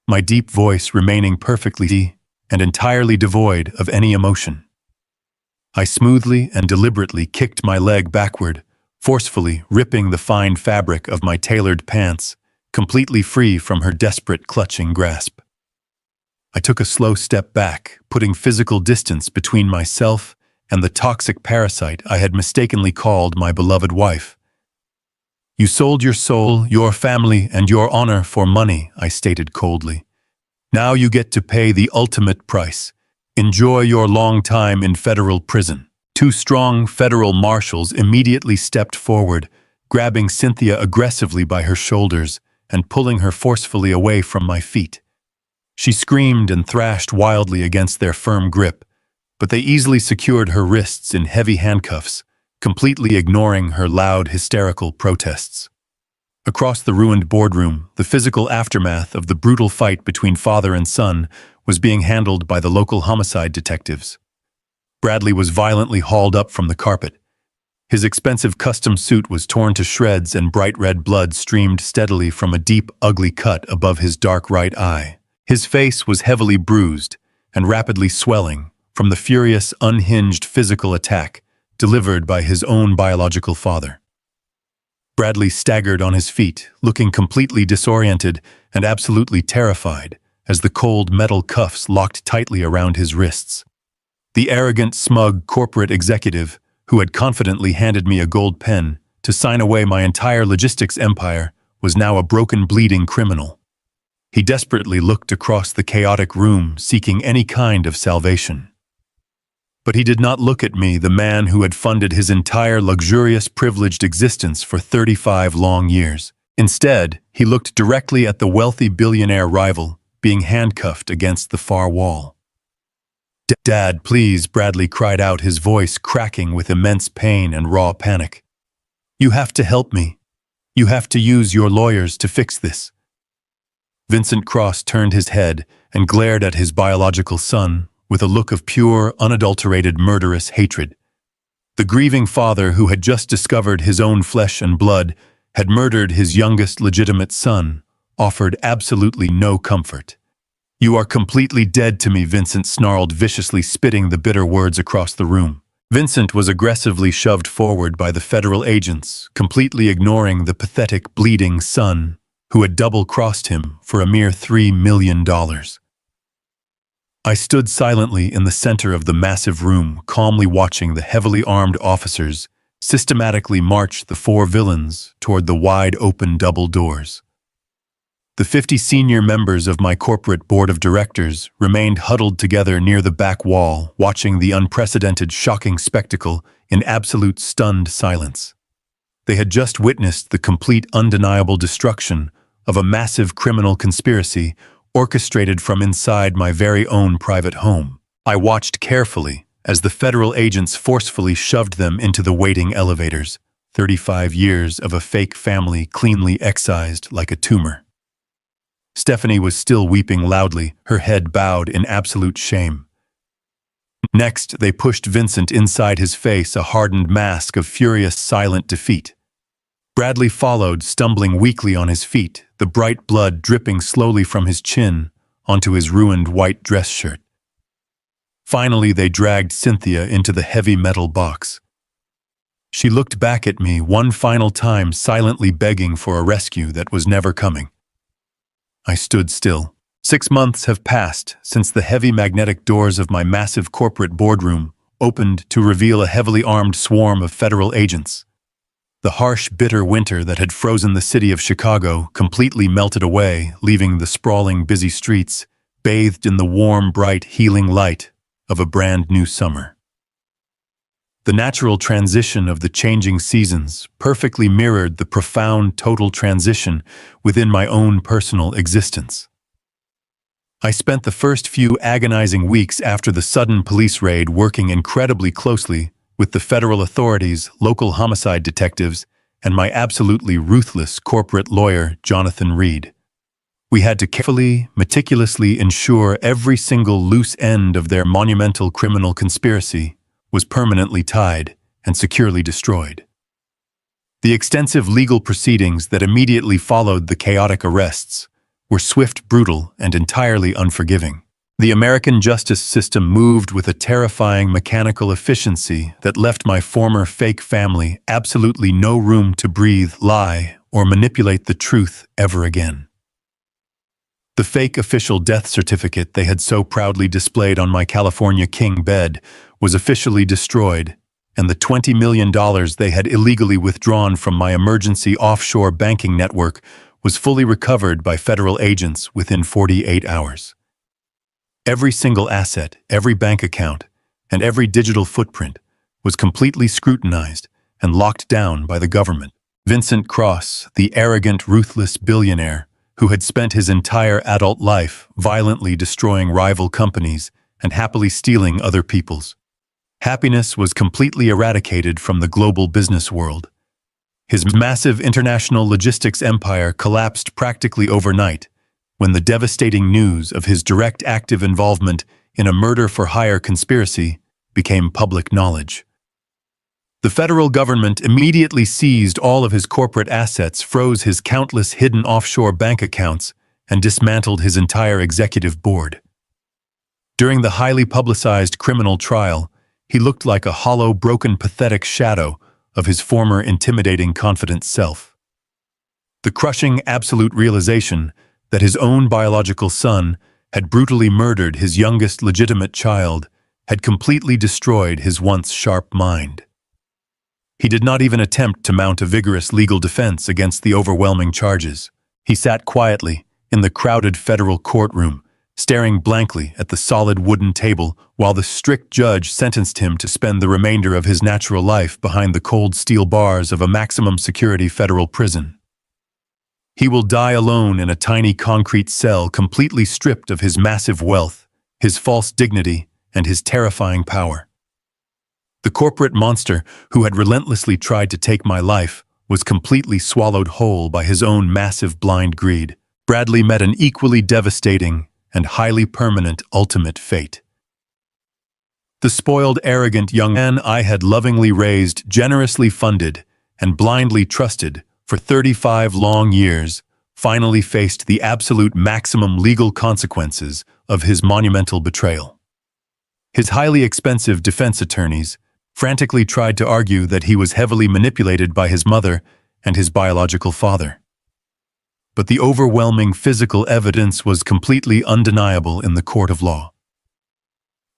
my deep voice remaining perfectly and entirely devoid of any emotion. I smoothly and deliberately kicked my leg backward, forcefully ripping the fine fabric of my tailored pants, completely free from her desperate, clutching grasp. I took a slow step back, putting physical distance between myself and the toxic parasite I had mistakenly called my beloved wife. "You sold your soul, your family, and your honor for money," I stated coldly. "Now you get to pay the ultimate price. Enjoy your long time in federal prison." 2 strong federal marshals immediately stepped forward, grabbing Cynthia aggressively by her shoulders and pulling her forcefully away from my feet. She screamed and thrashed wildly against their firm grip, but they easily secured her wrists in heavy handcuffs, completely ignoring her loud, hysterical protests. Across the ruined boardroom, the physical aftermath of the brutal fight between father and son was being handled by the local homicide detectives. Bradley was violently hauled up from the carpet, His expensive custom suit was torn to shreds and bright red blood streamed steadily from a deep, ugly cut above his dark right eye. His face was heavily bruised and rapidly swelling from the furious, unhinged physical attack delivered by his own biological father. Bradley staggered on his feet, looking completely disoriented and absolutely terrified as the cold metal cuffs locked tightly around his wrists. The arrogant, smug corporate executive who had confidently handed me a gold pen to sign away my entire logistics empire was now a broken, bleeding criminal. He desperately looked across the chaotic room, seeking any kind of salvation. But he did not look at me, the man who had funded his entire luxurious, privileged existence for 35 long years. Instead, he looked directly at the wealthy billionaire rival being handcuffed against the far wall. "Dad, please," Bradley cried out, his voice cracking with immense pain and raw panic. "You have to help me. You have to use your lawyers to fix this." Vincent Cross turned his head and glared at his biological son with a look of pure, unadulterated, murderous hatred. The grieving father who had just discovered his own flesh and blood had murdered his youngest legitimate son offered absolutely no comfort. "You are completely dead to me," Vincent snarled, viciously spitting the bitter words across the room. Vincent was aggressively shoved forward by the federal agents, completely ignoring the pathetic, bleeding son who had double-crossed him for a mere $3 million. I stood silently in the center of the massive room, calmly watching the heavily armed officers systematically march the four villains toward the wide-open double doors. The 50 senior members of my corporate board of directors remained huddled together near the back wall, watching the unprecedented, shocking spectacle in absolute stunned silence. They had just witnessed the complete, undeniable destruction of a massive criminal conspiracy orchestrated from inside my very own private home. I watched carefully as the federal agents forcefully shoved them into the waiting elevators, 35 years of a fake family cleanly excised like a tumor. Stephanie was still weeping loudly, her head bowed in absolute shame. Next, they pushed Vincent inside his face, a hardened mask of furious, silent defeat. Bradley followed, stumbling weakly on his feet, the bright blood dripping slowly from his chin onto his ruined white dress shirt. Finally, they dragged Cynthia into the heavy metal box. She looked back at me one final time, silently begging for a rescue that was never coming. I stood still. 6 months have passed since the heavy magnetic doors of my massive corporate boardroom opened to reveal a heavily armed swarm of federal agents. The harsh, bitter winter that had frozen the city of Chicago completely melted away, leaving the sprawling, busy streets bathed in the warm, bright, healing light of a brand new summer. The natural transition of the changing seasons perfectly mirrored the profound total transition within my own personal existence. I spent the first few agonizing weeks after the sudden police raid working incredibly closely with the federal authorities, local homicide detectives, and my absolutely ruthless corporate lawyer, Jonathan Reed. We had to carefully, meticulously ensure every single loose end of their monumental criminal conspiracy was permanently tied and securely destroyed. The extensive legal proceedings that immediately followed the chaotic arrests were swift, brutal, and entirely unforgiving. The American justice system moved with a terrifying mechanical efficiency that left my former fake family absolutely no room to breathe, lie, or manipulate the truth ever again. The fake official death certificate they had so proudly displayed on my California king bed was officially destroyed, and the $20 million they had illegally withdrawn from my emergency offshore banking network was fully recovered by federal agents within 48 hours. Every single asset, every bank account, and every digital footprint was completely scrutinized and locked down by the government. Vincent Cross, the arrogant, ruthless billionaire who had spent his entire adult life violently destroying rival companies and happily stealing other people's happiness, was completely eradicated from the global business world. His massive international logistics empire collapsed practically overnight when the devastating news of his direct active involvement in a murder-for-hire conspiracy became public knowledge. The federal government immediately seized all of his corporate assets, froze his countless hidden offshore bank accounts, and dismantled his entire executive board. During the highly publicized criminal trial, he looked like a hollow, broken, pathetic shadow of his former intimidating, confident self. The crushing, absolute realization that his own biological son had brutally murdered his youngest legitimate child had completely destroyed his once sharp mind. He did not even attempt to mount a vigorous legal defense against the overwhelming charges. He sat quietly in the crowded federal courtroom, staring blankly at the solid wooden table while the strict judge sentenced him to spend the remainder of his natural life behind the cold steel bars of a maximum security federal prison. He will die alone in a tiny concrete cell, completely stripped of his massive wealth, his false dignity, and his terrifying power. The corporate monster who had relentlessly tried to take my life was completely swallowed whole by his own massive blind greed. Bradley met an equally devastating and highly permanent ultimate fate. The spoiled, arrogant young man I had lovingly raised, generously funded, and blindly trusted for 35 long years finally faced the absolute maximum legal consequences of his monumental betrayal. His highly expensive defense attorneys frantically tried to argue that he was heavily manipulated by his mother and his biological father. But the overwhelming physical evidence was completely undeniable in the court of law.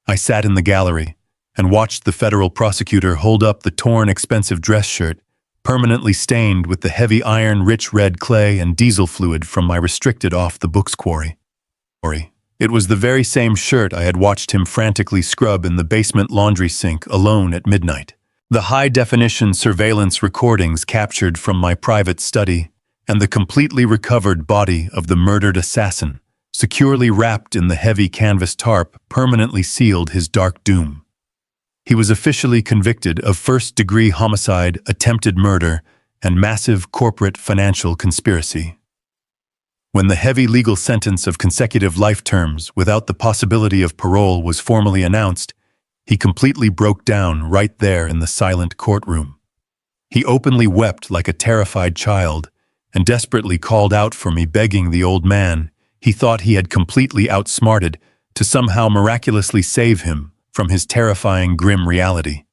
I sat in the gallery and watched the federal prosecutor hold up the torn, expensive dress shirt, permanently stained with the heavy iron, rich red clay and diesel fluid from my restricted off-the-books quarry. It was the very same shirt I had watched him frantically scrub in the basement laundry sink alone at midnight. The high-definition surveillance recordings captured from my private study and the completely recovered body of the murdered assassin, securely wrapped in the heavy canvas tarp, permanently sealed his dark doom. He was officially convicted of first-degree homicide, attempted murder, and massive corporate financial conspiracy. When the heavy legal sentence of consecutive life terms without the possibility of parole was formally announced, he completely broke down right there in the silent courtroom. He openly wept like a terrified child and desperately called out for me, begging the old man he thought he had completely outsmarted to somehow miraculously save him from his terrifying, grim reality.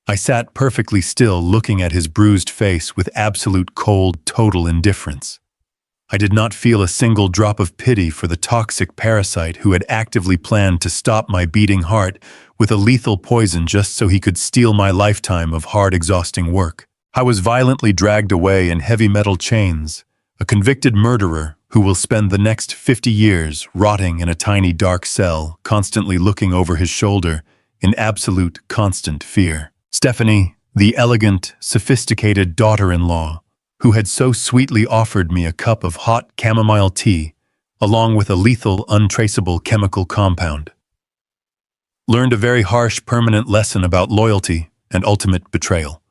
I sat perfectly still, looking at his bruised face with absolute cold, total indifference. I did not feel a single drop of pity for the toxic parasite who had actively planned to stop my beating heart with a lethal poison just so he could steal my lifetime of hard, exhausting work. I was violently dragged away in heavy metal chains, a convicted murderer who will spend the next 50 years rotting in a tiny dark cell, constantly looking over his shoulder in absolute, constant fear. Stephanie, the elegant, sophisticated daughter-in-law, who had so sweetly offered me a cup of hot chamomile tea, along with a lethal, untraceable chemical compound, learned a very harsh, permanent lesson about loyalty and ultimate betrayal.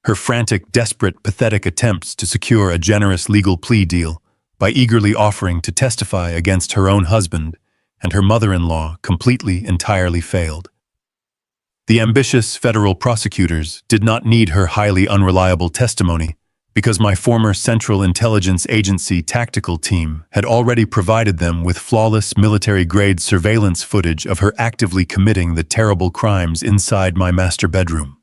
Her frantic, desperate, pathetic attempts to secure a generous legal plea deal by eagerly offering to testify against her own husband and her mother-in-law entirely failed. The ambitious federal prosecutors did not need her highly unreliable testimony because my former Central Intelligence Agency tactical team had already provided them with flawless military-grade surveillance footage of her actively committing the terrible crimes inside my master bedroom.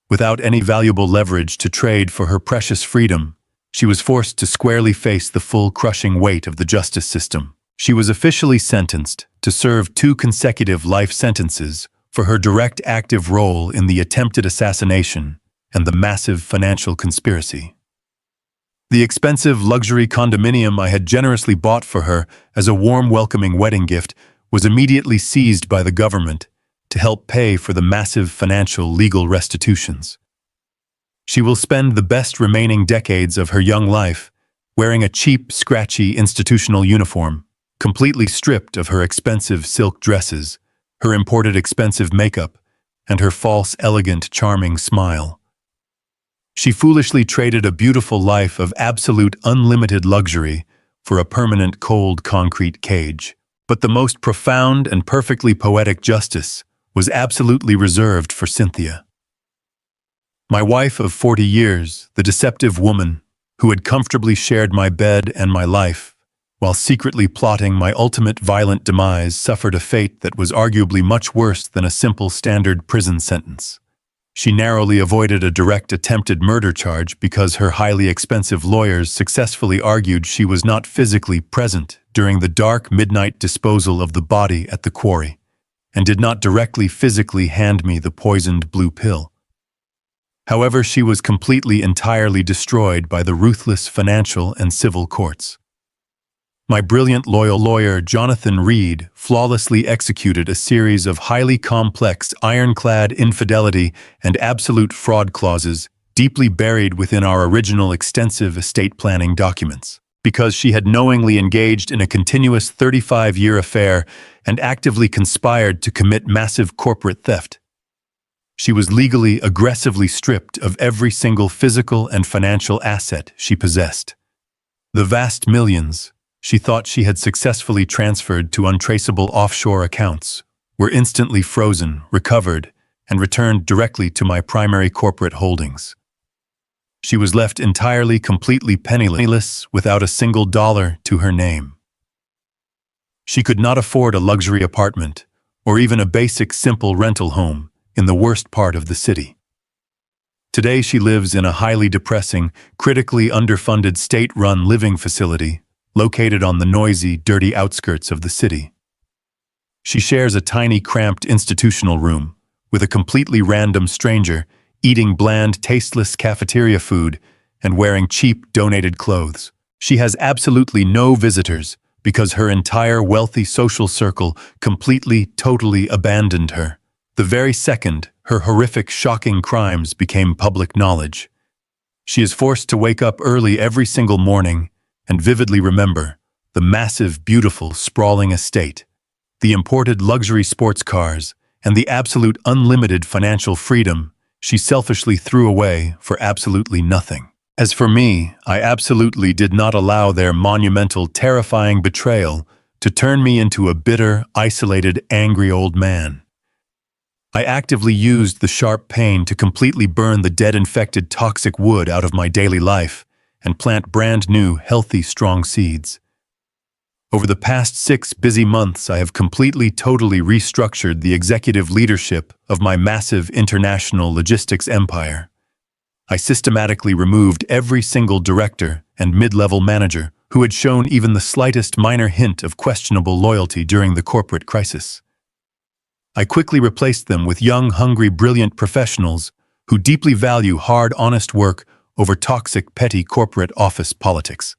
Without any valuable leverage to trade for her precious freedom, she was forced to squarely face the full crushing weight of the justice system. She was officially sentenced to serve 2 consecutive life sentences for her direct active role in the attempted assassination and the massive financial conspiracy. The expensive luxury condominium I had generously bought for her as a warm, welcoming wedding gift was immediately seized by the government to help pay for the massive financial legal restitutions. She will spend the best remaining decades of her young life wearing a cheap, scratchy institutional uniform, completely stripped of her expensive silk dresses, her imported expensive makeup, and her false, elegant, charming smile. She foolishly traded a beautiful life of absolute unlimited luxury for a permanent cold concrete cage. But the most profound and perfectly poetic justice was absolutely reserved for Cynthia. My wife of 40 years, the deceptive woman, who had comfortably shared my bed and my life, while secretly plotting my ultimate violent demise, suffered a fate that was arguably much worse than a simple standard prison sentence. She narrowly avoided a direct attempted murder charge because her highly expensive lawyers successfully argued she was not physically present during the dark midnight disposal of the body at the quarry, and did not directly physically hand me the poisoned blue pill. However, she was entirely destroyed by the ruthless financial and civil courts. My brilliant loyal lawyer, Jonathan Reed, flawlessly executed a series of highly complex, ironclad infidelity and absolute fraud clauses deeply buried within our original extensive estate planning documents. Because she had knowingly engaged in a continuous 35-year affair and actively conspired to commit massive corporate theft. She was legally aggressively stripped of every single physical and financial asset she possessed. The vast millions she thought she had successfully transferred to untraceable offshore accounts were instantly frozen, recovered, and returned directly to my primary corporate holdings. She was left completely penniless, without a single dollar to her name. She could not afford a luxury apartment, or even a basic simple rental home in the worst part of the city. Today she lives in a highly depressing, critically underfunded state-run living facility located on the noisy, dirty outskirts of the city. She shares a tiny, cramped institutional room with a completely random stranger eating bland, tasteless cafeteria food and wearing cheap, donated clothes. She has absolutely no visitors because her entire wealthy social circle totally abandoned her. The very second her horrific, shocking crimes became public knowledge. She is forced to wake up early every single morning and vividly remember the massive, beautiful, sprawling estate, the imported luxury sports cars, and the absolute unlimited financial freedom she selfishly threw away for absolutely nothing. As for me, I absolutely did not allow their monumental, terrifying betrayal to turn me into a bitter, isolated, angry old man. I actively used the sharp pain to completely burn the dead, infected, toxic wood out of my daily life and plant brand new, healthy, strong seeds. Over the past 6 busy months, I have totally restructured the executive leadership of my massive international logistics empire. I systematically removed every single director and mid-level manager who had shown even the slightest minor hint of questionable loyalty during the corporate crisis. I quickly replaced them with young, hungry, brilliant professionals who deeply value hard, honest work over toxic, petty corporate office politics.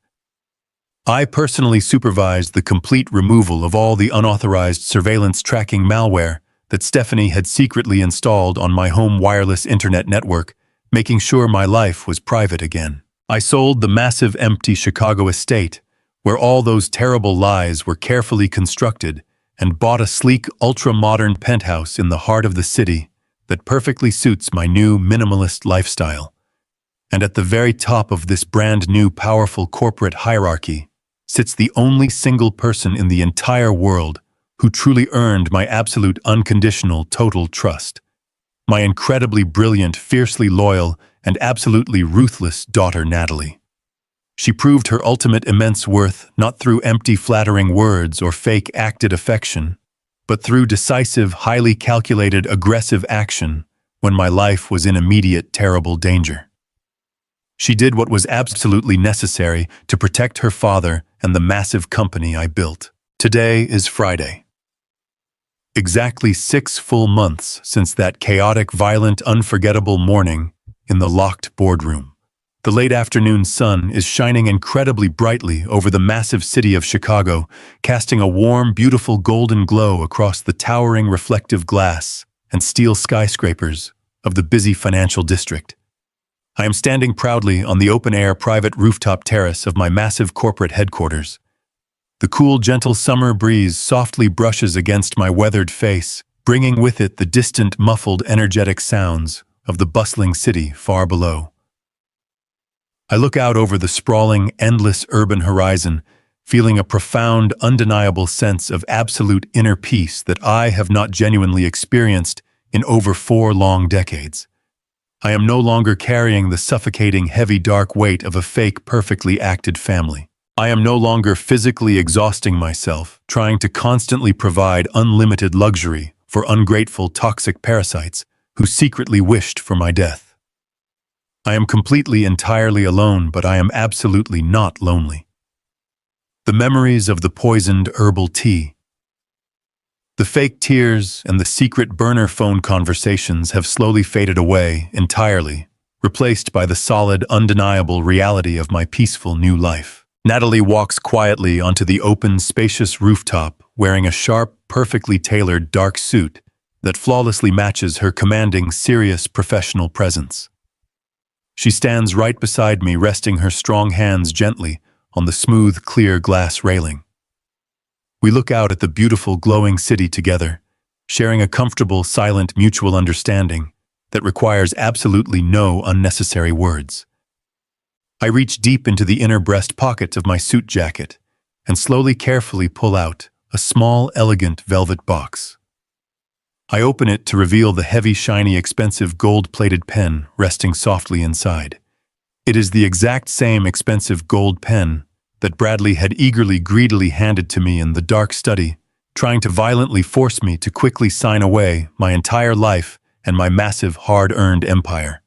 I personally supervised the complete removal of all the unauthorized surveillance tracking malware that Stephanie had secretly installed on my home wireless internet network, making sure my life was private again. I sold the massive empty Chicago estate, where all those terrible lies were carefully constructed, and bought a sleek, ultra-modern penthouse in the heart of the city that perfectly suits my new minimalist lifestyle. And at the very top of this brand new powerful corporate hierarchy sits the only single person in the entire world who truly earned my absolute unconditional total trust. My incredibly brilliant, fiercely loyal, and absolutely ruthless daughter Natalie. She proved her ultimate immense worth not through empty flattering words or fake acted affection, but through decisive, highly calculated, aggressive action when my life was in immediate, terrible danger. She did what was absolutely necessary to protect her father and the massive company I built. Today is Friday. Exactly 6 full months since that chaotic, violent, unforgettable morning in the locked boardroom. The late afternoon sun is shining incredibly brightly over the massive city of Chicago, casting a warm, beautiful golden glow across the towering reflective glass and steel skyscrapers of the busy financial district. I am standing proudly on the open-air private rooftop terrace of my massive corporate headquarters. The cool, gentle summer breeze softly brushes against my weathered face, bringing with it the distant, muffled, energetic sounds of the bustling city far below. I look out over the sprawling, endless urban horizon, feeling a profound, undeniable sense of absolute inner peace that I have not genuinely experienced in over 4 long decades. I am no longer carrying the suffocating, heavy, dark weight of a fake, perfectly acted family. I am no longer physically exhausting myself, trying to constantly provide unlimited luxury for ungrateful, toxic parasites who secretly wished for my death. I am completely, entirely alone, but I am absolutely not lonely. The memories of the poisoned herbal tea, the fake tears and the secret burner phone conversations have slowly faded away entirely, replaced by the solid, undeniable reality of my peaceful new life. Natalie walks quietly onto the open, spacious rooftop, wearing a sharp, perfectly tailored dark suit that flawlessly matches her commanding, serious, professional presence. She stands right beside me, resting her strong hands gently on the smooth, clear glass railing. We look out at the beautiful, glowing city together, sharing a comfortable, silent, mutual understanding that requires absolutely no unnecessary words. I reach deep into the inner breast pocket of my suit jacket and slowly, carefully pull out a small, elegant velvet box. I open it to reveal the heavy, shiny, expensive gold-plated pen resting softly inside. It is the exact same expensive gold pen that Bradley had greedily handed to me in the dark study, trying to violently force me to quickly sign away my entire life and my massive, hard-earned empire.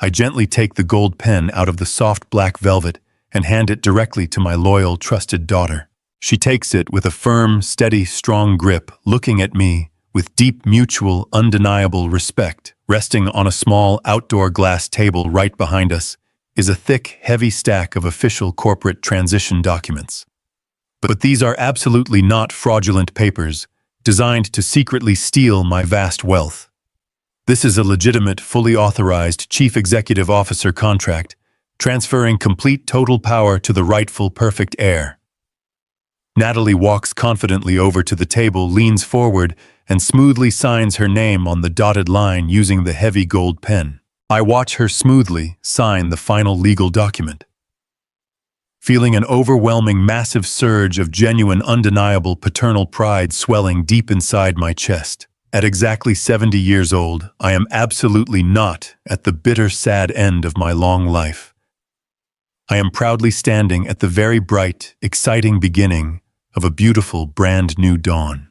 I gently take the gold pen out of the soft black velvet and hand it directly to my loyal, trusted daughter. She takes it with a firm, steady, strong grip, looking at me with deep, mutual, undeniable respect. Resting on a small, outdoor glass table right behind us is a thick, heavy stack of official corporate transition documents. But these are absolutely not fraudulent papers designed to secretly steal my vast wealth. This is a legitimate, fully authorized Chief Executive Officer contract, transferring complete total power to the rightful perfect heir. Natalie walks confidently over to the table, leans forward, and smoothly signs her name on the dotted line using the heavy gold pen. I watch her smoothly sign the final legal document, feeling an overwhelming, massive surge of genuine, undeniable paternal pride swelling deep inside my chest. At exactly 70 years old, I am absolutely not at the bitter, sad end of my long life. I am proudly standing at the very bright, exciting beginning of a beautiful, brand new dawn.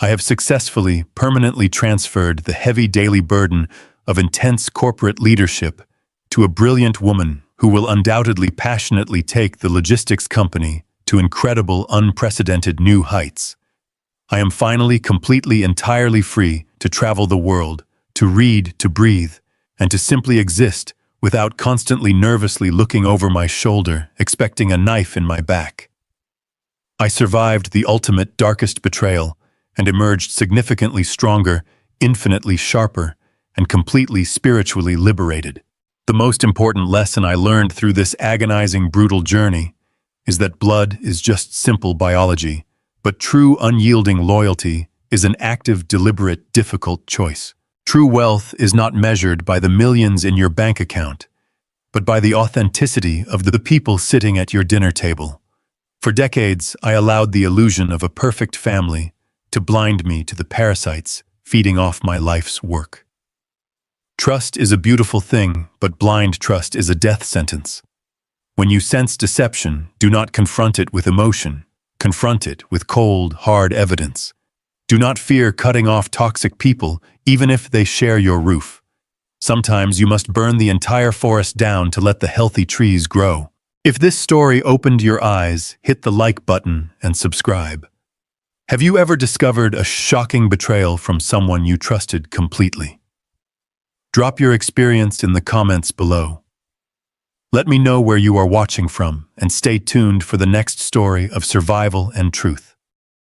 I have successfully, permanently transferred the heavy daily burden of intense corporate leadership to a brilliant woman who will undoubtedly passionately take the logistics company to incredible, unprecedented new heights. I am finally completely, entirely free to travel the world, to read, to breathe, and to simply exist without constantly nervously looking over my shoulder, expecting a knife in my back. I survived the ultimate, darkest betrayal and emerged significantly stronger, infinitely sharper, and completely spiritually liberated. The most important lesson I learned through this agonizing, brutal journey is that blood is just simple biology, but true, unyielding loyalty is an active, deliberate, difficult choice. True wealth is not measured by the millions in your bank account, but by the authenticity of the people sitting at your dinner table. For decades, I allowed the illusion of a perfect family to blind me to the parasites feeding off my life's work. Trust is a beautiful thing, but blind trust is a death sentence. When you sense deception, do not confront it with emotion. Confront it with cold, hard evidence. Do not fear cutting off toxic people, even if they share your roof. Sometimes you must burn the entire forest down to let the healthy trees grow. If this story opened your eyes, hit the like button and subscribe. Have you ever discovered a shocking betrayal from someone you trusted completely? Drop your experience in the comments below. Let me know where you are watching from, and stay tuned for the next story of survival and truth.